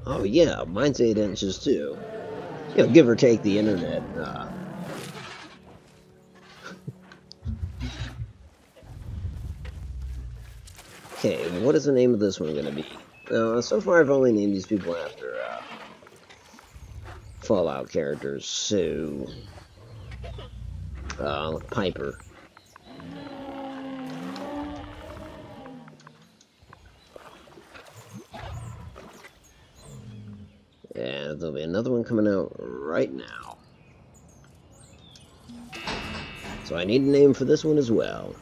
Oh yeah, mine's 8 inches too. You know, give or take the internet. Okay, what is the name of this one going to be? So far I've only named these people after Fallout characters, so Piper. And there'll be another one coming out right now. So I need a name for this one as well.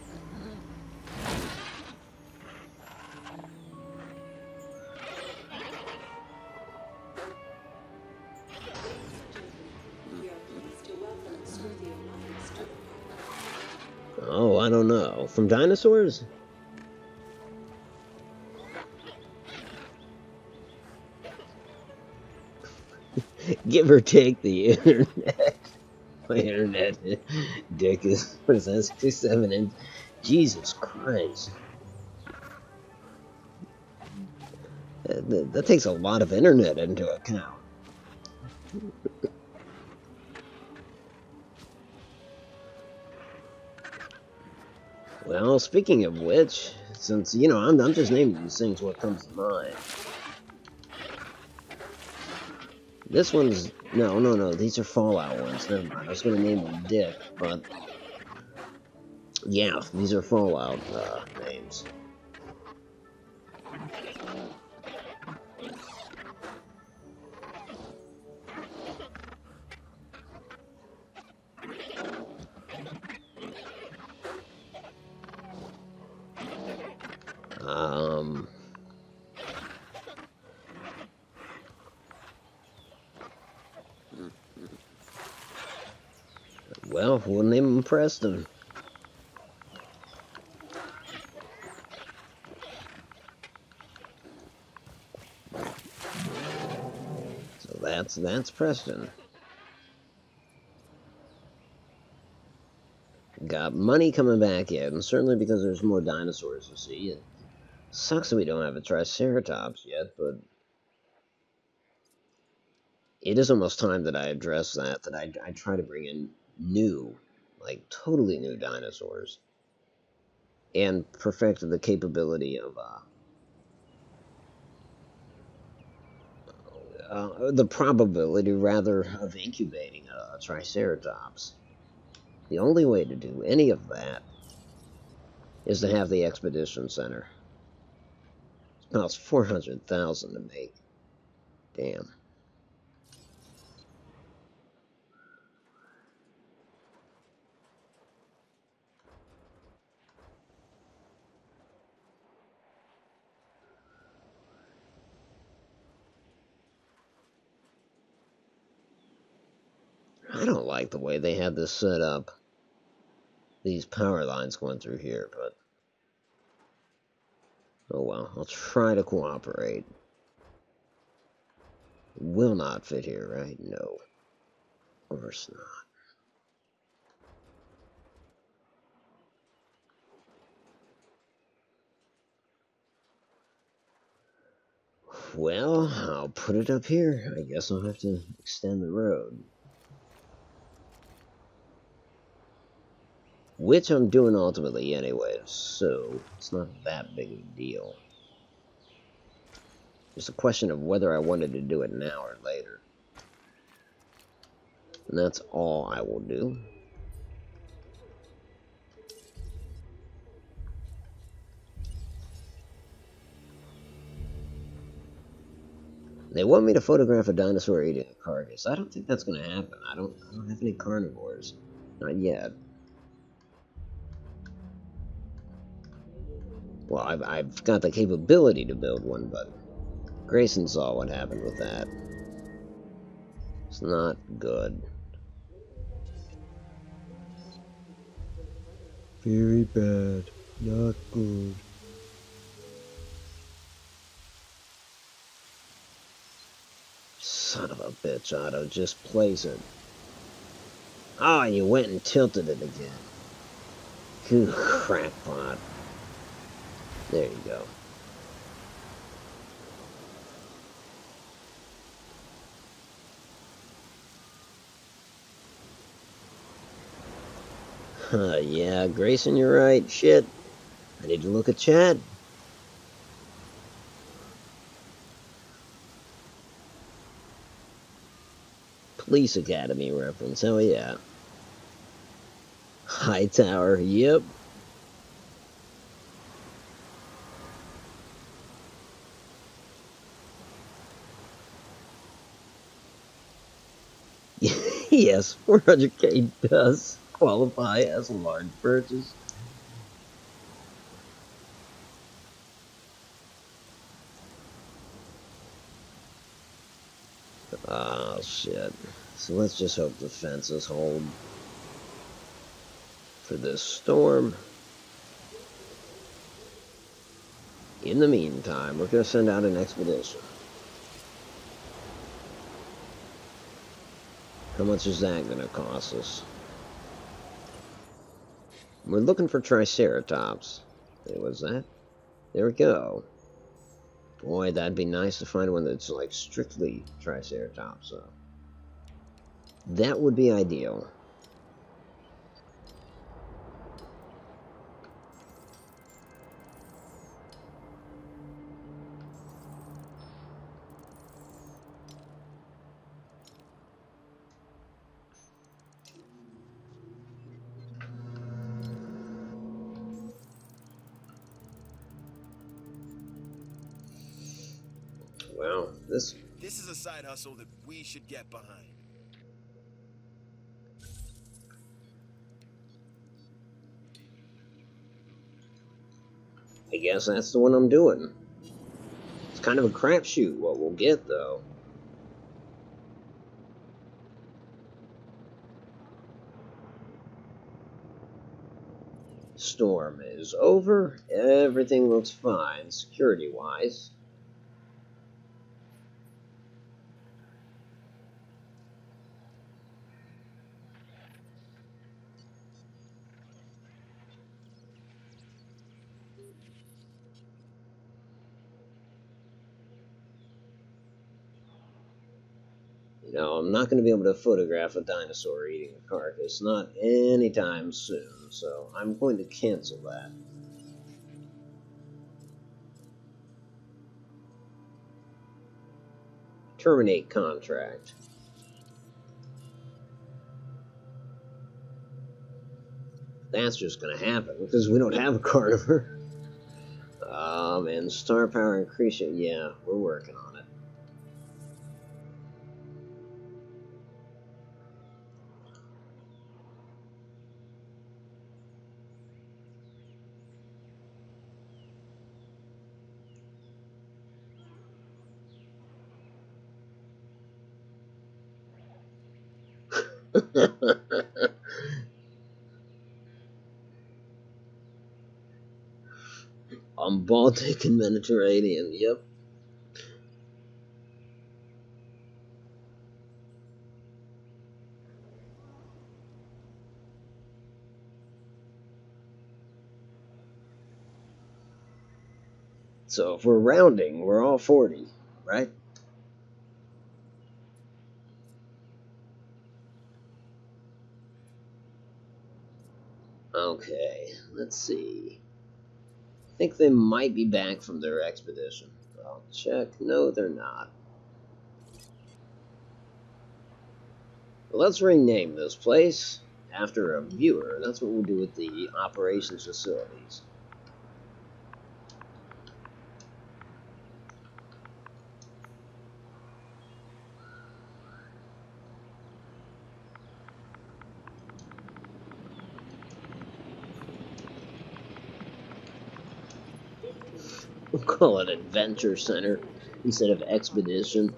Oh, I don't know. From Dinosaurs? Give or take the internet. My internet dick is, what is that, 67 inch? Jesus Christ. That takes a lot of internet into account. Well, speaking of which, since, you know, I'm just naming these things what comes to mind. This one's... No, these are Fallout ones. Never mind, I was going to name them Dick, but... Yeah, these are Fallout names. Well, we'll name him Preston. So that's Preston. Got money coming back in, certainly because there's more dinosaurs to see. It sucks that we don't have a Triceratops yet, but it is almost time that I address that I try to bring in new, like totally new dinosaurs, and perfect the capability of the probability, rather, of incubating a Triceratops. The only way to do any of that is to have the Expedition Center. It costs $400,000 to make. Damn. I don't like the way they had this set up. These power lines going through here, but... oh well, I'll try to cooperate. Will not fit here, right? No. Of course not. Well, I'll put it up here. I guess I'll have to extend the road. Which I'm doing ultimately anyway, so it's not that big of a deal. It's a question of whether I wanted to do it now or later. And that's all I will do. They want me to photograph a dinosaur eating a carcass. I don't think that's going to happen. I don't have any carnivores. Not yet. Well, I've got the capability to build one, but Grayson saw what happened with that. It's not good. Very bad. Not good. Son of a bitch, Otto. Just place it. Oh, you went and tilted it again. You crackpot. There you go. Yeah, Grayson, you're right. Shit. I need to look at chat. Police Academy reference. Hell yeah. Hightower. Yep. Yes, 400K does qualify as a large purchase. Oh, shit. So let's just hope the fences hold for this storm. In the meantime, we're going to send out an expedition. How much is that going to cost us? We're looking for Triceratops. Hey, what's that? There we go. Boy, that'd be nice to find one that's like strictly Triceratops, so that would be ideal. Well, this
This is a side hustle that we should get behind.
I guess that's the one I'm doing. It's kind of a crapshoot what we'll get, though. Storm is over. Everything looks fine, security-wise. You know, I'm not going to be able to photograph a dinosaur eating a carcass, not anytime soon, so I'm going to cancel that. Terminate contract. That's just going to happen, because we don't have a carnivore. And star power increasing, yeah, we're working on it. On Baltic and Mediterranean, yep. So if we're rounding, we're all 40, right? Okay, let's see. I think they might be back from their expedition. I'll check. No, they're not. Well, let's rename this place after a viewer. That's what we'll do with the operations facilities. We'll call it Adventure Center instead of Expedition,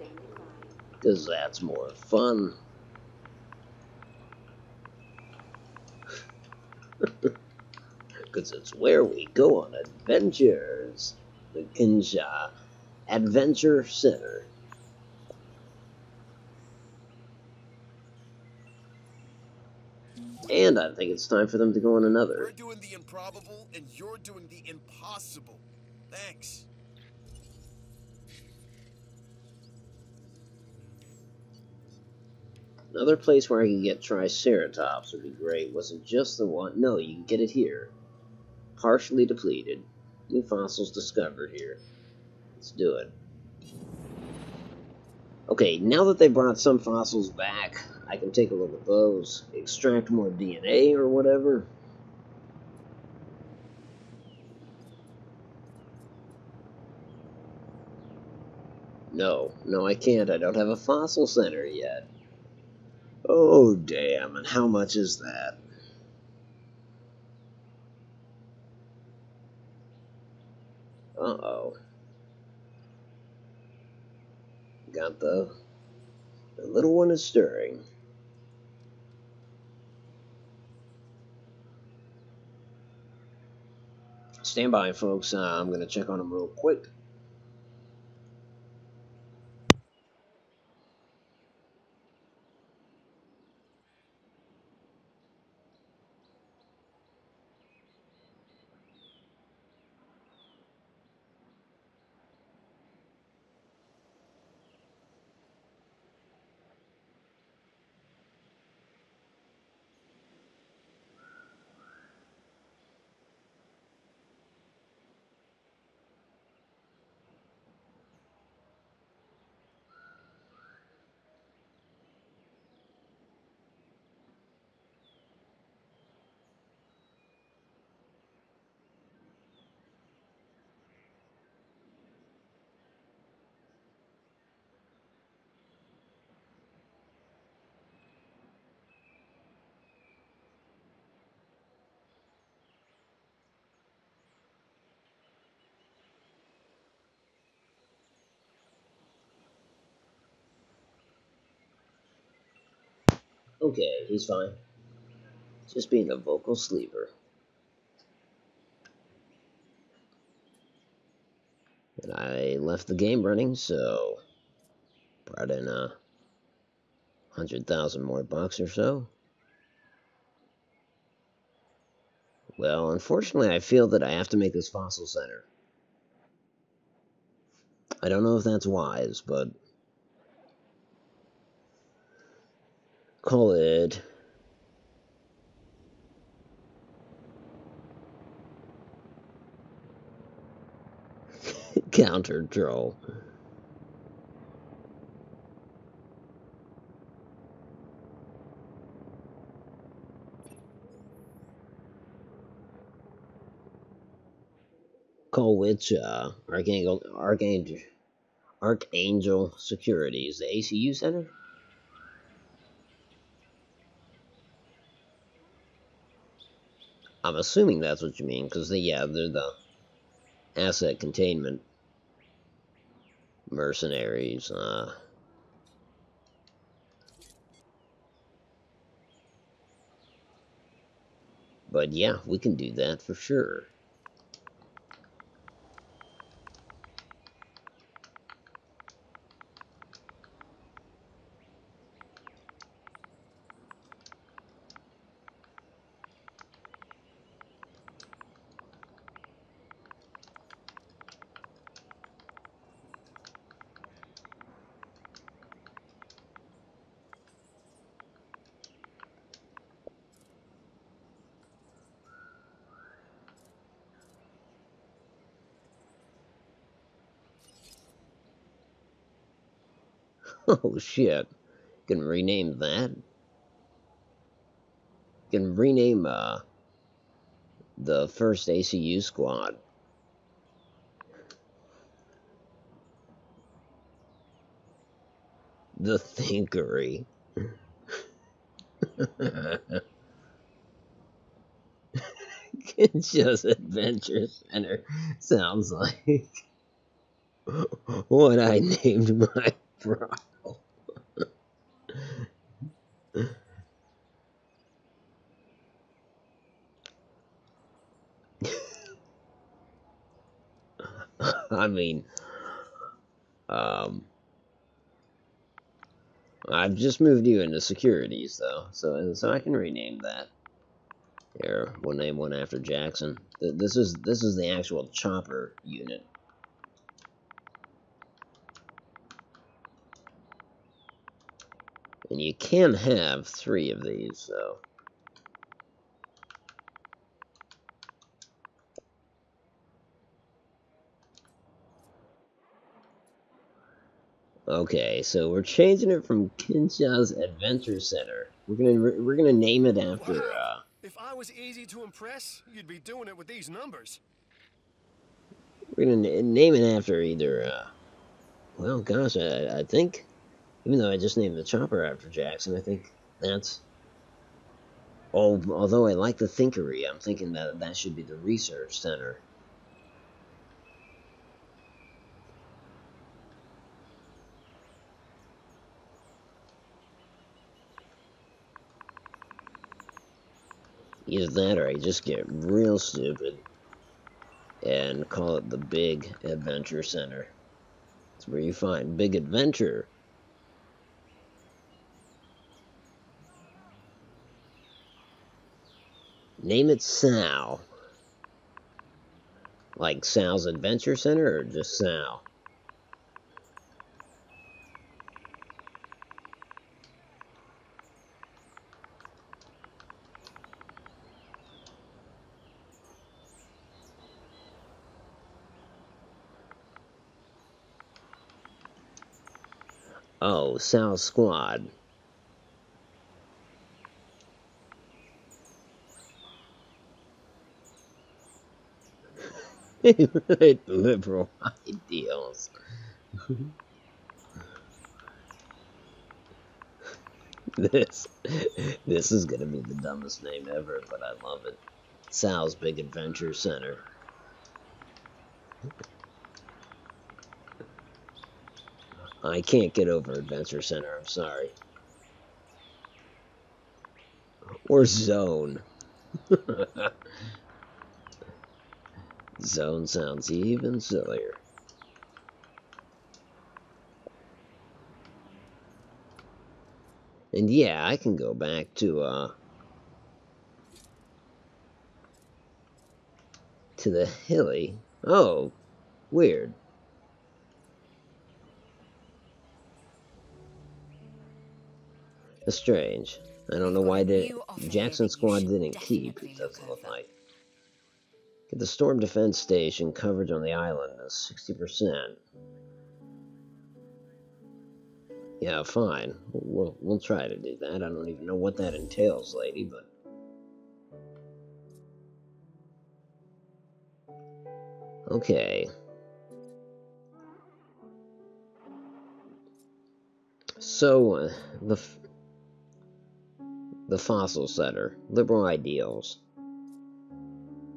because that's more fun. Because it's where we go on adventures. The Kinsha Adventure Center. And I think it's time for them to go on another.
We're doing the improbable, and you're doing the impossible. Thanks.
Another place where I can get Triceratops would be great. Was it just the one? No, you can get it here. Partially depleted. New fossils discovered here. Let's do it. Okay, now that they brought some fossils back, I can take a look at those, extract more DNA or whatever. No, I can't. I don't have a fossil center yet. Oh, damn, and how much is that? Uh-oh. Got the little one is stirring. Stand by, folks. I'm going to check on him real quick. Okay, he's fine. Just being a vocal sleeper. And I left the game running, so brought in 100,000 more bucks or so. Well, unfortunately, I feel that I have to make this fossil center. I don't know if that's wise, but call it counter troll. Call which Archangel Securities, the ACU Center? I'm assuming that's what you mean, because they're the asset containment mercenaries. But yeah, we can do that for sure. Oh shit. Can rename that. Can rename the first ACU squad. The Thinkery. Just Adventure Center sounds like what I named my bro. I mean, I've just moved you into securities though, so I can rename that. Here, we'll name one after Jackson. This is the actual chopper unit. And you can have 3 of these, so. Okay, so we're changing it from Kinshaw's Adventure Center. We're gonna name it after.
Wow. If I was easy to impress, you'd be doing it with these numbers.
We're gonna name it after either. Well, gosh, I think, even though I just named the chopper after Jackson, I think that's. Oh, although I like the Thinkery, I'm thinking that should be the research center. Either that or I just get real stupid and call it the Big Adventure Center. It's where you find big adventure. Name it Sal. Like Sal's Adventure Center or just Sal? Oh, Sal's Squad. Liberal ideals. this is gonna be the dumbest name ever, but I love it. Sal's Big Adventure Center. I can't get over Adventure Center, I'm sorry. Or zone. Zone sounds even sillier. And yeah, I can go back to the hilly. Oh, weird. That's strange. I don't know
We've got
why
a
the
new offer here
Jackson
that you
squad
should
didn't keep,
definitely
it
look
doesn't look
over.
like. Get the storm defense station coverage on the island to 60%. Yeah, fine. We'll try to do that. I don't even know what that entails, lady, but okay. So the fossil center, liberal ideals.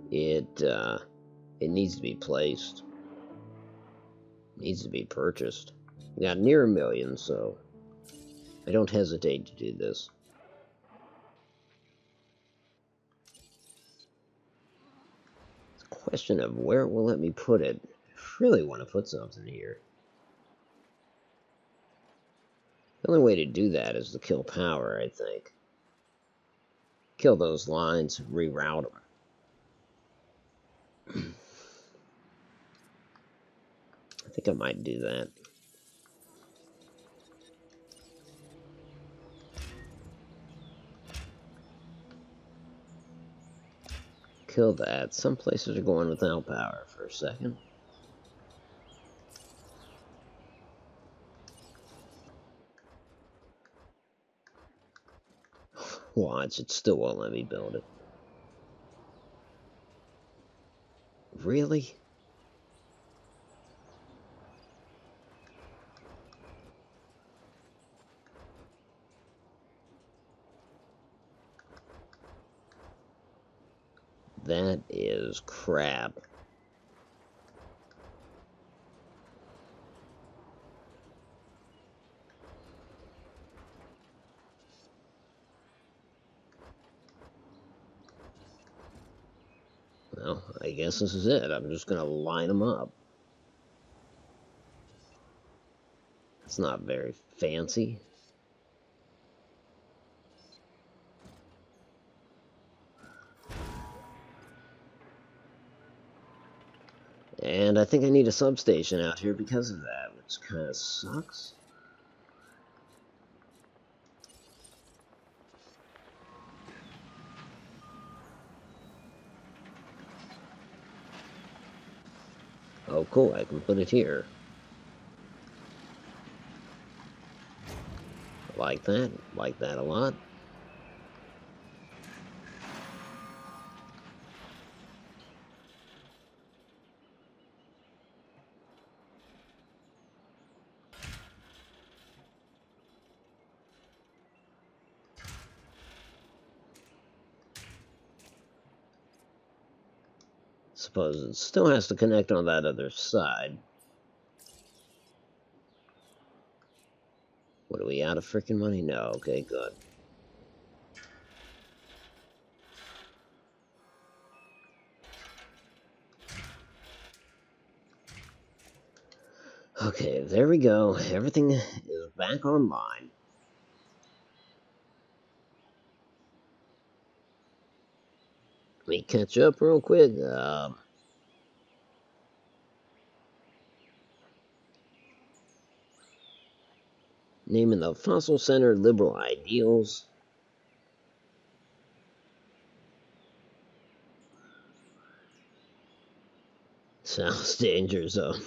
It needs to be placed. Needs to be purchased. We got near 1 million, so I don't hesitate to do this. Question of where it will let me put it. I really want to put something here. The only way to do that is to kill power, I think. Kill those lines, reroute them. I think I might do that. Kill that. Some places are going without power for a second. Watch, it still won't let me build it. Really? That is crap. Well, I guess this is it. I'm just going to line them up. It's not very fancy. And I think I need a substation out here because of that, which kind of sucks. Oh, cool, I can put it here. Like that a lot. Suppose it still has to connect on that other side. What, are we out of freaking money? No, okay, good. Okay, there we go. Everything is back online. Let me catch up real quick. Naming the Fossil Center Liberal Ideals. South Danger Zone.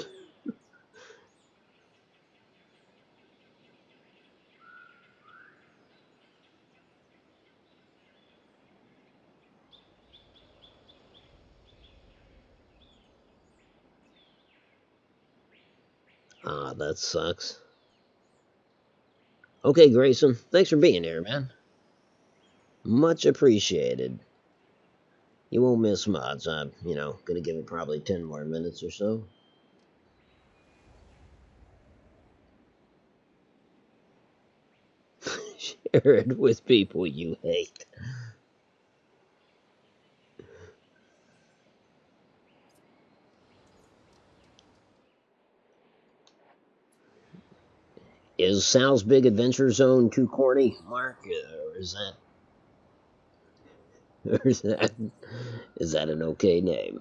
Ah, that sucks. Okay, Grayson, thanks for being here, man. Much appreciated. You won't miss much. I'm, gonna give it probably 10 more minutes or so. Share it with people you hate. Is Sal's Big Adventure Zone too corny, Mark? Or is or is that an okay name?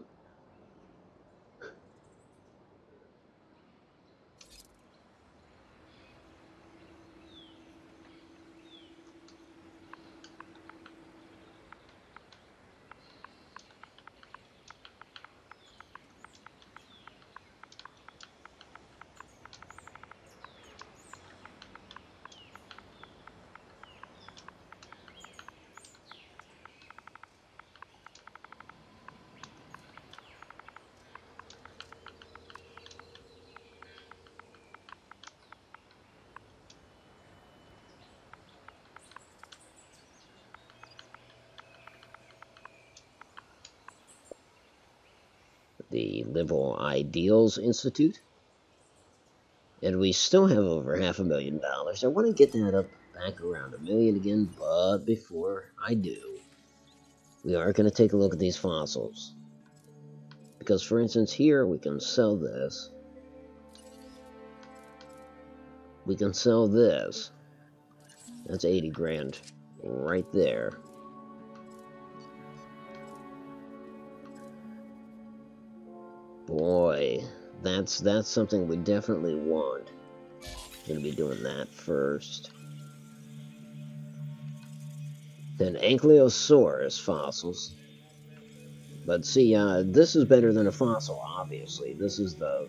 The Liberal Ideals Institute. And we still have over $500,000. I want to get that up back around $1 million again, but before I do, we are going to take a look at these fossils. Because, for instance, here we can sell this. We can sell this. That's 80 grand right there. Boy, that's something we definitely want. Gonna be doing that first. Then Ankylosaurus fossils. But see, this is better than a fossil, obviously. This is the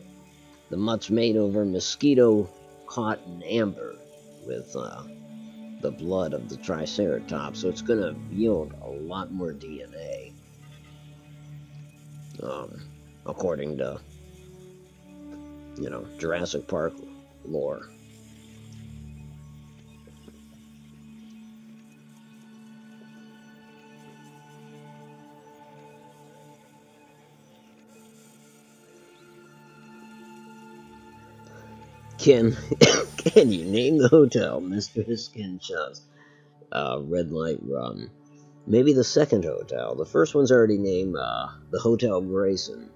much made over mosquito cotton amber with the blood of the Triceratops, so it's gonna yield a lot more DNA. According to, Jurassic Park lore. Can you name the hotel, Mr. Skinshaw's Red Light Run? Maybe the second hotel. The first one's already named the Hotel Grayson.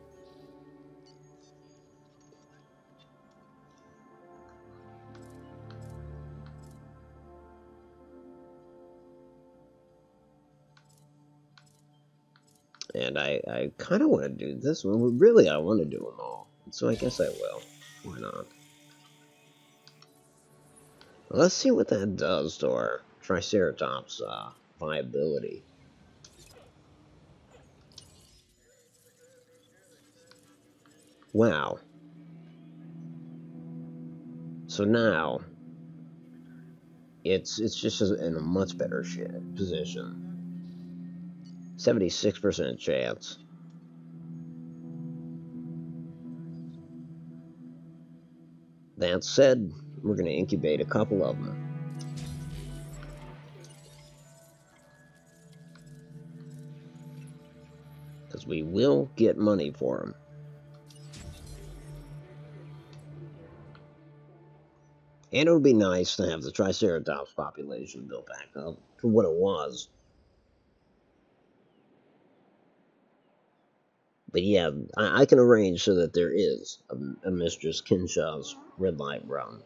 And I kind of want to do this one. Well, really, I want to do them all. So I guess I will. Why not? Well, let's see what that does to our Triceratops viability. Wow. So now, it's just in a much better position. 76% chance. That said, we're going to incubate a couple of them. Because we will get money for them. And it would be nice to have the Triceratops population built back up to what it was. But yeah, I can arrange so that there is a Mistress Kinshaw's Red Light Run.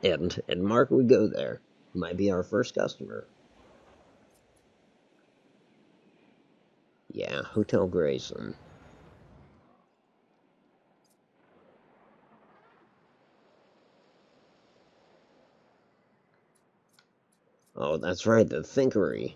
and Mark would go there. Might be our first customer. Yeah, Hotel Grayson. Oh, that's right, the Thinkery.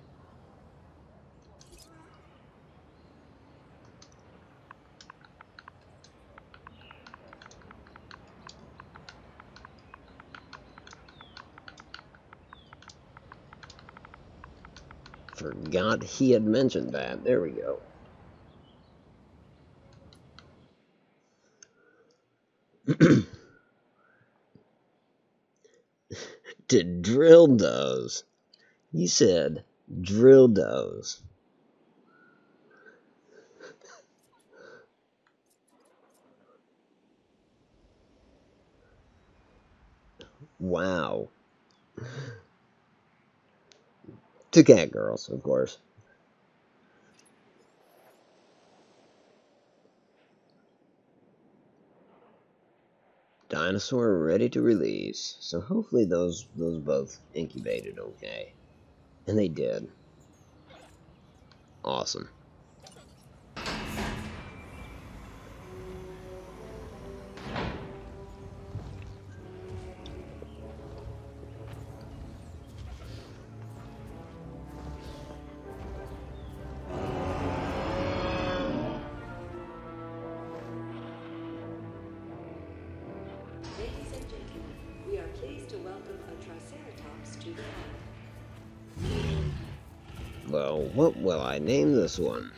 Forgot he had mentioned that. There we go. To drill those. You said drill those. Wow. To cat girls, of course. Dinosaur ready to release. So hopefully those both incubated okay. And they did. Awesome.
Ladies and gentlemen, we are pleased to welcome a Triceratops to the island.
Well, what will I name this one?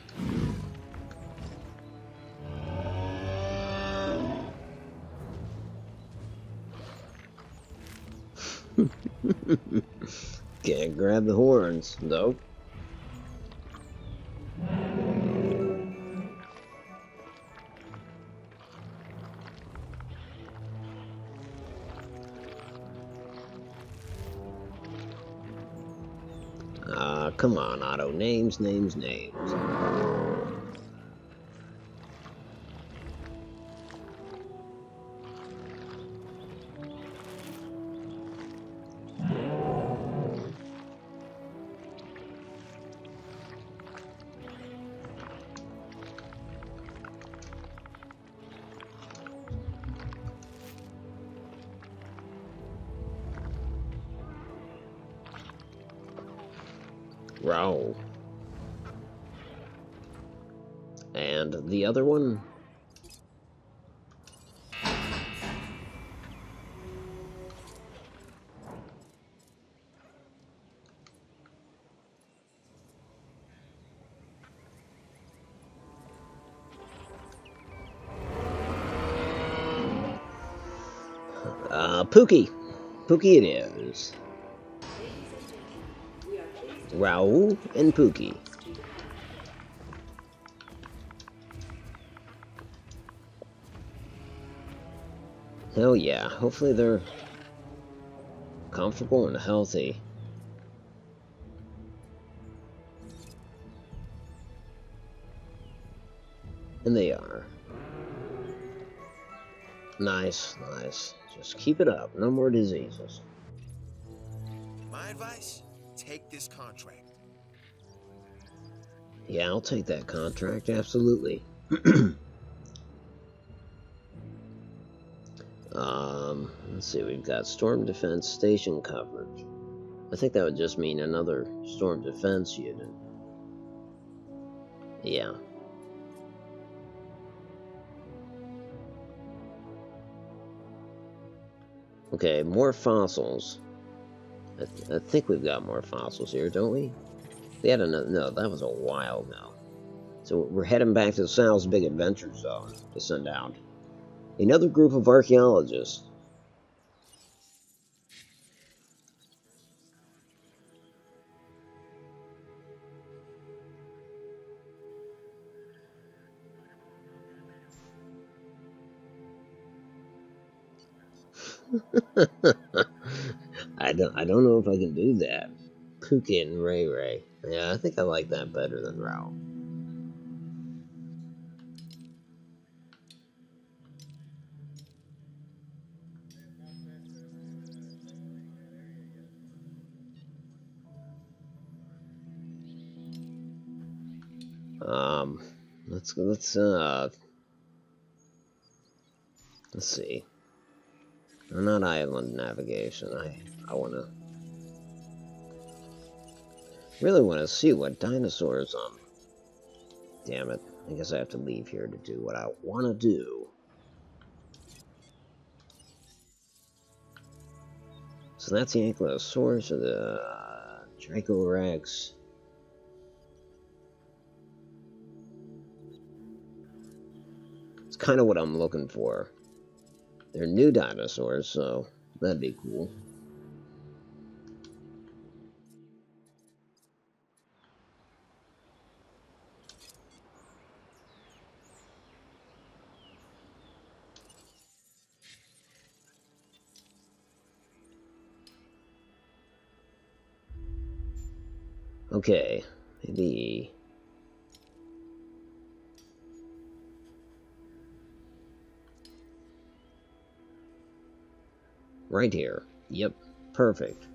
Can't grab the horns, though. Come on, Otto. Names, names, names. Row. And the other one? Pookie. Pookie it is. Raoul and Pookie. Hell yeah. Hopefully they're comfortable and healthy. And they are. Nice, nice. Just keep it up. No more diseases.
My advice? Take this contract.
Yeah, I'll take that contract. Absolutely. Let's see. We've got storm defense station coverage. I think that would just mean another storm defense unit. Yeah. Okay, more fossils. I think we've got more fossils here, don't we? We had another. No, that was a while ago. So we're heading back to Sal's Big Adventure Zone to send out another group of archaeologists. I don't know if I can do that. Pookie and Ray Ray. Yeah, I think I like that better than Rao. Um, let's see. I'm not island navigation. I really wanna see what dinosaurs damn it. I guess I have to leave here to do what I wanna do. So that's the Ankylosaurus or the Dracorex. It's kind of what I'm looking for. They're new dinosaurs, so that'd be cool. Okay, maybe... right here. Yep, perfect.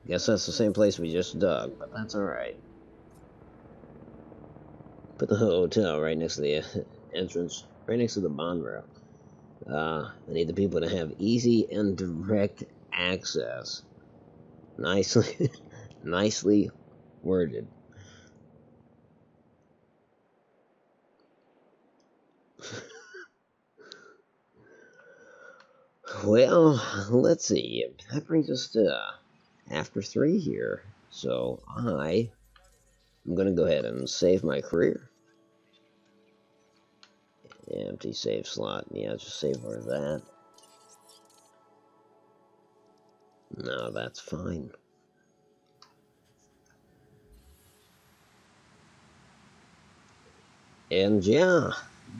Guess that's the same place we just dug, but that's alright. Put the hotel right next to the entrance, right next to the bond route. I need the people to have easy and direct access. Nicely, nicely worded. Well, let's see. That brings us to after 3 here. So I'm gonna go ahead and save my career. Empty save slot. Yeah, just save where that. No, that's fine. And yeah,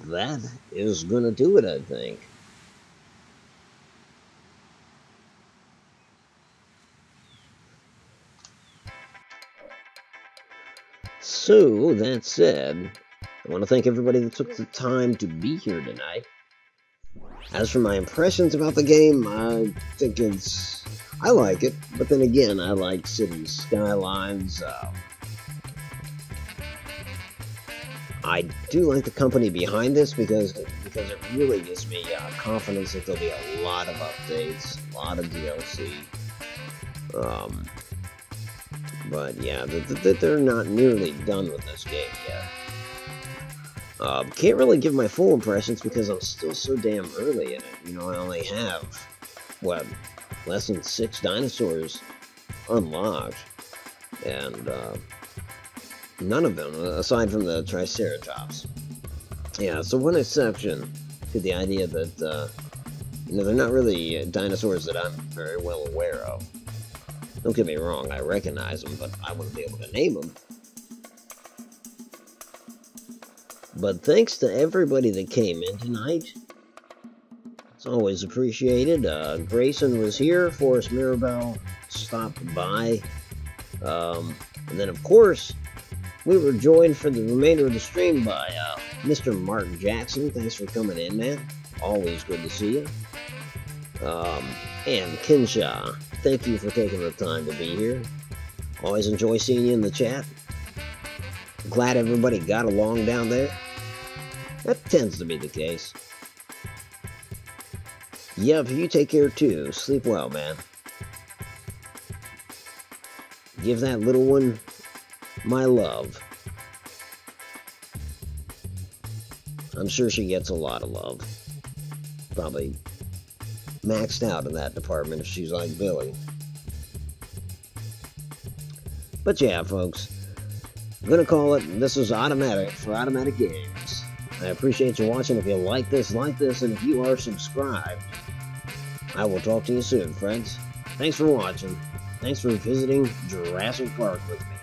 that is gonna do it, I think. So, that said, I want to thank everybody that took the time to be here tonight. As for my impressions about the game, I think I like it, but then again, I like city skylines. I do like the company behind this because it really gives me confidence that there'll be a lot of updates, a lot of DLC. But yeah, they're not nearly done with this game yet. Can't really give my full impressions because I'm still so damn early in it. You know, I only have, what, less than 6 dinosaurs unlocked. And, none of them, aside from the Triceratops. Yeah, so one exception to the idea that, you know, they're not really dinosaurs that I'm very well aware of. Don't get me wrong, I recognize them, but I wouldn't be able to name them. But thanks to everybody that came in tonight. It's always appreciated. Grayson was here. Forrest Mirabelle stopped by. And then, of course, we were joined for the remainder of the stream by Mr. Mark Jackson. Thanks for coming in, man. Always good to see you. And Kinshaw, thank you for taking the time to be here. Always enjoy seeing you in the chat. Glad everybody got along down there. That tends to be the case. Yep, you take care too. Sleep well, man. Give that little one my love. I'm sure she gets a lot of love. Probably maxed out in that department if she's like Billy. But yeah, folks, I'm gonna call it. This is Automatic for Automatic Games. I appreciate you watching. If you like this, and if you are subscribed, I will talk to you soon, friends. Thanks for watching. Thanks for visiting Jurassic Park with me.